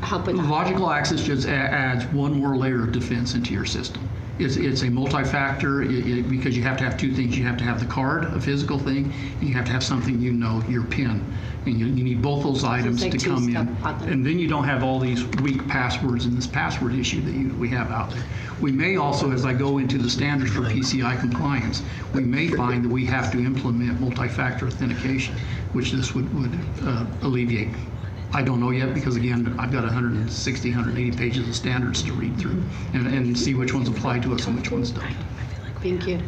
help with that. Logical access just adds one more layer of defense into your system. It's a multi-factor because you have to have two things. You have to have the card, a physical thing, and you have to have something your PIN. And you need both those items to come in. And then you don't have all these weak passwords and this password issue that we have out there. We may also, as I go into the standards for PCI compliance, we may find that we have to implement multi-factor authentication, which this would alleviate. I don't know yet because, again, I've got 160, 180 pages of standards to read through and see which ones apply to us and which ones don't. Thank you.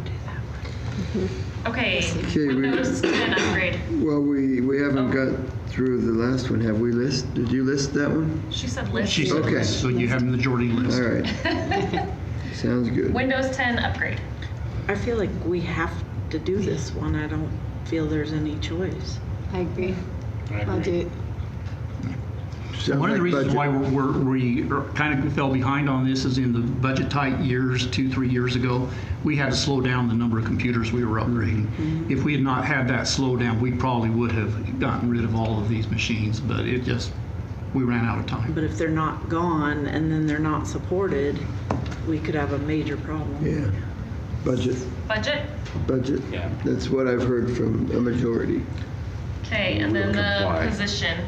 Okay, Okay, Windows 10 upgrade. Well, we haven't got through the last one. Have we listed? Did you list that one? She said list. She said Okay. list, so you have a majority list. All right. Sounds good. Windows 10 upgrade. I feel like we have to do this one. I don't feel there's any choice. I agree. I'll do it. Sounds One of the like reasons budget. why we kind of fell behind on this is in the budget tight years, 2-3 years ago, we had to slow down the number of computers we were upgrading. If we had not had that slowdown, we probably would have gotten rid of all of these machines, but we ran out of time. But if they're not gone and then they're not supported, we could have a major problem. Yeah. Budget. Budget. Yeah. That's what I've heard from a majority. Okay, and then the Comply. position.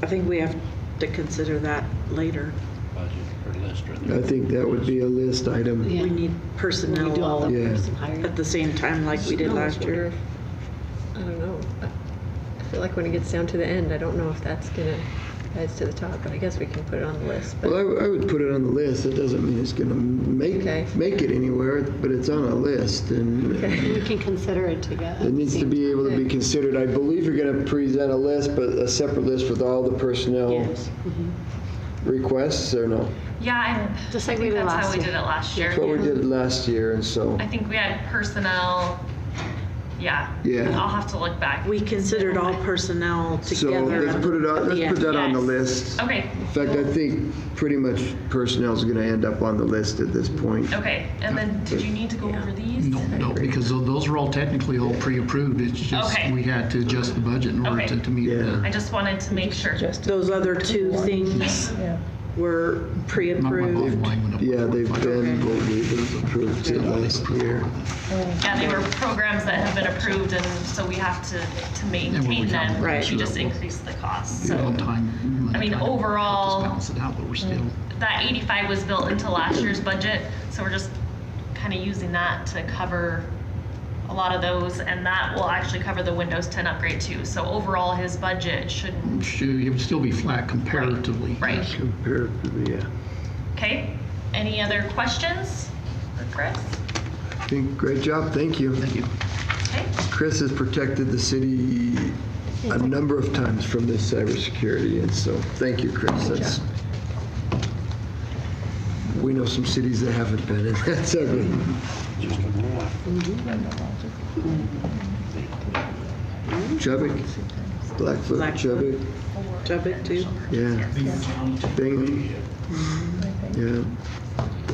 I think we have to consider that later. Budget or list. I think that would be a list item. Yeah. We need We personnel do all the all Yeah. person hiring. at the same time like we did last year. I don't know. I feel like when it gets down to the end, I don't know if that's gonna rise to the top, but I guess we can put it on the list. But Well, I would put it on the list. It doesn't mean it's going to make it anywhere, but it's on a list, and We can consider it together. it needs to be able to be considered. I believe you're going to present a list, but a separate list with all the personnel Yes. requests, or no? Yeah, Just I like we think did that's how last we year. did it last year. That's what we did last year, and so, I think we had personnel. Yeah. Yeah. I'll have to look back. We considered all personnel so together. let's put it on. Let's put that on the Yes. list. Okay. In fact, I think pretty much personnel is going to end up on the list at this point. Okay, and then did you need to go over these? No, because those were all technically all pre-approved. It's just Okay. we had to adjust the budget in order Okay. to meet Yeah. the. I just wanted to make sure. Those other two things, were pre-approved? Yeah, they've been approved to last year. Yeah, they were programs that have been approved, and so we have to maintain them. Right. We just increased the cost. So, One-time. I mean, overall, Balance it out, but we're still. that 85 was built into last year's budget, so we're just kind of using that to cover a lot of those, and that will actually cover the Windows 10 upgrade too. So overall, his budget shouldn't. It would still be flat comparatively. Right. Comparatively, yeah. Okay. Any other questions for Chris? I think, great job, thank you. Thank you. Okay. Chris has protected the city a number of times from this cybersecurity, and so thank you, Chris. That's, we know some cities that haven't been, and that's ugly. Chubbuck, Blackfoot, Chubbuck. Chubbuck too? Yeah. Bingham. Yeah.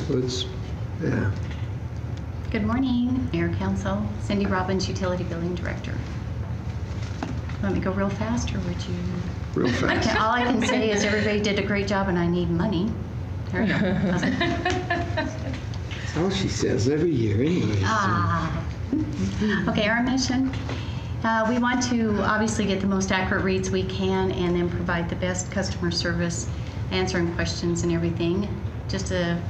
Woods. Yeah. Good morning, Mayor, Council. Cindy Robbins, Utility Billing Director. Want me to go real fast, or would you? Real fast. All I can say is everybody did a great job, and I need money. There you go. That's all she says every year anyway. Okay, our mission. We want to obviously get the most accurate reads we can and then provide the best customer service, answering questions and everything. Just a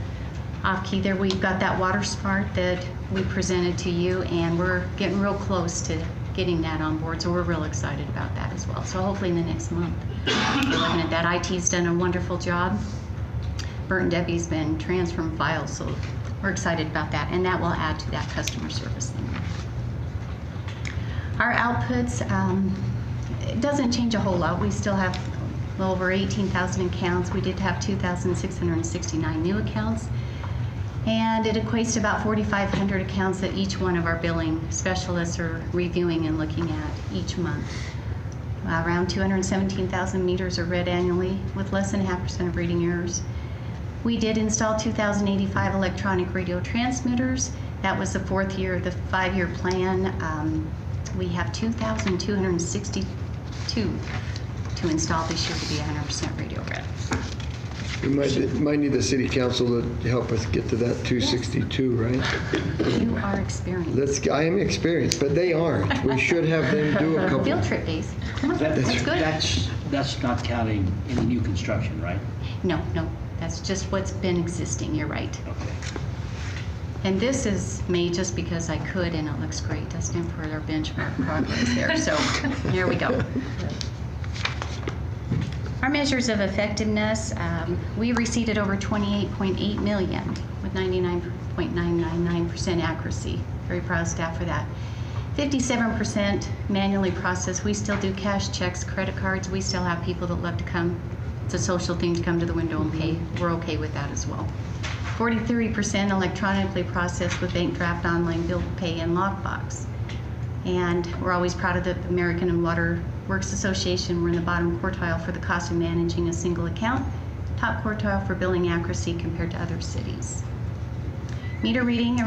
off key there, we've got that water smart that we presented to you, and we're getting real close to getting that on board, so we're real excited about that as well. So hopefully in the next month, we're looking at that. IT's done a wonderful job. Bert and Debbie's been transferring files, so we're excited about that, and that will add to that customer service thing. Our outputs, it doesn't change a whole lot. We still have well over 18,000 accounts. We did have 2,669 new accounts, and it equates to about 4,500 accounts that each one of our billing specialists are reviewing and looking at each month. Around 217,000 meters are read annually, with less than 0.5% of reading errors. We did install 2,085 electronic radio transmitters. That was the fourth year of the 5-year plan. We have 2,262 to install this year to be 100% radio read. We might need the city council to help us get to that 262, right? You are experienced. I am experienced, but they aren't. We should have them do a couple. Field trip days. Come on, That's good. That's not counting any new construction, right? No, that's just what's been existing. You're right. Okay. And this is made just because I could, and it looks great, doesn't it, for our benchmark progress there. So here we go. Our measures of effectiveness, we received over 28.8 million with 99.999% accuracy. Very proud of staff for that. 57% manually processed. We still do cash checks, credit cards. We still have people that love to come. It's a social thing to come to the window and pay. We're okay with that as well. 43% electronically processed with bank draft, online bill pay, and lockbox. And we're always proud of the American and Water Works Association. We're in the bottom quartile for the cost of managing a single account, top quartile for billing accuracy compared to other cities. Meter reading,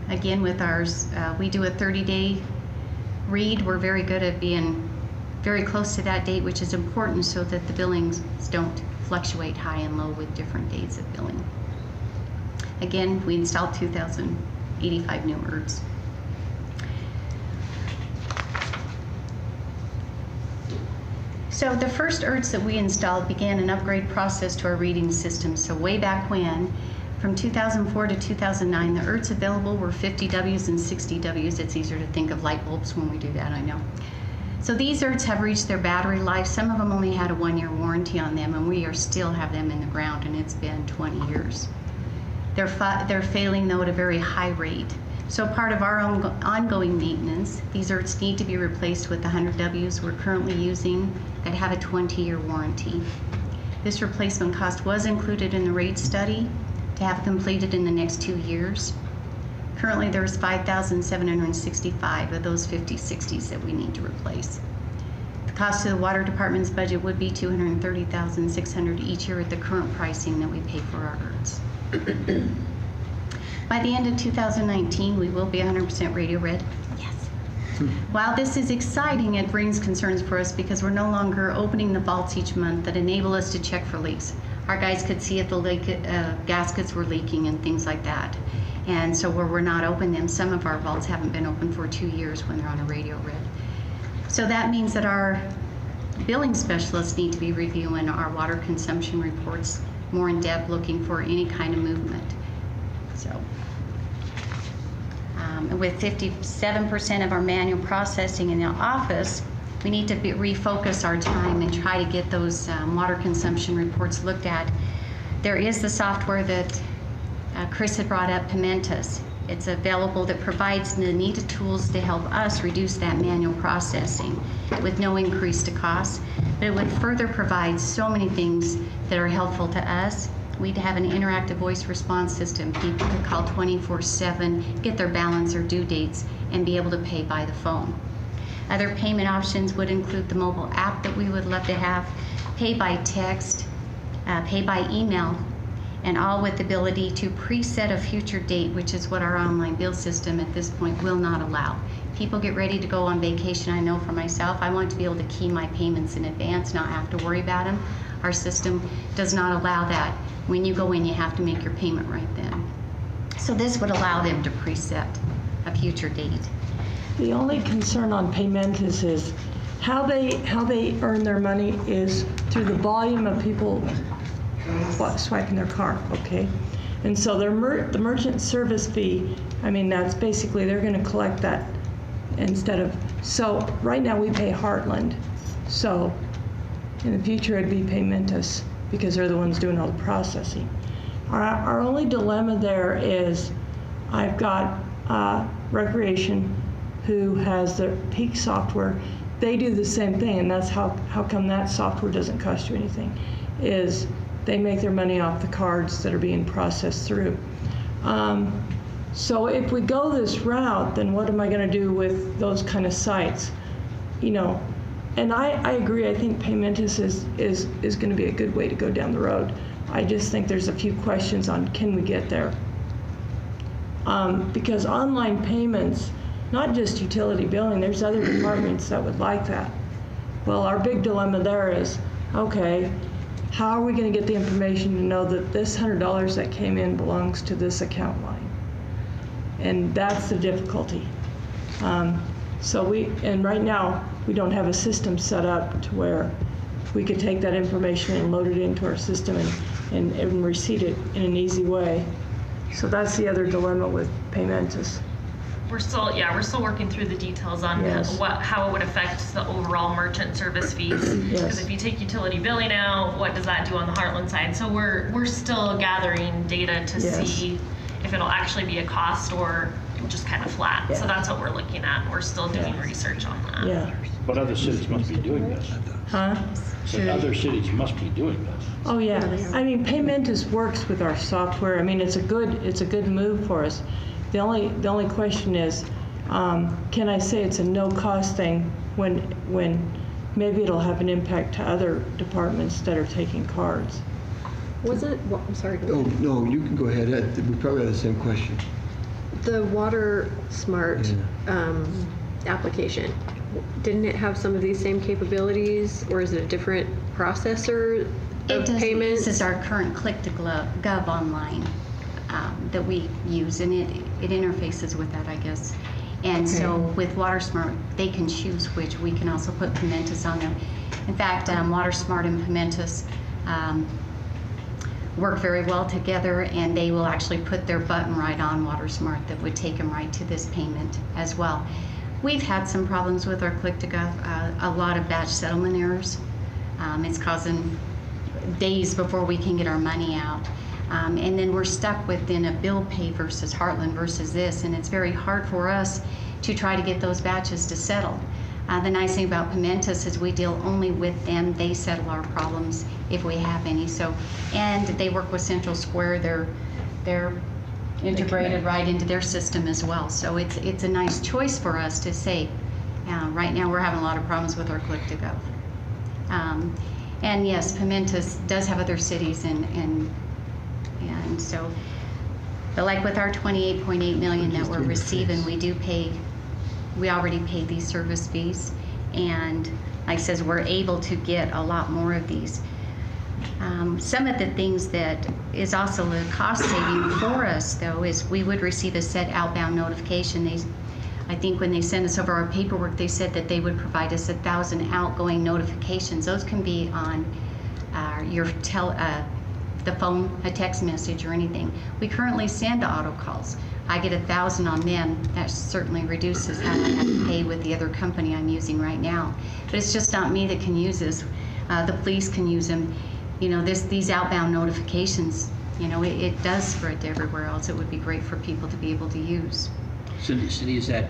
again with ours, we do a 30-day read. We're very good at being very close to that date, which is important so that the billings don't fluctuate high and low with different dates of billing. Again, we installed 2,085 new ERTs. So the first ERTs that we installed began an upgrade process to our reading system. So way back when, from 2004 to 2009, the ERTs available were 50 Ws and 60 Ws. It's easier to think of light bulbs when we do that, I know. So these ERTs have reached their battery life. Some of them only had a 1-year warranty on them, and we still have them in the ground, and it's been 20 years. They're failing, though, at a very high rate. So part of our own ongoing maintenance, these ERTs need to be replaced with the 100 Ws we're currently using that have a 20-year warranty. This replacement cost was included in the rate study to have completed in the next 2 years. Currently, there's 5,765 of those 50/60s that we need to replace. The cost to the water department's budget would be $230,600 each year at the current pricing that we pay for our ERTs. By the end of 2019, we will be 100% radio read. Yes. While this is exciting, it brings concerns for us because we're no longer opening the vaults each month that enable us to check for leaks. our guys could see if the gaskets were leaking and things like that. And so where we're not open them, some of our vaults haven't been open for 2 years when they're on a radio red. So that means that our billing specialists need to be reviewing our water consumption reports more in depth, looking for any kind of movement. So with 57% of our manual processing in the office, we need to refocus our time and try to get those water consumption reports looked at. There is the software that Chris had brought up, Pimentus. It's available that provides the needed tools to help us reduce that manual processing with no increase to cost. But it would further provide so many things that are helpful to us. We'd have an interactive voice response system. People could call 24/7, get their balance or due dates, and be able to pay by the phone. Other payment options would include the mobile app that we would love to have, pay by text, pay by email, and all with the ability to preset a future date, which is what our online bill system at this point will not allow. People get ready to go on vacation. I know for myself, I want to be able to key my payments in advance, not have to worry about them. Our system does not allow that. When you go in, you have to make your payment right then. So this would allow them to preset a future date. The only concern on Paymentus is how they earn their money is through the volume of people swiping their card, okay? And so the merchant service fee, I mean, that's basically, they're gonna collect that instead of, so right now we pay Heartland. So in the future it'd be Paymentus because they're the ones doing all the processing. Our only dilemma there is I've got Recreation who has their Peak software. They do the same thing, and that's how come that software doesn't cost you anything, is they make their money off the cards that are being processed through. So if we go this route, then what am I going to do with those kind of sites? You know, and I agree. I think Paymentus is going to be a good way to go down the road. I just think there's a few questions on can we get there? Because online payments, not just utility billing, there's other departments that would like that. Well, our big dilemma there is, okay, how are we going to get the information to know that this $100 that came in belongs to this account line? And that's the difficulty. And right now, we don't have a system set up to where we could take that information and load it into our system and receipt it in an easy way. So that's the other dilemma with Paymentus. We're still working through the details on Yes. how it would affect the overall merchant service fees. Yes. Because if you take utility billing out, what does that do on the Heartland side? So we're still gathering data to Yes. see if it'll actually be a cost or just kind of flat. Yeah. So that's what we're looking at. We're still doing Yeah. research on that. Yeah. But other cities must be doing this. Huh? So other cities must be doing this. Oh yeah, I mean Paymentus works with our software. I mean it's a good move for us. The only question is, can I say it's a no cost thing when maybe it'll have an impact to other departments that are taking cards? I'm sorry. Oh, no, you can go ahead. We probably have the same question. The Water Smart application, didn't it have some of these same capabilities, or is it a different processor of payments? This is our current Click-to-Gov online that we use, and it interfaces with that, I guess. And so with WaterSmart, they can choose which. We can also put Pimentus on there. In fact, WaterSmart and Pimentus work very well together, and they will actually put their button right on WaterSmart that would take them right to this payment as well. We've had some problems with our Click-to-Gov, a lot of batch settlement errors. It's causing days before we can get our money out. And then we're stuck within a bill pay versus Heartland versus this, and it's very hard for us to try to get those batches to settle. The nice thing about Pimentus is we deal only with them. They settle our problems if we have any. And they work with Central Square. They're integrated right into their system as well. So it's a nice choice for us to say. Right now we're having a lot of problems with our Click-to-Gov. And yes, Pimentus does have other cities and so, but like with our $28.8 million that we're receiving, we already pay these service fees, and like I says, we're able to get a lot more of these. Some of the things that is also a cost saving for us, though, is we would receive a set outbound notification. I think when they sent us over our paperwork, they said that they would provide us 1,000 outgoing notifications. Those can be on the phone, a text message, or anything. We currently send auto calls. I get 1,000 on them. That certainly reduces how I have to pay with the other company I'm using right now. But it's just not me that can use this. The police can use them. You know, these outbound notifications, you know, it does spread to everywhere else. It would be great for people to be able to use. Cindy, is that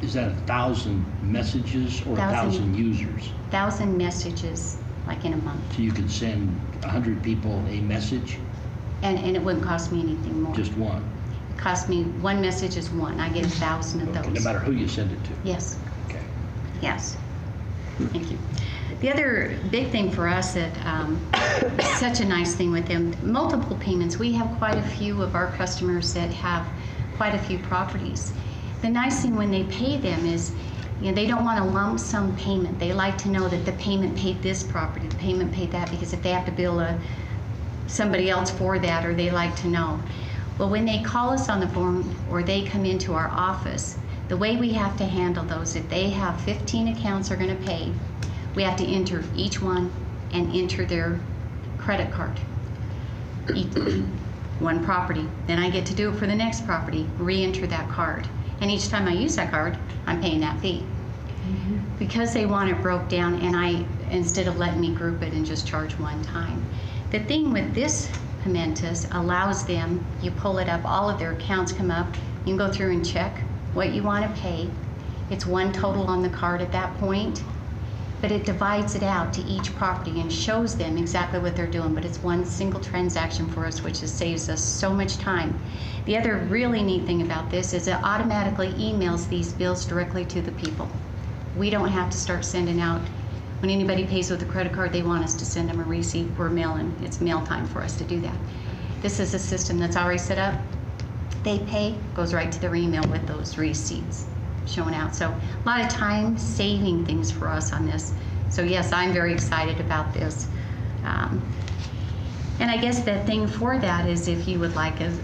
1,000 messages or 1,000 users? 1,000 messages, like in a month. So you can send 100 people a message? And it wouldn't cost me anything more. Just one? It costs me, one message is one. I get 1,000 of those. Okay, no matter who you send it to? Yes. Okay. Yes. Thank you. The other big thing for us that such a nice thing with them, multiple payments. We have quite a few of our customers that have quite a few properties. The nice thing when they pay them is, you know, they don't want a lump sum payment. They like to know that the payment paid this property, the payment paid that, because if they have to bill somebody else for that, or they like to know. Well, when they call us on the phone or they come into our office, the way we have to handle those, if they have 15 accounts are going to pay, we have to enter each one and enter their credit card. One property. Then I get to do it for the next property, re-enter that card. And each time I use that card, I'm paying that fee. Because they want it broke down, and instead of letting me group it and just charge one time. The thing with this Pimentas allows them, you pull it up, all of their accounts come up, you can go through and check what you want to pay. It's one total on the card at that point, but it divides it out to each property and shows them exactly what they're doing, but it's one single transaction for us, which saves us so much time. The other really neat thing about this is it automatically emails these bills directly to the people. We don't have to start sending out, when anybody pays with a credit card, they want us to send them a receipt or mail, and it's mail time for us to do that. This is a system that's already set up. They pay, goes right to their email with those receipts showing out. So a lot of time saving things for us on this. So yes, I'm very excited about this. And I guess the thing for that is, if you would like, as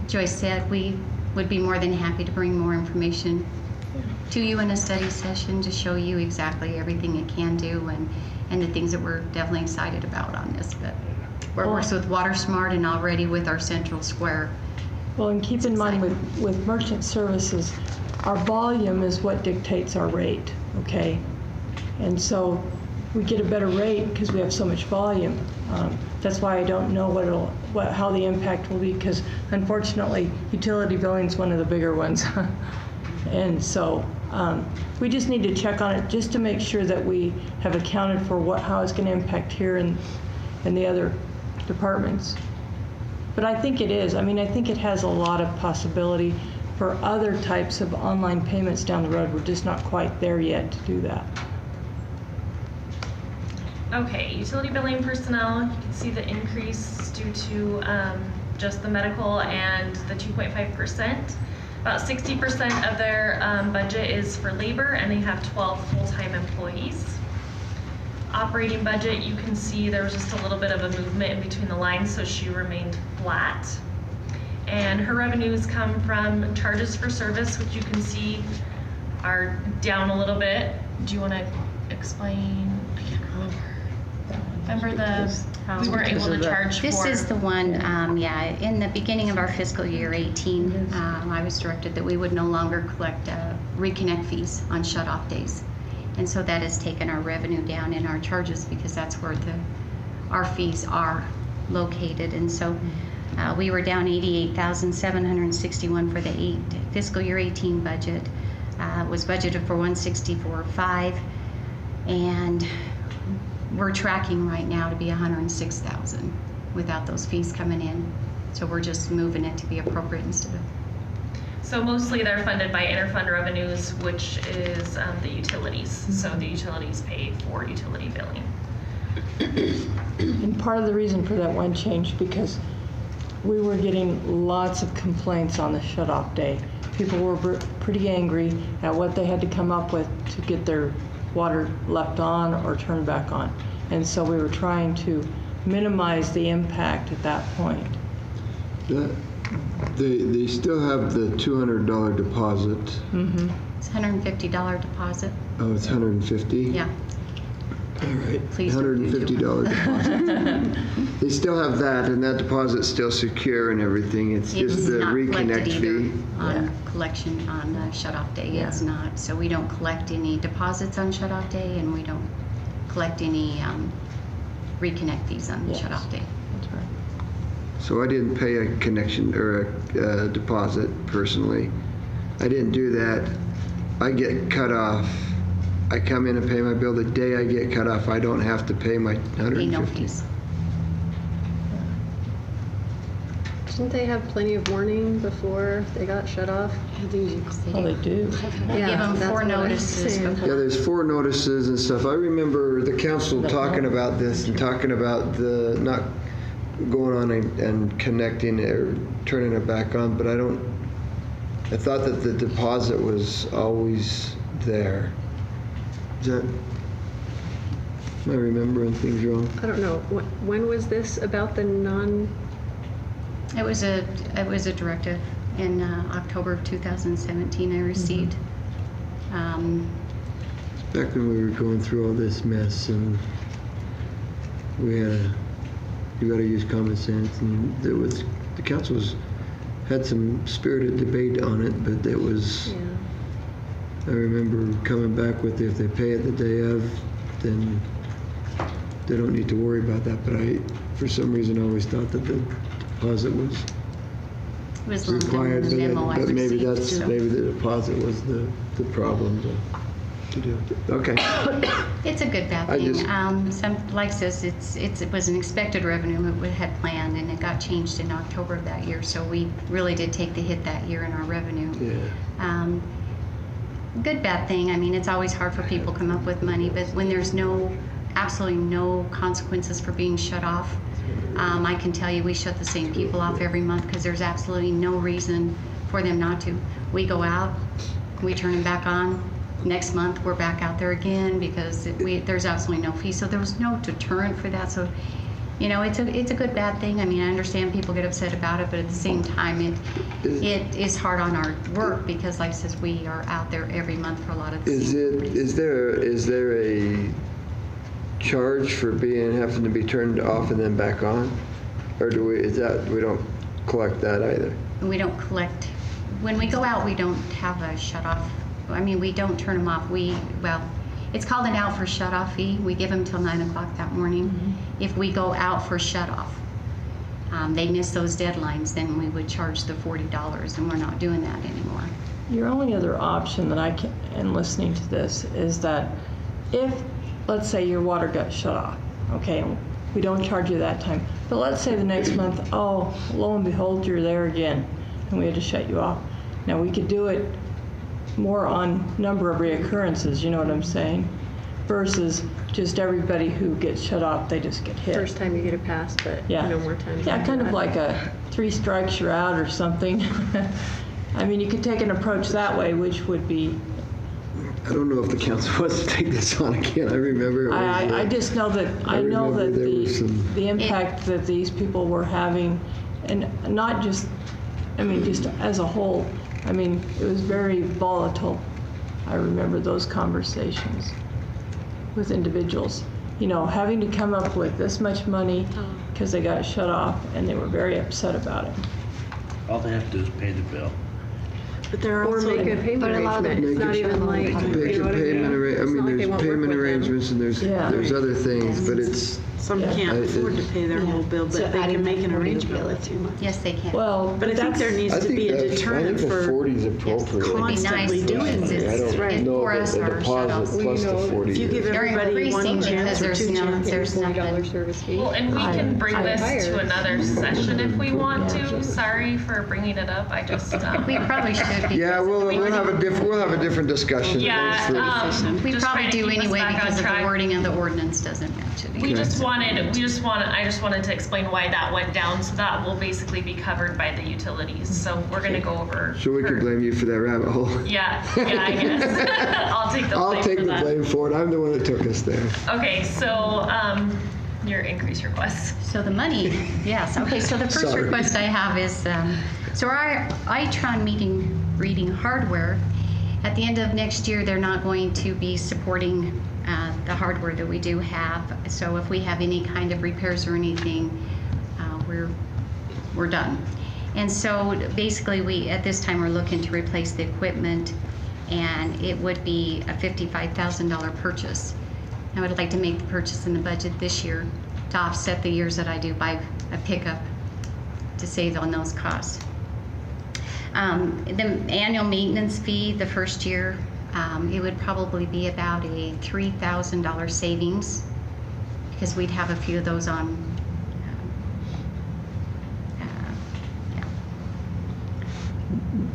Joyce said, we would be more than happy to bring more information to you in a study session to show you exactly everything it can do and the things that we're definitely excited about on this. But we're working with WaterSmart and already with our Central Square. Well, and keep in mind with merchant services, our volume is what dictates our rate, okay? And so we get a better rate because we have so much volume. That's why I don't know how the impact will be, because unfortunately, utility billing is one of the bigger ones. And so we just need to check on it just to make sure that we have accounted for how it's going to impact here and the other departments. But I think it is. I mean, I think it has a lot of possibility for other types of online payments down the road. We're just not quite there yet to do that. Okay, utility billing personnel, you can see the increase due to just the medical and the 2.5%. About 60% of their budget is for labor, and they have 12 full-time employees. Operating budget, you can see there was just a little bit of a movement in between the lines, so she remained flat. And her revenues come from charges for service, which you can see are down a little bit. Do you want to explain? I can't remember. We weren't able to charge for. This is the one, in the beginning of our fiscal year 18, I was directed that we would no longer collect reconnect fees on shut-off days. And so that has taken our revenue down in our charges, because that's where our fees are located. And so we were down $88,761 for the fiscal year 18 budget. Was budgeted for $164,500, and we're tracking right now to be $106,000 without those fees coming in. So we're just moving it to be appropriate instead of. So mostly they're funded by interfund revenues, which is the utilities. So the utilities pay for utility billing. And part of the reason for that one change, because we were getting lots of complaints on the shut-off day. People were pretty angry at what they had to come up with to get their water left on or turned back on. And so we were trying to minimize the impact at that point. They still have the $200 deposit. Mm-hmm. It's $150 deposit. Oh, it's 150? Yeah. All right. Please don't do $150 deposit. They still have that, and that deposit's still secure and everything. It's just the not reconnect collected either fee. on collection on the shut-off day. It's not. So we don't collect any deposits on shut-off day, and we don't collect any reconnect fees on shut-off day. That's right. So I didn't pay a connection or a deposit personally. I didn't do that. I get cut off. I come in and pay my bill. The day I get cut off, I don't have to pay my $150. No fees. Didn't they have plenty of warning before they got shut off? Oh, they do. We give them that's 4 what I was notices saying. before. Yeah, there's 4 notices and stuff. I remember the council talking about this and talking about the not going on and connecting it or turning it back on, but I thought that the deposit was always there. Is that, am I remembering things wrong? I don't know. When was this about the non? It was a directive in October of 2017 I received. Back when we were going through all this mess and you got to use common sense, and the council had some spirited debate on it, but it was. Yeah. I remember coming back with if they pay it the day of, then they don't need to worry about that. But for some reason, always thought that the deposit was required. But maybe the deposit was the problem to do. Okay. It's a good bad thing. Like says, it was an expected revenue we had planned, and it got changed in October of that year. So we really did take the hit that year in our revenue. Yeah. Good bad thing. I mean, it's always hard for people to come up with money, but when there's absolutely no consequences for being shut off, I can tell you we shut the same people off every month because there's absolutely no reason for them not to. We go out, we turn them back on. Next month we're back out there again because there's absolutely no fee. So there was no deterrent for that. So, it's a good bad thing. I mean, I understand people get upset about it, but at the same time, it is hard on our work because, like I says, we are out there every month for a lot of the Is there a charge for having to be turned off and then back on, or we don't collect that either? We don't collect. When we go out, we don't have a shut off. I mean, we don't turn them off. It's called an out for shut off fee. We give them till 9 o'clock that morning. Mm-hmm. If we go out for shut off, they miss those deadlines, then we would charge the $40, and we're not doing that anymore. Your only other option that in listening to this is that if, let's say your water got shut off, okay, we don't charge you that time, but let's say the next month, oh, lo and behold, you're there again, and we had to shut you off. Now, we could do it more on number of reoccurrences, you know what I'm saying? Versus just everybody who gets shut off, they just get hit. First time you get a pass, but no more times. Yeah, kind of like a 3 strikes you're out or something. I mean, you could take an approach that way, which would be. I don't know if the council wants to take this on again. I remember. I just know that the impact that these people were having, and not just, I mean, just as a whole. I mean, it was very volatile. I remember those conversations with individuals, having to come up with this much money because they got shut off, and they were very upset about it. All they have to do is pay the bill. But there are also make a payment arrangement. It's not even like there's payment arrangements and there's other things, but it's. Some can't afford to pay their whole bill, but they can make an arrangement with you. Yes, they can. Well, but I think there needs to be a deterrent for 40 is appropriate. constantly doing this. I don't know the deposit plus the 40. If you give everybody one chance or two chances, there's $40 service fee. Well, and we can bring this to another session if we want to. Sorry for bringing it up. I just. We probably should. Yeah, we'll have a different discussion. Yeah, we just probably trying to do keep us anyway back on because of the track. wording of the ordinance doesn't match it. We just want just wanted to explain why that went down, so that will basically be covered by the utilities. So we're gonna go over. So we can blame you for that rabbit hole. Yeah, I guess. I'll take the blame I'll take for the that. blame for it. I'm the one that took us there. Okay, so, your increase requests. So the money, yes. Okay, so the first Sorry. request I have is, so our iTron reading hardware, at the end of next year, they're not going to be supporting the hardware that we do have. So if we have any kind of repairs or anything, we're done. And so basically at this time, we're looking to replace the equipment, and it would be a $55,000 purchase. I would like to make the purchase in the budget this year to offset the years that I do buy a pickup to save on those costs. The annual maintenance fee the first year, it would probably be about a $3,000 savings, because we'd have a few of those on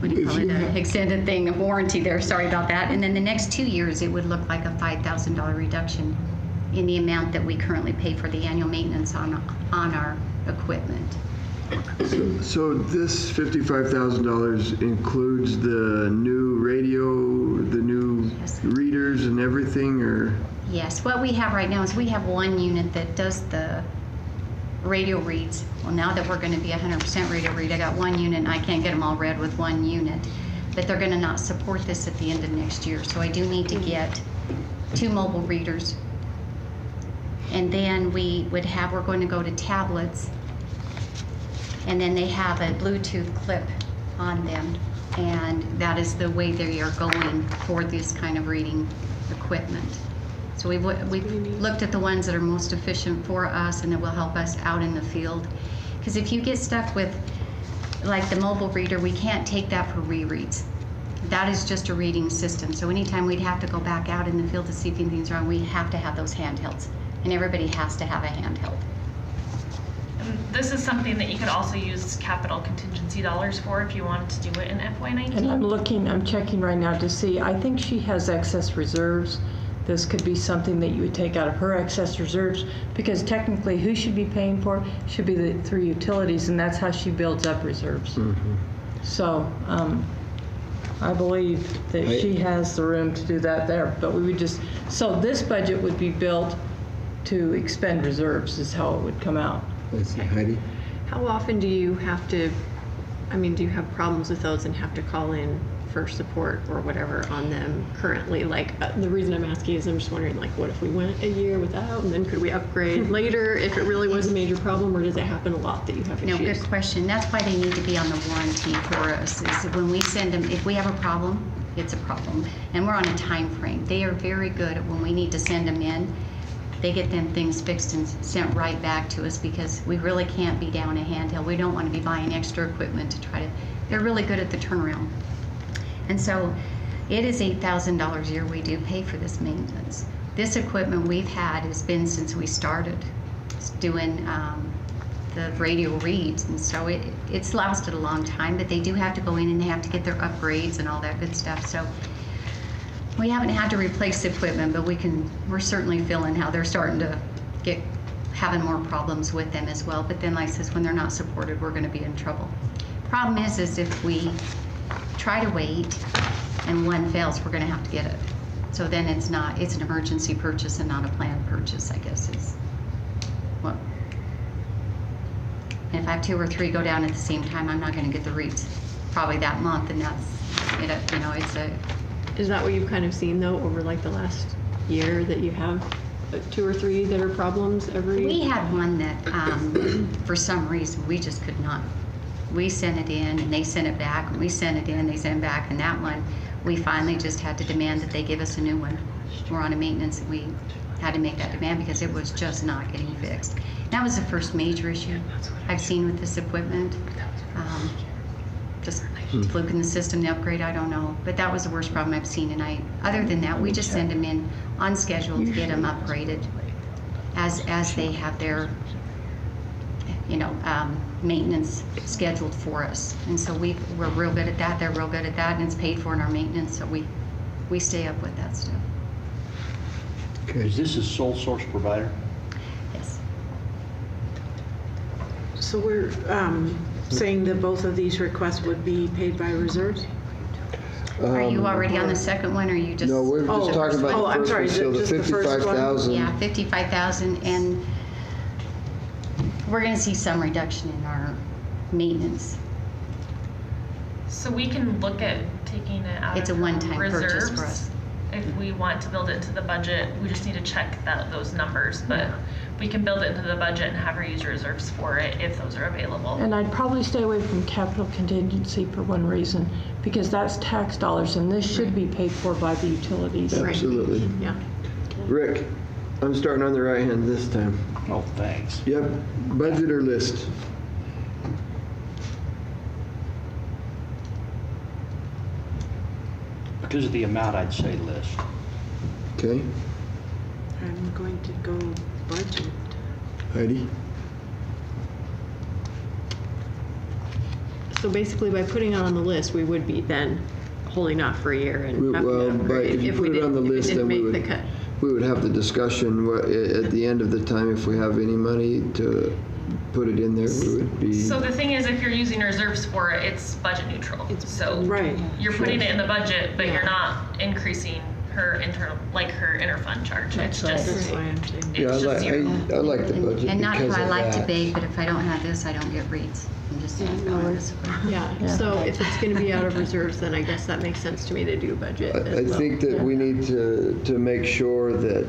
what do you call it, an extended thing, a warranty there, sorry about that. And then the next 2 years, it would look like a $5,000 reduction in the amount that we currently pay for the annual maintenance on our equipment. So this $55,000 includes the new radio, the new readers and everything, or? Yes, what we have right now is we have one unit that does the radio reads. Well, now that we're going to be 100% radio read, I got one unit and I can't get them all read with one unit. But they're going to not support this at the end of next year. So I do need to get 2 mobile readers. And then we're going to go to tablets. And then they have a Bluetooth clip on them. And that is the way they are going for this kind of reading equipment. So we've looked at the ones that are most efficient for us and that will help us out in the field. Because if you get stuck with, like the mobile reader, we can't take that for rereads. That is just a reading system. So anytime we'd have to go back out in the field to see if anything's wrong, we have to have those handhelds. And everybody has to have a handheld. And this is something that you could also use capital contingency dollars for if you wanted to do it in FY19. And I'm checking right now to see, I think she has excess reserves. This could be something that you would take out of her excess reserves, because technically who should be paying for it should be the 3 utilities, and that's how she builds up reserves. Mm-hmm. So I believe that she has the room to do that there, but we would just, so this budget would be built to expend reserves is how it would come out. Let's see, Heidi? How often do you have to, do you have problems with those and have to call in for support or whatever on them currently? Like, the reason I'm asking is I'm just wondering, like, what if we went a year without, and then could we upgrade later if it really was a major problem, or does it happen a lot that you have issues? No, good question. That's why they need to be on the warranty for us, is when we send them, if we have a problem, it's a problem. And we're on a time frame. They are very good at when we need to send them in, they get them things fixed and sent right back to us, because we really can't be down a handheld. We don't want to be buying extra equipment to try to, they're really good at the turnaround. And so it is $8,000 a year we do pay for this maintenance. This equipment we've had has been since we started doing the radio reads, and so it's lasted a long time, but they do have to go in and they have to get their upgrades and all that good stuff. So we haven't had to replace the equipment, but we're certainly feeling how they're starting to having more problems with them as well. But then, like I says, when they're not supported, we're going to be in trouble. Problem is if we try to wait and one fails, we're going to have to get it. So then it's an emergency purchase and not a planned purchase, I guess is what. And if I have 2 or 3 go down at the same time, I'm not going to get the reads probably that month, and that's it's a. Is that what you've kind of seen though over like the last year, that you have 2 or 3 that are problems every? We had one that for some reason we just could not. We sent it in and they sent it back, and we sent it in, they sent it back, and that one, we finally just had to demand that they give us a new one. We're on a maintenance, and we had to make that demand because it was just not getting fixed. That was the first major issue I've seen with this equipment. Just fluke in the system, the upgrade, I don't know. But that was the worst problem I've seen, and other than that, we just send them in on schedule to get them upgraded as they have their maintenance scheduled for us. And so we're real good at that, they're real good at that, and it's paid for in our maintenance, so we stay up with that stuff. Okay. Is this a sole source provider? Yes. So we're saying that both of these requests would be paid by reserves? Are you already on the second one, or are you just? No, we're just talking about Oh, the I'm first sorry, one, so the just the first one? 55,000. Yeah, 55,000, and we're gonna see some reduction in our maintenance. So we can look at taking it out It's a of one-time purchase reserves for us. if we want to build it into the budget. We just need to check those numbers, but we can build it into the budget and have her use reserves for it if those are available. And I'd probably stay away from capital contingency for one reason, because that's tax dollars, and this should be paid for by the utilities. Absolutely. Yeah. Rick, I'm starting on the right hand this time. Oh, thanks. Yep, budget or list? Because of the amount, I'd say list. Okay, I'm going to go budget. Heidi? So basically, by putting it on the list, we would be then holding off for a year and having Well, to but upgrade if you put we it on the if list, didn't then we make the would, cut. we would have the discussion at the end of the time, if we have any money to put it in there, we would be. So the thing is, if you're using reserves for it, it's budget neutral. So Right. you're putting it in the budget, but you're not increasing her internal, like her interfund charge. It's That's just, why I'm saying. Yeah, it's just zero. I like the budget And not because how I of like to that. beg, but if I don't have this, I don't get rates. I'm just saying. Yeah, so if it's going to be out of reserves, then I guess that makes sense to me to do budget I as well. think that we need to make sure that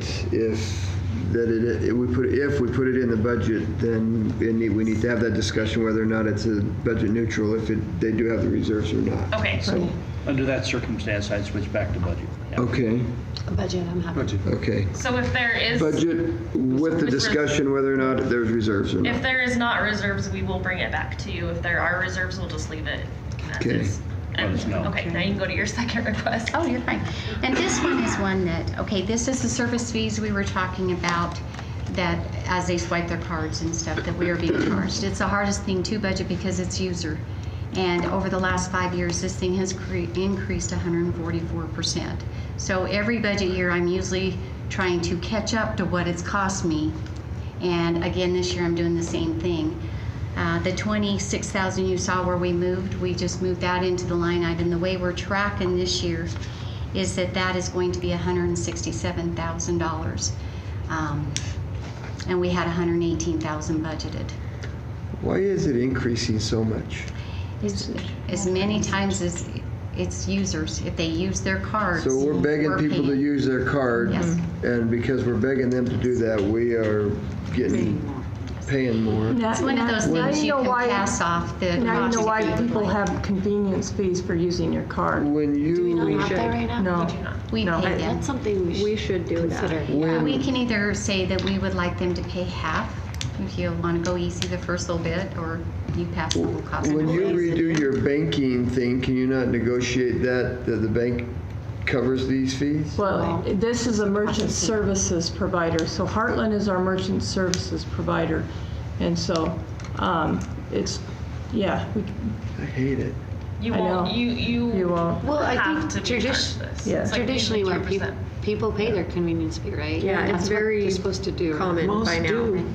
if we put it in the budget, then we need to have that discussion whether or not it's a budget neutral, if they do have the reserves or not. Okay. So, Under that circumstance, I'd switch back to budget. Yeah. okay, A budget, I'm happy. okay. So if there is. Budget with the discussion whether or not there's reserves or If not. there is not reserves, we will bring it back to you. If there are reserves, we'll just leave it as Okay. is. Let us know. Okay, now you can go to your second request. Oh, you're fine. And this one is one that, okay, this is the service fees we were talking about, that as they swipe their cards and stuff, that we are being charged. It's the hardest thing to budget because it's user. And over the last 5 years, this thing has increased 144%. So every budget year, I'm usually trying to catch up to what it's cost me. And again, this year, I'm doing the same thing. The 26,000 you saw where we moved, we just moved that into the line item. The way we're tracking this year is that is going to be $167,000. And we had 118,000 budgeted. Why is it increasing so much? As many times as it's users, if they use their cards. So we're begging people to use their card, Yes. and because we're begging them to do that, we are paying more. It's one of those Now things you can pass off the Now you know why cost. people have convenience fees for using your card. When you Do we not have that right now? No. We No. pay them. That's something we should do that. consider. We can either say that we would like them to pay half, if you want to go easy the first little bit, or you pass the whole cost. When you redo your banking thing, can you not negotiate that the bank covers these fees? Well, this is a merchant services provider, so Heartland is our merchant services provider. And so, it's, yeah, I hate it. You I won't, know. you won't. Well, I have think to be charged this. Yeah. It's like traditionally maybe when 2%. people pay their convenience fee, right? Yeah, it's That's what very they're supposed to do. common Most by now. do.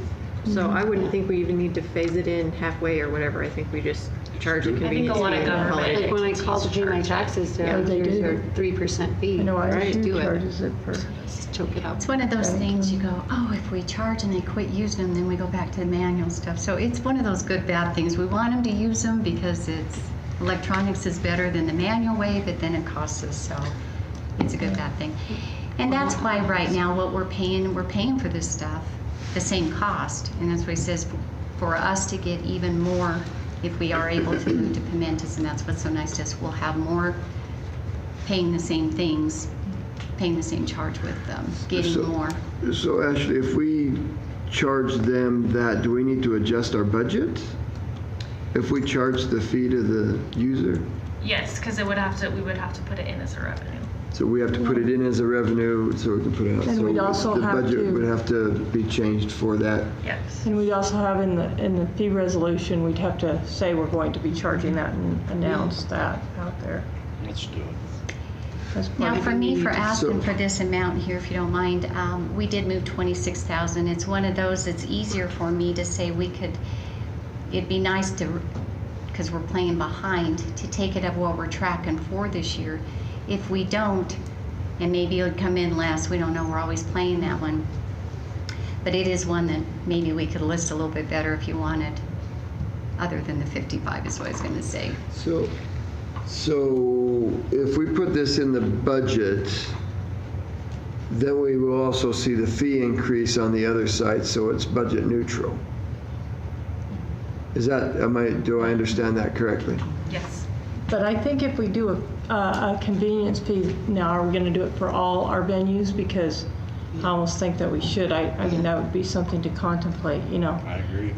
So I wouldn't think we even need to phase it in halfway or whatever. I think we just charge a think convenience a lot of fee and call it a government- day. Like when I call to pay my taxes, Yeah, they there's do. a 3% fee. I know Right, ISU do it. charges it for. Just choke it out. It's one of those things you go, oh, if we charge and they quit using them, then we go back to the manual stuff. So it's one of those good, bad things. We want them to use them because electronics is better than the manual way, but then it costs us, so it's a good, bad thing. And that's why right now what we're paying for this stuff, the same cost. And that's what he says, for us to get even more, if we are able to move to Pimentas, and that's what's so nice to us, we'll have more paying the same things, paying the same charge with them, getting more. So Ashley, if we charge them that, do we need to adjust our budget? If we charge the fee to the user? Yes, because we would have to put it in as a revenue. So we have to put it in as a revenue so we can put it out. And So we'd also the have budget to- would have to be changed for that. Yes. And we'd also have in the fee resolution, we'd have to say we're going to be charging that and announce that out there. Let's do it. As part Now, of for the me, meeting. for asking So- for this amount here, if you don't mind, we did move 26,000. It's one of those that's easier for me to say we could it'd be nice to, because we're playing behind, to take it up what we're tracking for this year. If we don't, and maybe it would come in less, we don't know, we're always playing that one. But it is one that maybe we could list a little bit better if you wanted, other than the 55 is what I was gonna say. So if we put this in the budget, then we will also see the fee increase on the other side, so it's budget neutral. Is that, do I understand that correctly? Yes. But I think if we do a convenience fee, now are we going to do it for all our venues? Because I almost think that we should. I mean, that would be something to contemplate, you know. I agree.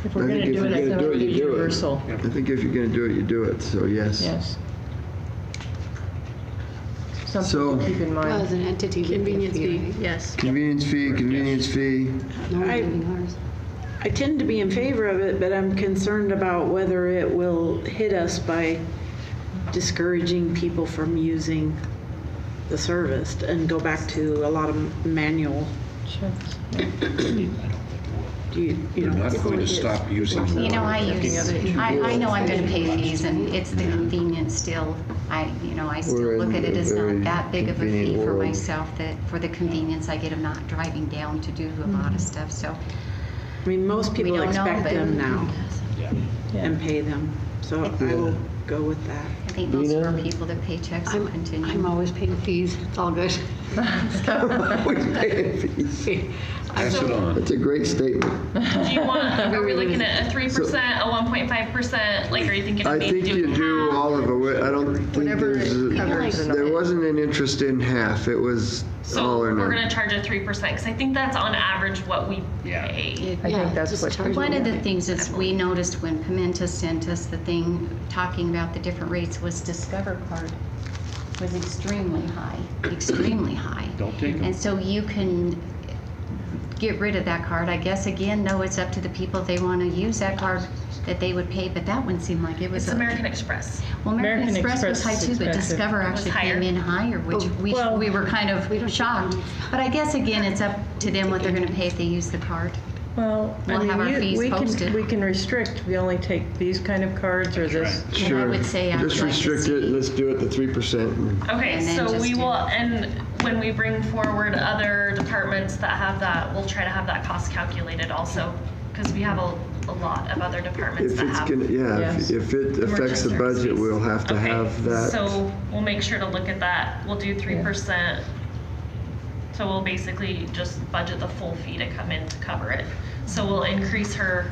If we're going to do it, I think it would be universal. I think if you're going to do it, you do it, so yes. Yes. Something to keep in mind. As an entity. Convenience fee, right? yes. Convenience fee. No one I- getting ours. I tend to be in favor of it, but I'm concerned about whether it will hit us by discouraging people from using the service and go back to a lot of manual. Sure. You They're know, not going to stop using You know, I know I'm going to pay fees, and it's the Yeah. convenience still. I still We're look in at it a as very not that big of a fee convenient for world. myself, that for the convenience I get of not driving down to do a lot of stuff, so. I mean, most people We don't know, expect but- them now Yeah. and pay them, so I will go with that. I think most of our Bina? people that pay checks will continue. I'm always paying fees. It's all good. Always paying fees. Pass it on. That's a great statement. Do you want, are we looking at a 3%, a 1.5%? Like, are you thinking I of maybe think you doing do half? all of it. I don't think Whatever it covers. there wasn't an interest in half. It was So all or we're none. gonna charge a 3%, because I think that's on average what we Yeah. pay. I think that's what. One of the things is we noticed when Pimenta sent us the thing talking about the different rates was Discover card was extremely high, extremely high. Don't take 'em. And so you can get rid of that card. I guess again, though, it's up to the people if they want to use that card that they would pay, but that one seemed like it was. It's American Express. Well, American Express was high Express too, but is expensive. Discover It was actually higher. came in higher, which we were kind of shocked. But I guess again, it's up to them what they're going to pay if they use the card. Well, We'll have our fees posted. we can restrict, we only take these kind of cards or this. Sure. And I would say I'd Just like to restrict it. see- Let's do it to 3%. Okay, And then so just we do- will, and when we bring forward other departments that have that, we'll try to have that cost calculated also, because we have a lot of other departments If that it's have. gonna, Yes. if it affects the merchant budget, services. we'll have to Okay, have that. So we'll make sure to look at that. We'll do 3%. So we'll basically just budget the full fee to come in to cover it. So we'll increase her.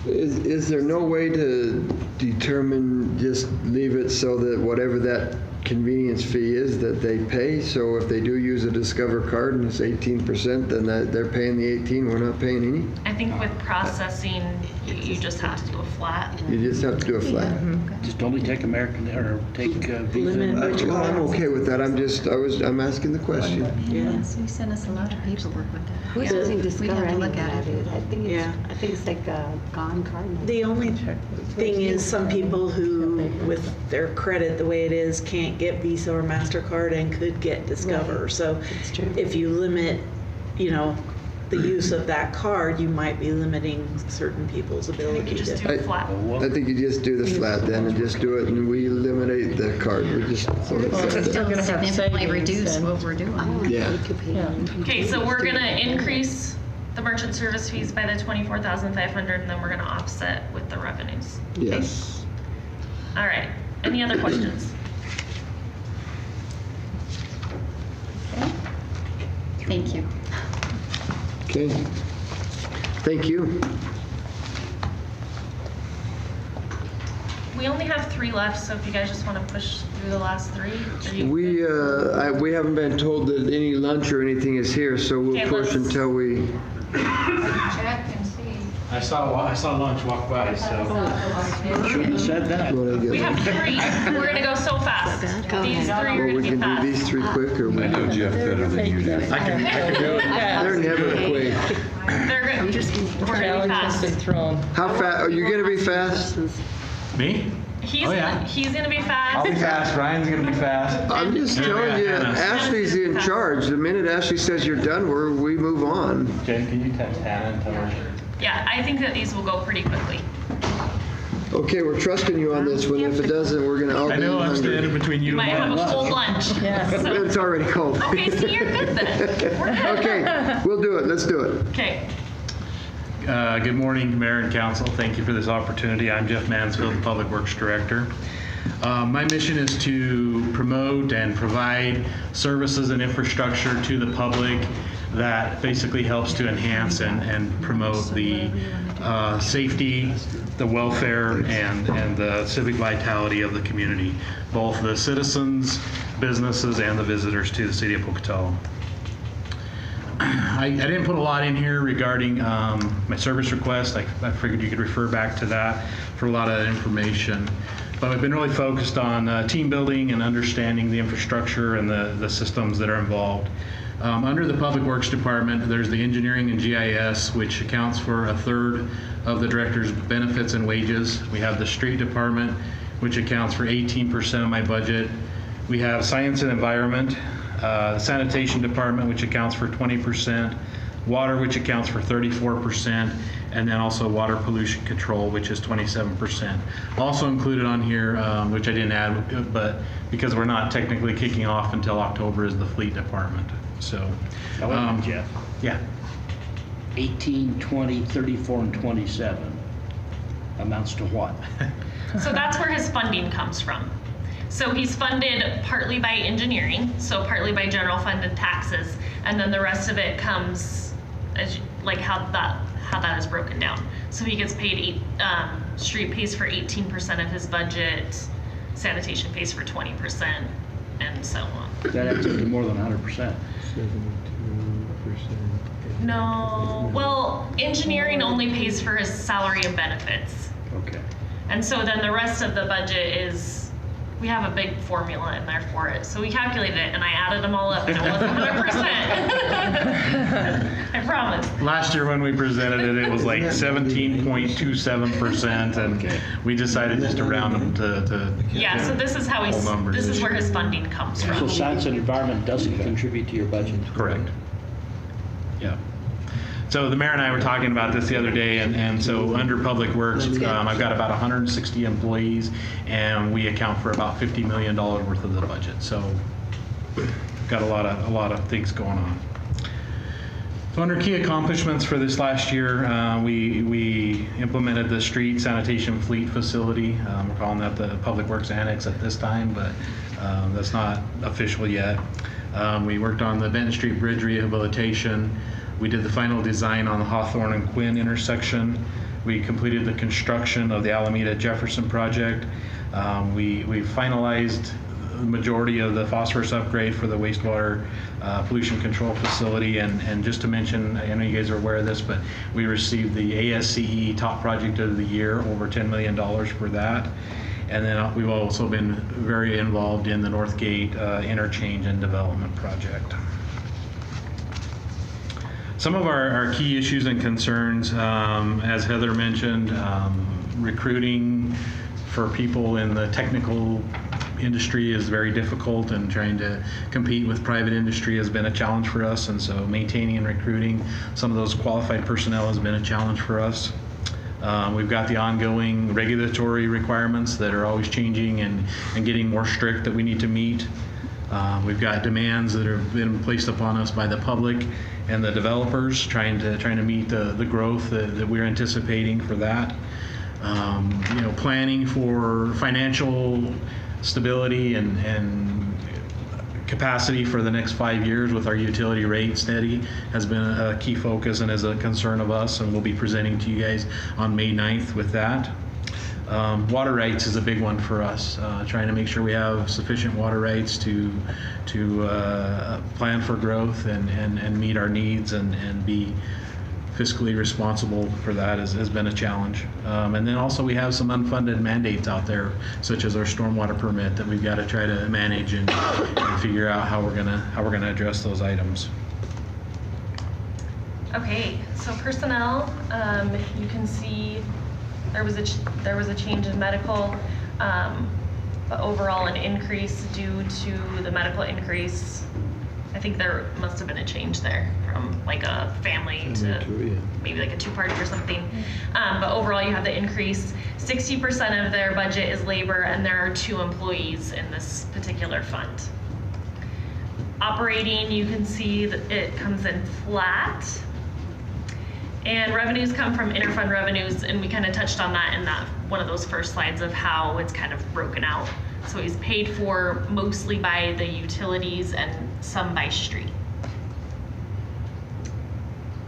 Is there no way to determine, just leave it so that whatever that convenience fee is that they pay? So if they do use a Discover card and it's 18%, then they're paying the 18, we're not paying any? I think with processing, you just have to do a flat. You just have to do a flat. Just only take American, or take Visa. Well, I'm okay with that. I'm asking the question. Yes, you sent us a lot of paperwork with that. Who's Yeah. using We'd Discover have to anyway? look at it. I think it's like a gone card. now. The only thing is some people who, with their credit the way it is, can't get Visa or MasterCard and could get Discover. So That's true. if you limit, the use of that card, you might be limiting certain people's ability just to. do a flat. I think you just do the flat then and just do it and we eliminate the card. We just. Still gonna have significantly savings reduce and- what we're doing. Yeah. Okay, so we're gonna increase the merchant service fees by the 24,500, and then we're gonna offset with the revenues. Okay? Yes. All right, any other questions? Thank you. Okay. Thank you. We only have 3 left, so if you guys just wanna push through the last 3. are you- We haven't been told that any lunch or anything is here, so we'll Okay, push let's- until we. Check and see. I saw lunch walk by, so. Shouldn't have said that. We have 3, we're gonna go so fast. These 3 are Well, gonna we be can do fast. these 3 quick or we. I know Jeff better than you do. I can do it. They're never quick. They're gonna, we're gonna be Challenge has been fast. thrown. How fast, are you gonna be fast? Me? Oh, yeah. He's gonna be I'll be fast. fast. Ryan's gonna be fast. I'm just telling you, Ashley's in charge. The minute Ashley says you're done, we move on. Jen, can you text Hannah and tell her yeah, I think that these will go pretty quickly. Okay, we're trusting you on this one. If it doesn't, we're going to all be I know I'm hungry. standing between you You might and have a full lunch. lunch. Yeah. It's already cold. Okay, so you're good then. We're good. Okay, we'll do it. Let's do it. Okay. Good morning, Mayor and Council. Thank you for this opportunity. I'm Jeff Mansfield, the Public Works Director. My mission is to promote and provide services and infrastructure to the public that basically helps to enhance and promote the safety, the welfare, and the civic vitality of the community, both the citizens, businesses, and the visitors to the city of Pocatello. I didn't put a lot in here regarding my service request. I figured you could refer back to that for a lot of information. But I've been really focused on team building and understanding the infrastructure and the systems that are involved. Under the Public Works Department, there's the engineering and GIS, which accounts for 1/3 of the director's benefits and wages. We have the street department, which accounts for 18% of my budget. We have science and environment, the sanitation department, which accounts for 20%, water, which accounts for 34%, and then also water pollution control, which is 27%. Also included on here, which I didn't add, but because we're not technically kicking off until October, is the fleet department. So, Jeff. Yeah. 18, 20, 34, and 27 amounts to what? So that's where his funding comes from. So he's funded partly by engineering, so partly by general fund and taxes, and then the rest of it comes as like how that is broken down. So he gets paid street pays for 18% of his budget, sanitation pays for 20%, and so on. That adds up to more than 100%. 72%. No, well, engineering only pays for his salary and benefits. Okay. And so then the rest of the budget is, we have a big formula in there for it. So we calculated it and I added them all up and it was 100%. I promise. Last year when we presented it, it was like 17.27%, and we decided just to round them to Yeah, so this is how whole numbers this is this where year. his funding comes So from. science and environment doesn't contribute to your budget? Correct. Yeah. So the mayor and I were talking about this the other day, and so under Public Works, I've got about 160 employees, and we account for about $50 million worth of the budget. So got a lot of things going on. So under key accomplishments for this last year, we implemented the street sanitation fleet facility. We're calling that the Public Works Annex at this time, but that's not official yet. We worked on the Benton Street Bridge rehabilitation. We did the final design on the Hawthorne and Quinn intersection. We completed the construction of the Alameda Jefferson project. We finalized the majority of the phosphorus upgrade for the wastewater pollution control facility. And just to mention, I know you guys are aware of this, but we received the ASCE Top Project of the Year, over $10 million for that. And then we've also been very involved in the Northgate interchange and development project. Some of our key issues and concerns, as Heather mentioned, recruiting for people in the technical industry is very difficult, and trying to compete with private industry has been a challenge for us, and so maintaining and recruiting some of those qualified personnel has been a challenge for us. We've got the ongoing regulatory requirements that are always changing and getting more strict that we need to meet. We've got demands that have been placed upon us by the public and the developers, trying to meet the growth that we're anticipating for that. Planning for financial stability and capacity for the next 5 years with our utility rate steady has been a key focus and is a concern of us, and we'll be presenting to you guys on May 9th with that. Water rights is a big one for us, trying to make sure we have sufficient water rights to plan for growth and meet our needs and be fiscally responsible for that has been a challenge. And then also we have some unfunded mandates out there, such as our stormwater permit, that we've got to try to manage and figure out how we're gonna address those items. Okay, so personnel, you can see there was a change in medical, but overall an increase due to the medical increase I think there must have been a change there from like a family to maybe like a two-party or something. But overall, you have the increase. 60% of their budget is labor, and there are 2 employees in this particular fund. Operating, you can see that it comes in flat. And revenues come from interfund revenues, and we kind of touched on that in that one of those first slides of how it's kind of broken out. So he's paid for mostly by the utilities and some by street.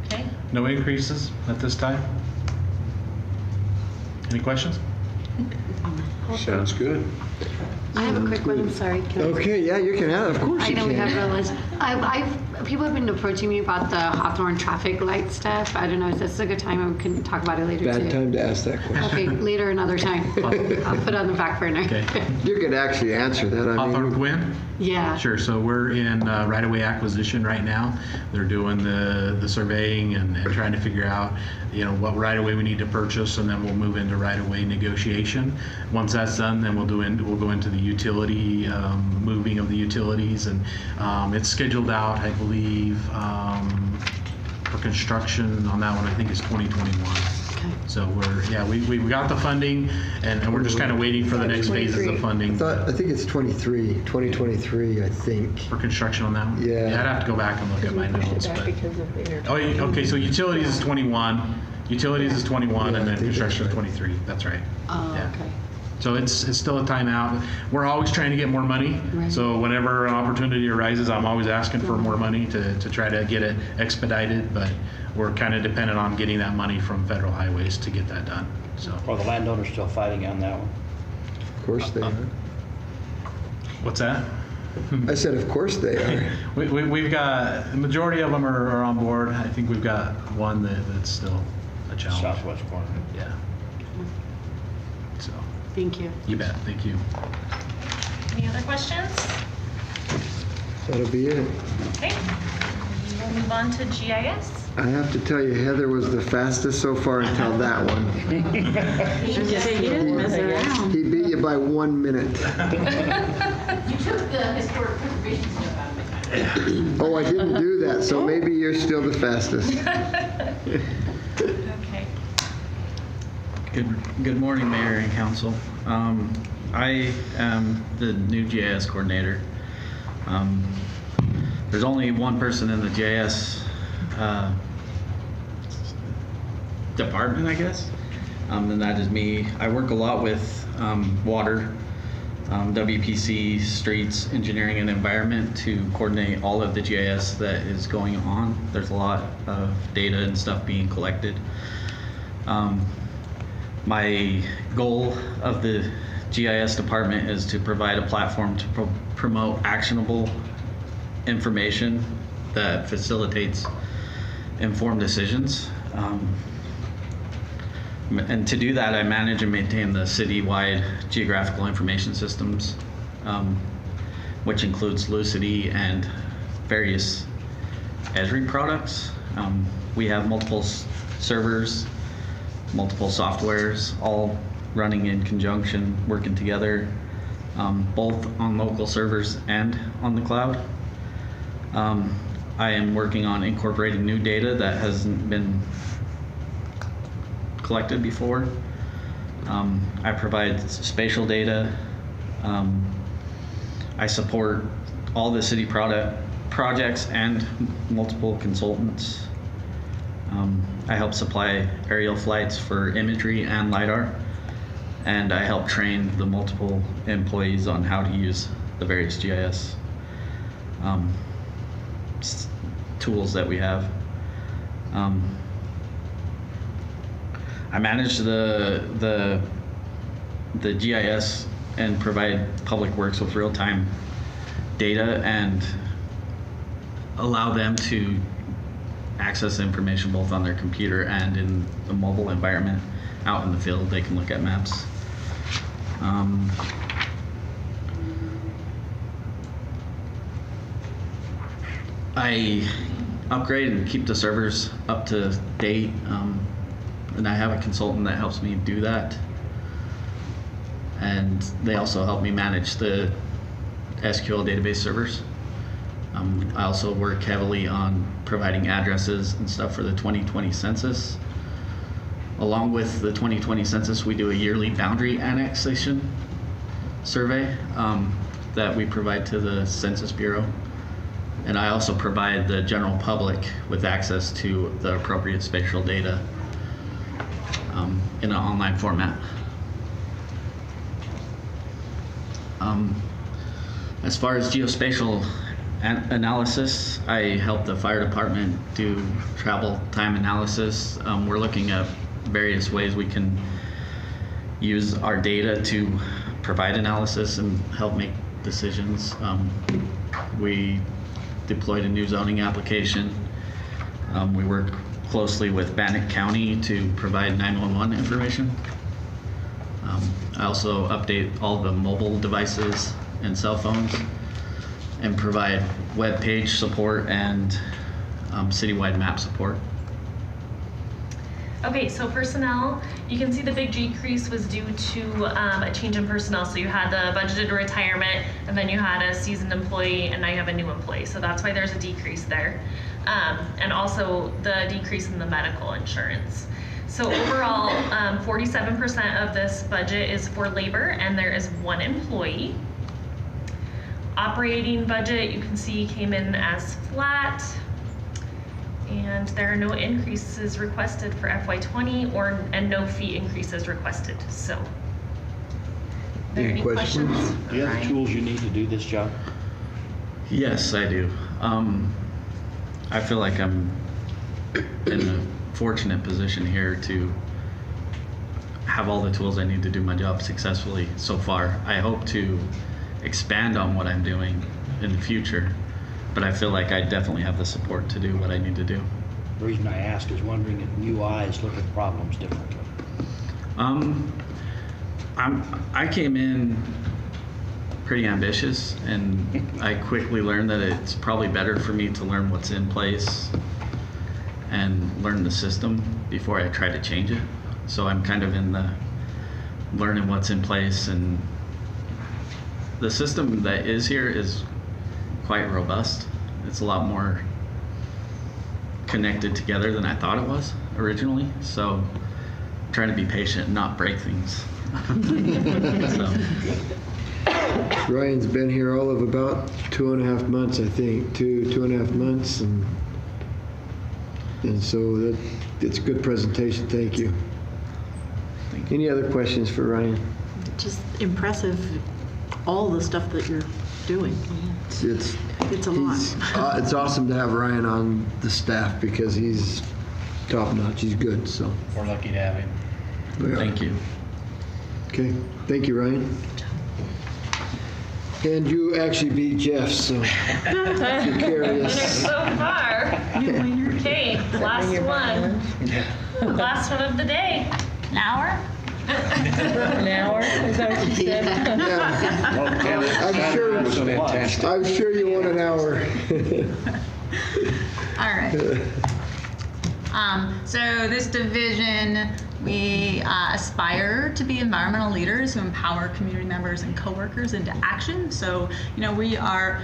Okay. No increases at this time? Any questions? Sounds good. I have a quick one, I'm sorry. Can I- Okay, yeah, you can have, of course I you know we can. have a list. People have been approaching me about the Hawthorne traffic light stuff. I don't know, is this a good time, or we can talk about it later too? Bad time to ask that question. Okay, later another time. I'll put it on the back burner. Okay. You could actually answer that. I Hawthorne mean, Gwynn? Yeah. Sure. So we're in right-of-way acquisition right now. They're doing the surveying and trying to figure out, what right-of-way we need to purchase, and then we'll move into right-of-way negotiation. Once that's done, then we'll go into the utility moving of the utilities, and it's scheduled out, I believe, for construction on that one. I think it's 2021. So we got the funding, and we're just kind of waiting for the next phases of funding. I think it's 2023, I think. For construction on that one? Yeah. I'd have to go back and look at my notes. But, okay, so utilities is 21. Utilities is 21, and then construction is 23. That's right. Oh, Yeah. okay. So it's still a timeout. We're always trying to get more money. Right. So whenever an opportunity arises, I'm always asking for more money to try to get it expedited. But we're kind of dependent on getting that money from federal highways to get that done. So. Are the landowners still fighting on that one? Of course they are. What's that? I said, of course they are. We've got, the majority of them are on board. I think we've got one that's still a challenge. Southwest corner. Yeah. So. Thank you. You bet. Thank you. Any other questions? That'll be it. Okay. We'll move on to GIS. I have to tell you, Heather was the fastest so far until that one. He beat you by 1 minute. You took the historic preservation stuff out of it. Oh, I didn't do that, so maybe you're still the fastest. Okay. Good morning, Mayor and Council. I am the new GIS coordinator. There's only one person in the GIS department, I guess, and that is me. I work a lot with water, WPC, streets, engineering, and environment to coordinate all of the GIS that is going on. There's a lot of data and stuff being collected. My goal of the GIS department is to provide a platform to promote actionable information that facilitates informed decisions. And to do that, I manage and maintain the citywide geographical information systems, which includes Lucity and various Esri products. We have multiple servers, multiple softwares, all running in conjunction, working together, both on local servers and on the cloud. I am working on incorporating new data that hasn't been collected before. I provide spatial data. I support all the city projects and multiple consultants. I help supply aerial flights for imagery and LiDAR, and I help train the multiple employees on how to use the various GIS tools that we have. I manage the GIS and provide Public Works with real-time data and allow them to access information both on their computer and in the mobile environment. Out in the field, they can look at maps. I upgrade and keep the servers up to date, and I have a consultant that helps me do that. And they also help me manage the SQL database servers. I also work heavily on providing addresses and stuff for the 2020 census. Along with the 2020 census, we do a yearly boundary annexation survey that we provide to the Census Bureau. And I also provide the general public with access to the appropriate spatial data in an online format. As far as geospatial analysis, I help the fire department do travel time analysis. We're looking at various ways we can use our data to provide analysis and help make decisions. We deployed a new zoning application. We work closely with Bannock County to provide 911 information. I also update all the mobile devices and cell phones and provide web page support and citywide map support. Okay, so personnel, you can see the big decrease was due to a change in personnel. So you had the budgeted retirement, and then you had a seasoned employee, and now you have a new employee. So that's why there's a decrease there. And also the decrease in the medical insurance. So overall, 47% of this budget is for labor, and there is 1 employee. Operating budget, you can see, came in as flat. And there are no increases requested for FY20 and no fee increases requested. So, are there any questions? Do you have the tools you need to do this job? Yes, I do. I feel like I'm in a fortunate position here to have all the tools I need to do my job successfully so far. I hope to expand on what I'm doing in the future. But I feel like I definitely have the support to do what I need to do. The reason I asked is wondering if new eyes look at problems differently. I came in pretty ambitious, and I quickly learned that it's probably better for me to learn what's in place and learn the system before I try to change it. So I'm kind of in the learning what's in place, and the system that is here is quite robust. It's a lot more connected together than I thought it was originally. So I'm trying to be patient and not break things. Ryan's been here all of about 2.5 months, I think, 2.5 months, and so it's a good presentation. Thank you. Any other questions for Ryan? Just impressive, all the stuff that you're doing. It's a lot. It's awesome to have Ryan on the staff because he's top notch. He's good. So we're lucky to have him. Thank you. Okay, thank you, Ryan. And you actually beat Jeff, so you're curious. So far. Okay, last one. Last one of the day. An hour? An hour? Is that what you said? Yeah. I'm sure you want an hour. All right. So this division, we aspire to be environmental leaders who empower community members and coworkers into action. So, we are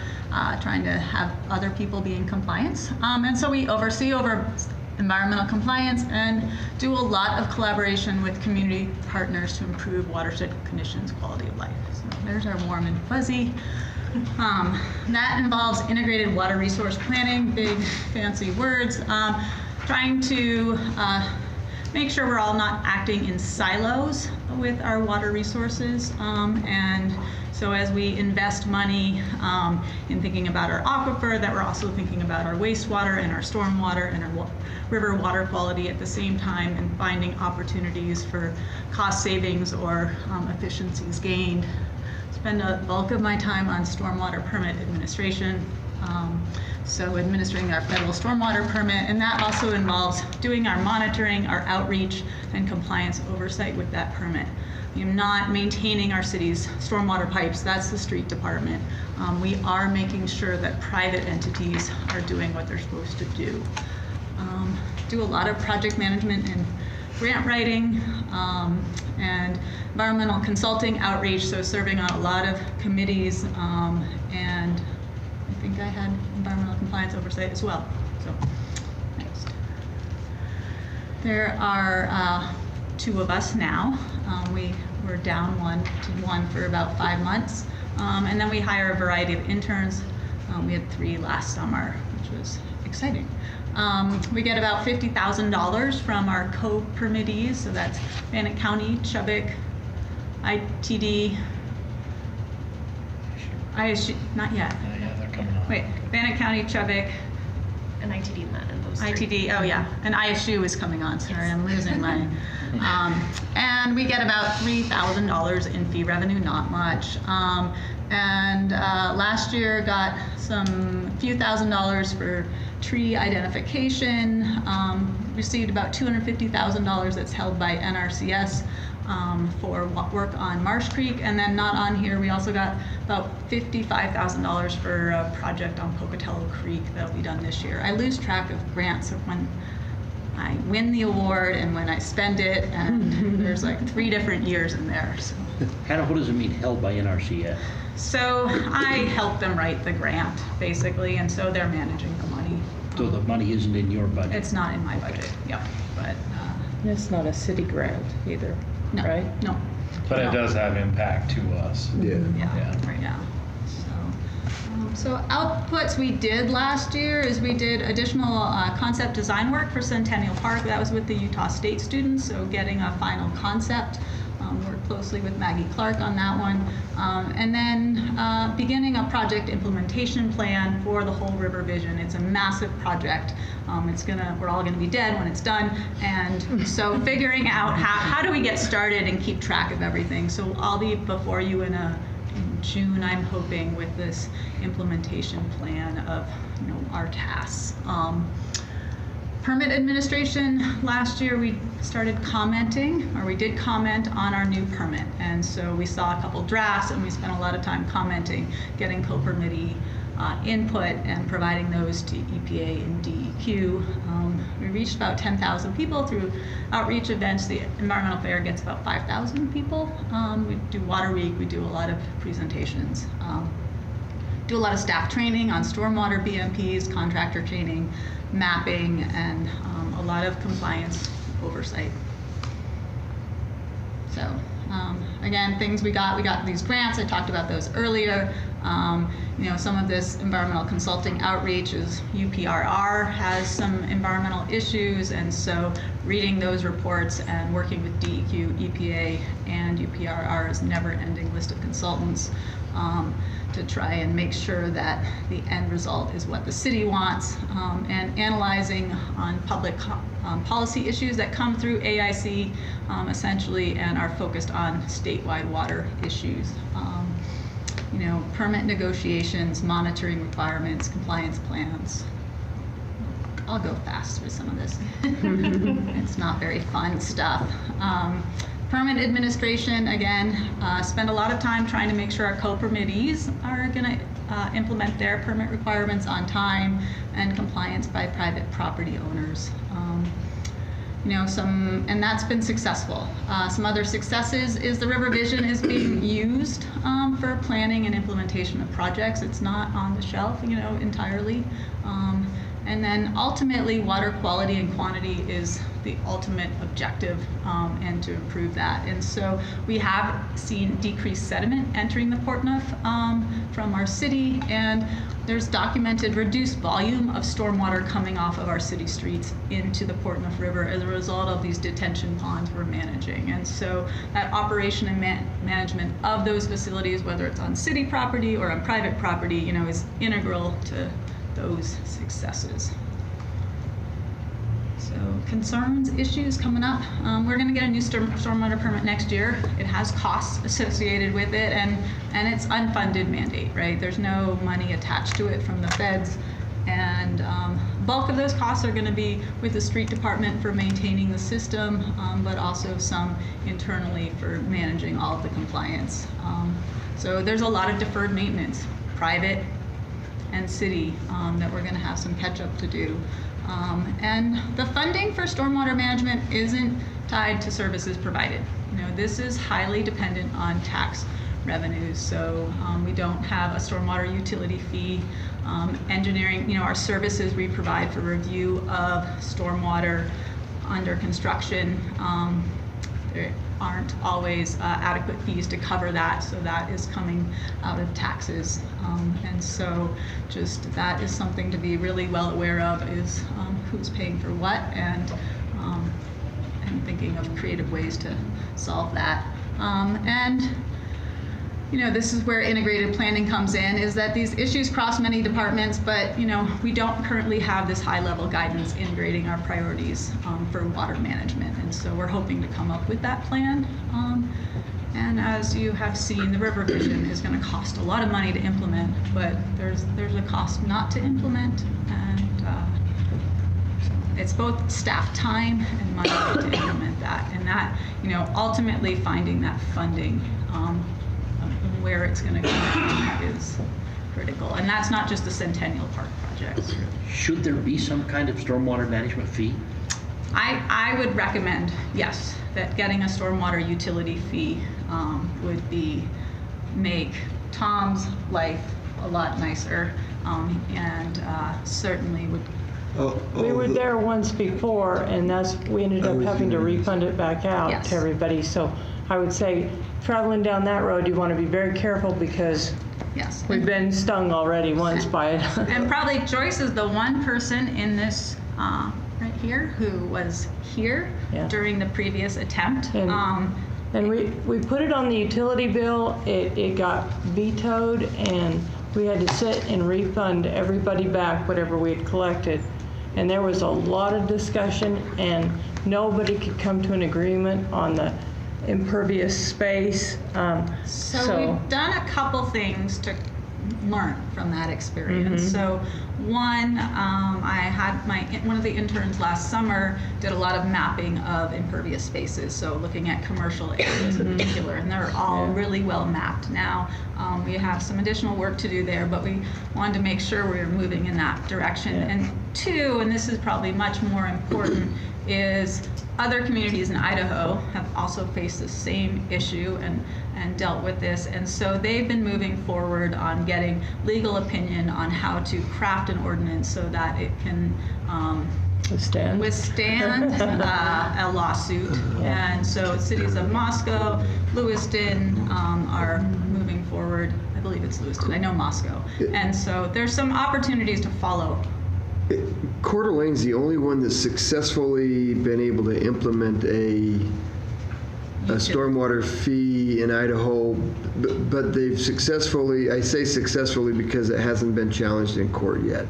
trying to have other people be in compliance. And so we oversee environmental compliance and do a lot of collaboration with community partners to improve watershed conditions, quality of life. So there's our warm and fuzzy. That involves integrated water resource planning, big fancy words, trying to make sure we're all not acting in silos with our water resources. And so as we invest money in thinking about our aquifer, that we're also thinking about our wastewater and our stormwater and our river water quality at the same time, and finding opportunities for cost savings or efficiencies gained. Spend a bulk of my time on stormwater permit administration. So administering our federal stormwater permit, and that also involves doing our monitoring, our outreach, and compliance oversight with that permit. Not maintaining our city's stormwater pipes, that's the street department. We are making sure that private entities are doing what they're supposed to do. Do a lot of project management and grant writing, and environmental consulting outreach, so serving on a lot of committees and I think I had environmental compliance oversight as well. So, next. There are 2 of us now. We were down 1 to 1 for about 5 months. And then we hire a variety of interns. We had 3 last summer, which was exciting. We get about $50,000 from our co-permittees, so that's Bannock County, Chubbuck, ITD, ISU, not yet. Yeah, they're coming on. Wait, Bannock County, Chubbuck, And ITD and those 3. ITD, oh yeah, and ISU is coming on, sorry, I'm losing my, and we get about $3,000 in fee revenue, not much. And last year got some few $1,000s for tree identification, received about $250,000 that's held by NRCS for work on Marsh Creek, and then not on here, we also got about $55,000 for a project on Pocatello Creek that'll be done this year. I lose track of grants of when I win the award and when I spend it, and there's like 3 different years in there. So. Hannah, what does it mean held by NRCS? So I help them write the grant, basically, and so they're managing the money. So the money isn't in your budget? It's not in my budget, yep, but. It's not a city grant either, No, right? no. But No. it does have impact to us. Yeah. Right now. So outputs we did last year is we did additional concept design work for Centennial Park. That was with the Utah State students, so getting a final concept. Worked closely with Maggie Clark on that one. And then beginning a project implementation plan for the whole River Vision. It's a massive project. We're all gonna be dead when it's done. And so figuring out how do we get started and keep track of everything. So I'll be before you in June, I'm hoping, with this implementation plan of our tasks. Permit administration, last year we started commenting, or we did comment on our new permit. And so we saw a couple drafts and we spent a lot of time commenting, getting co-permittee input and providing those to EPA and DEQ. We reached about 10,000 people through outreach events. The Environmental Fair gets about 5,000 people. We do Water Week, we do a lot of presentations. Do a lot of staff training on stormwater BMPs, contractor training, mapping, and a lot of compliance oversight. So again, things we got these grants, I talked about those earlier. Some of this environmental consulting outreach is UPRR has some environmental issues, and so reading those reports and working with DEQ, EPA, and UPRR's never-ending list of consultants to try and make sure that the end result is what the city wants, and analyzing on public policy issues that come through AIC essentially and are focused on statewide water issues. Permit negotiations, monitoring requirements, compliance plans. I'll go fast with some of this. It's not very fun stuff. Permit administration, again, spend a lot of time trying to make sure our co-permittees are going to implement their permit requirements on time and compliance by private property owners. And that's been successful. Some other successes is the River Vision is being used for planning and implementation of projects. It's not on the shelf, entirely. And then ultimately, water quality and quantity is the ultimate objective, and to improve that. And so we have seen decreased sediment entering the Portneuf from our city, and there's documented reduced volume of stormwater coming off of our city streets into the Portneuf River as a result of these detention ponds we're managing. And so that operation and management of those facilities, whether it's on city property or on private property, is integral to those successes. So concerns, issues coming up. We're going to get a new stormwater permit next year. It has costs associated with it, and it's unfunded mandate, right? There's no money attached to it from the feds, and bulk of those costs are going to be with the street department for maintaining the system, but also some internally for managing all of the compliance. So there's a lot of deferred maintenance, private and city, that we're going to have some catch up to do. And the funding for stormwater management isn't tied to services provided. This is highly dependent on tax revenues. So we don't have a stormwater utility fee. Engineering, our services we provide for review of stormwater under construction. There aren't always adequate fees to cover that, so that is coming out of taxes. And so just that is something to be really well aware of, is who's paying for what, and thinking of creative ways to solve that. This is where integrated planning comes in, is that these issues cross many departments, but we don't currently have this high-level guidance integrating our priorities for water management, and so we're hoping to come up with that plan. And as you have seen, the River Vision is going to cost a lot of money to implement, but there's a cost not to implement, and it's both staff time and money to implement that, and that ultimately finding that funding. Where it's going to come is critical, and that's not just the Centennial Park project. Should there be some kind of stormwater management fee? I would recommend, yes, that getting a stormwater utility fee would make Tom's life a lot nicer, and certainly would. We were there once before, and we ended up having to refund it back out to everybody. So I would say, traveling down that road, you want to be very careful, because we've been stung already once by it. And probably Joyce is the one person in this right here who was here during the previous attempt. And we put it on the utility bill. It got vetoed, and we had to sit and refund everybody back whatever we had collected. And there was a lot of discussion, and nobody could come to an agreement on the impervious space. So we've done a couple things to learn from that experience. Mm-hmm. So one, I had one of the interns last summer did a lot of mapping of impervious spaces, so looking at commercial areas in particular, and they're all really well mapped now. We have some additional work to do there, but we wanted to make sure we were moving in that direction. And two, and this is probably much more important, is other communities in Idaho have also faced the same issue and dealt with this, and so they've been moving forward on getting legal opinion on how to craft an ordinance so that it can withstand a lawsuit. And so cities of Moscow, Lewiston are moving forward. I believe it's Lewiston. I know Moscow. And so there's some opportunities to follow. Coeur d'Alene's the only one that's successfully been able to implement a stormwater fee in Idaho, but they've successfully, I say successfully because it hasn't been challenged in court yet.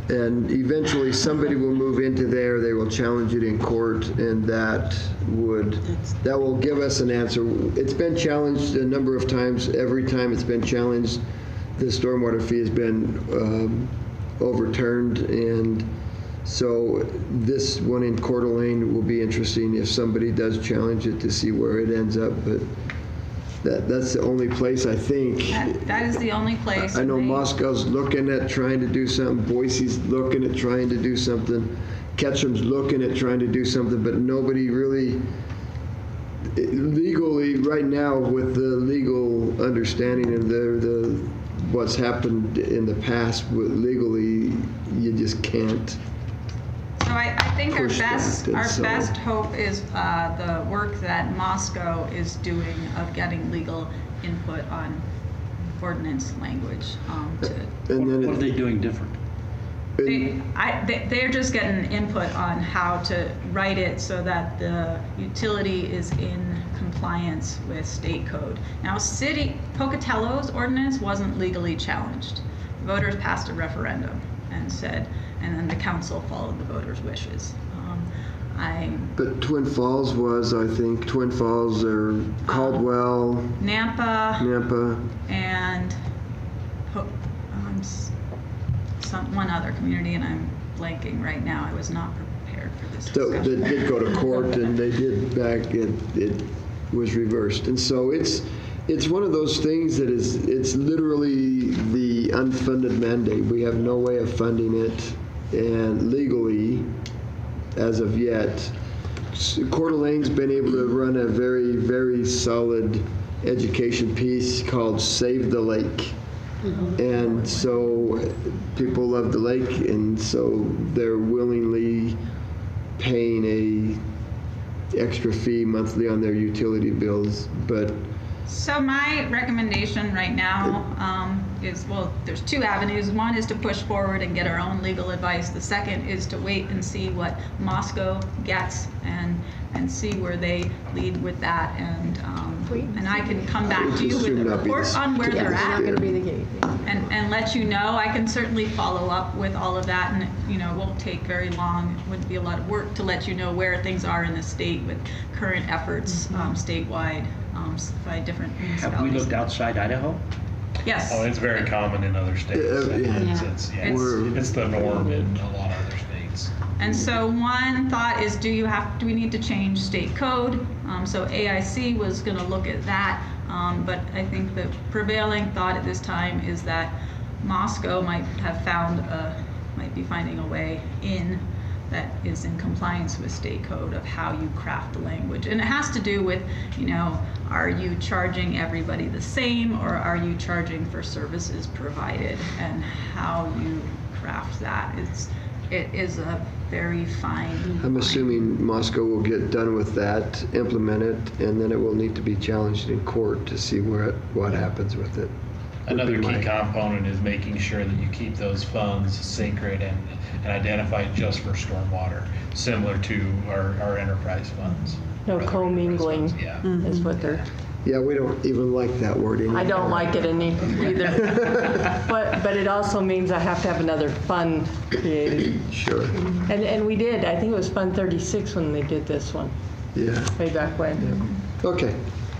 And eventually somebody will move into there, they will challenge it in court, and that will give us an answer. It's been challenged a number of times. Every time it's been challenged, the stormwater fee has been overturned, and so this one in Coeur d'Alene will be interesting if somebody does challenge it to see where it ends up. But that's the only place, I think. That is the only place. I know Moscow's looking at trying to do something. Boise's looking at trying to do something. Ketchum's looking at trying to do something, but nobody really legally right now, with the legal understanding of the what's happened in the past legally, you just can't. So I think our best hope is the work that Moscow is doing of getting legal input on ordinance language. What are they doing different? They're just getting input on how to write it so that the utility is in compliance with state code. Now, Pocatello's ordinance wasn't legally challenged. Voters passed a referendum and then the council followed the voters' wishes. But Twin Falls was, I think, Twin Falls or Caldwell, Nampa, and one other community, and I'm blanking right now. I was not prepared for this discussion. So they did go to court, and they did back. It was reversed, and so it's one of those things that it's literally the unfunded mandate. We have no way of funding it, and legally, as of yet, Coeur d'Alene's been able to run a very, very solid education piece called Save the Lake. And so people love the lake, and so they're willingly paying a extra fee monthly on their utility bills. But So my recommendation right now is, well, there's two avenues. One is to push forward and get our own legal advice. The second is to wait and see what Moscow gets and see where they lead with that. And I can come back to you with a report on where they're at. And let you know. I can certainly follow up with all of that, and it won't take very long. It wouldn't be a lot of work to let you know where things are in the state with current efforts statewide by different municipalities. Have we looked outside Idaho? Yes. Oh, it's very common in other states. It's the norm in a lot of other states. And so one thought is, do we need to change state code? So AIC was going to look at that, but I think the prevailing thought at this time is that Moscow might be finding a way in that is in compliance with state code of how you craft the language. And it has to do with, are you charging everybody the same, or are you charging for services provided, and how you craft that. It is a very fine I'm assuming Moscow will get done with that, implement it, and then it will need to be challenged in court to see what happens with it. Another key component is making sure that you keep those funds sacred and identified just for stormwater, similar to our enterprise funds. No commingling is what they're. Yeah, we don't even like that word anymore. I don't like it either. But it also means I have to have another fund created. Sure. And we did. I think it was Fund 36 when they did this one. Yeah. Way back when. Okay.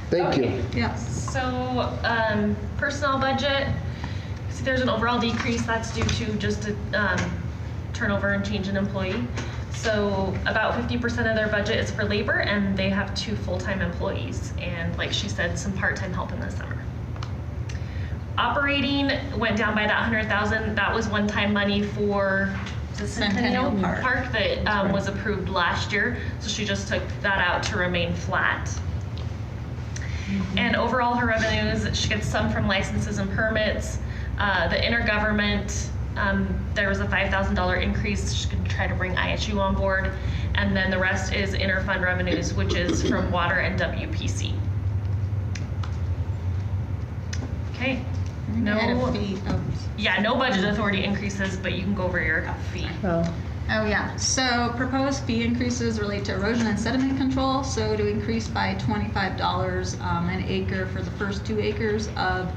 Thank you. Yes. So, personnel budget, so there's an overall decrease that's due to just a turnover and change in employee. So about 50% of their budget is for labor, and they have 2 full-time employees, and like she said, some part-time help in the summer. Operating went down by that $100,000. That was one-time money for the Centennial Park that was approved last year. So she just took that out to remain flat. And overall, her revenues, she gets some from licenses and permits. The intergovernment, there was a $5,000 increase. She's going to try to bring ISU on board. And then the rest is interfund revenues, which is from water and WPC. Okay. No budget authority increases, but you can go over your fee. Oh yeah, so proposed fee increases relate to erosion and sediment control. So to increase by $25 an acre for the first 2 acres of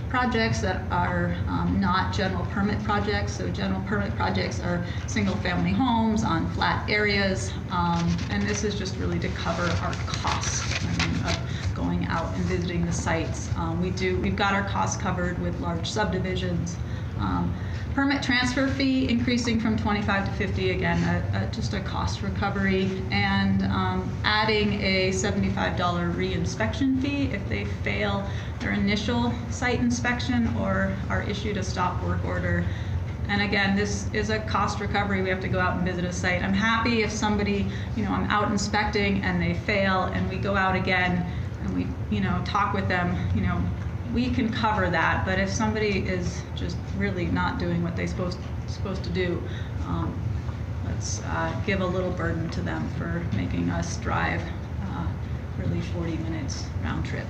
projects that are not general permit projects. So general permit projects are single family homes on flat areas. And this is just really to cover our costs of going out and visiting the sites. We've got our costs covered with large subdivisions. Permit transfer fee increasing from 25 to 50, again, just a cost recovery, and adding a $75 re-inspection fee if they fail their initial site inspection or are issued a stop work order. And again, this is a cost recovery. We have to go out and visit a site. I'm happy if somebody, I'm out inspecting and they fail and we go out again and we, talk with them, we can cover that. But if somebody is just really not doing what they're supposed to do, let's give a little burden to them for making us drive really 40 minutes round trip.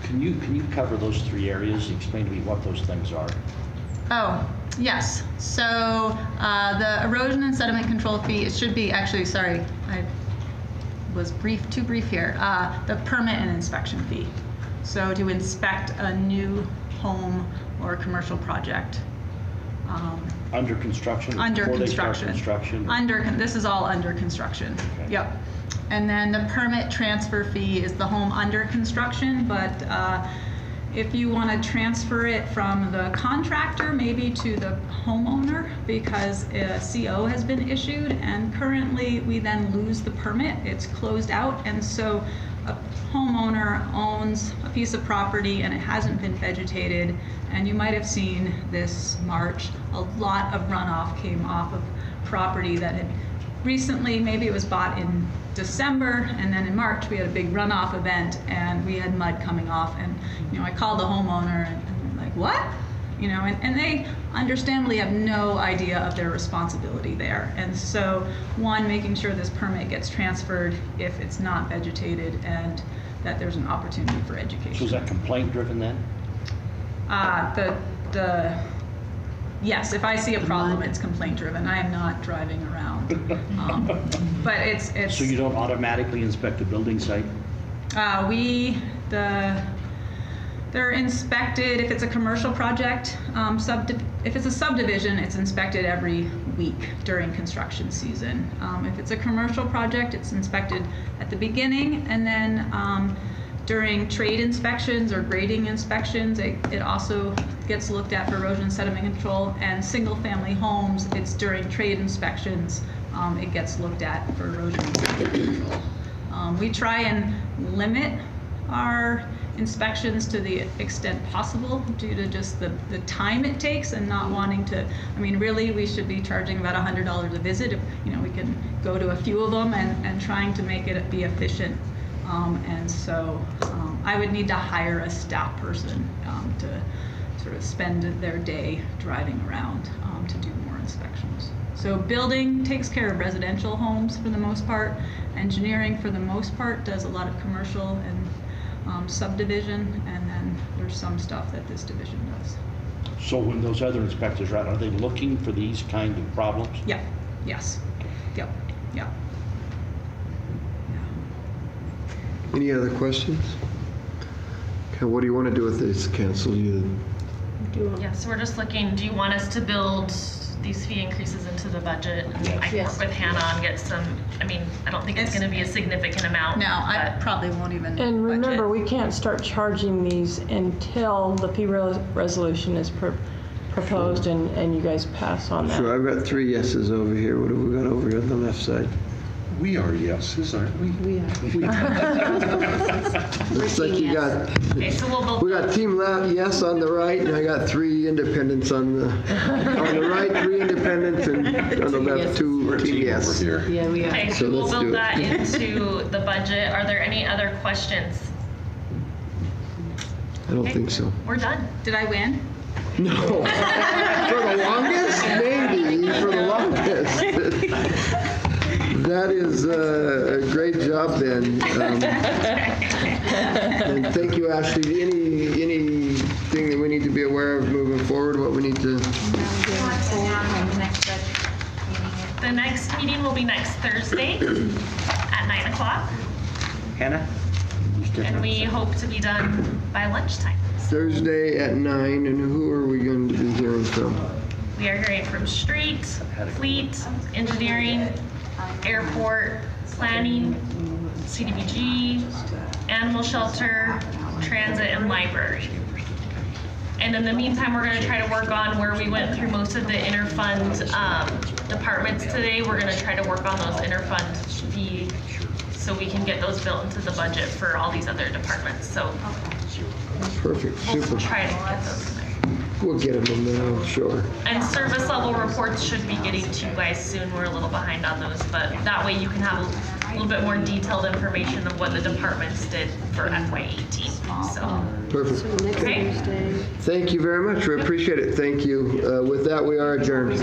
Can you cover those 3 areas? Explain to me what those things are. Oh, yes. So the erosion and sediment control fee, it should be actually, sorry, I was too brief here. The permit and inspection fee. So to inspect a new home or commercial project. Under construction? Under Before construction. They start construction? This is all under construction. Okay. Yep. And then the permit transfer fee is the home under construction, but if you want to transfer it from the contractor maybe to the homeowner because a CO has been issued and currently we then lose the permit, it's closed out, and so a homeowner owns a piece of property and it hasn't been vegetated, and you might have seen this March, a lot of runoff came off of property that had recently, maybe it was bought in December, and then in March we had a big runoff event, and we had mud coming off, and I called the homeowner, and they're like, what? And they understandably have no idea of their responsibility there. And so, one, making sure this permit gets transferred if it's not vegetated, and that there's an opportunity for education. So is that complaint driven then? Yes, if I see a problem, it's complaint driven. I am not driving around. But it's. So you don't automatically inspect a building site? They're inspected if it's a commercial project. If it's a subdivision, it's inspected every week during construction season. If it's a commercial project, it's inspected at the beginning, and then during trade inspections or grading inspections, it also gets looked at for erosion and sediment control. And single-family homes, it's during trade inspections, it gets looked at for erosion and sediment control. We try and limit our inspections to the extent possible due to just the time it takes and not wanting to, really we should be charging about $100 a visit if, we can go to a few of them and trying to make it be efficient. And so I would need to hire a staff person to sort of spend their day driving around to do more inspections. So building takes care of residential homes for the most part. Engineering for the most part does a lot of commercial and subdivision, and then there's some stuff that this division does. So when those other inspectors are out, are they looking for these kind of problems? Yeah. Yes. Yep. Yeah. Any other questions? Okay, what do you want to do with this, council? Yeah, so we're just looking, do you want us to build these fee increases into the budget? I can work with Hannah and get some, I don't think it's going to be a significant amount. No, I probably won't even. And remember, we can't start charging these until the fee resolution is proposed and you guys pass on that. Sure, I've got 3 yeses over here. What have we got over here on the left side? We are yeses, aren't we? We are. Looks like you got. Okay, so We got Team Lab yes on the right, and I got 3 independents on the right, 3 independents, and on the left 2 Team yes. Over here. Yeah, we are. Okay, so we'll build that into the budget. Are there any other questions? I don't think so. We're done. Did I win? No. For the longest? Maybe. For the longest. That is a great job, then. And thank you, Ashley. Anything that we need to be aware of moving forward? What we need to? The next meeting will be next Thursday at 9 o'clock, Hannah? and we hope to be done by lunchtime. Thursday at 9, and who are we going to be hearing from? We are hearing from street, fleet, engineering, airport, planning, CDBG, animal shelter, transit, and library. And in the meantime, we're going to try to work on where we went through most of the interfund departments today. We're going to try to work on those interfund fees so we can get those built into the budget for all these other departments. So Perfect. we'll Super. try to get those in there. We'll get them in there, I'm sure. And service level reports should be getting to you guys soon. We're a little behind on those, but that way you can have a little bit more detailed information of what the departments did for FY18. So. Perfect. So next Okay. Thursday. Thank you very much. We appreciate it. Thank you. With that, we are adjourned.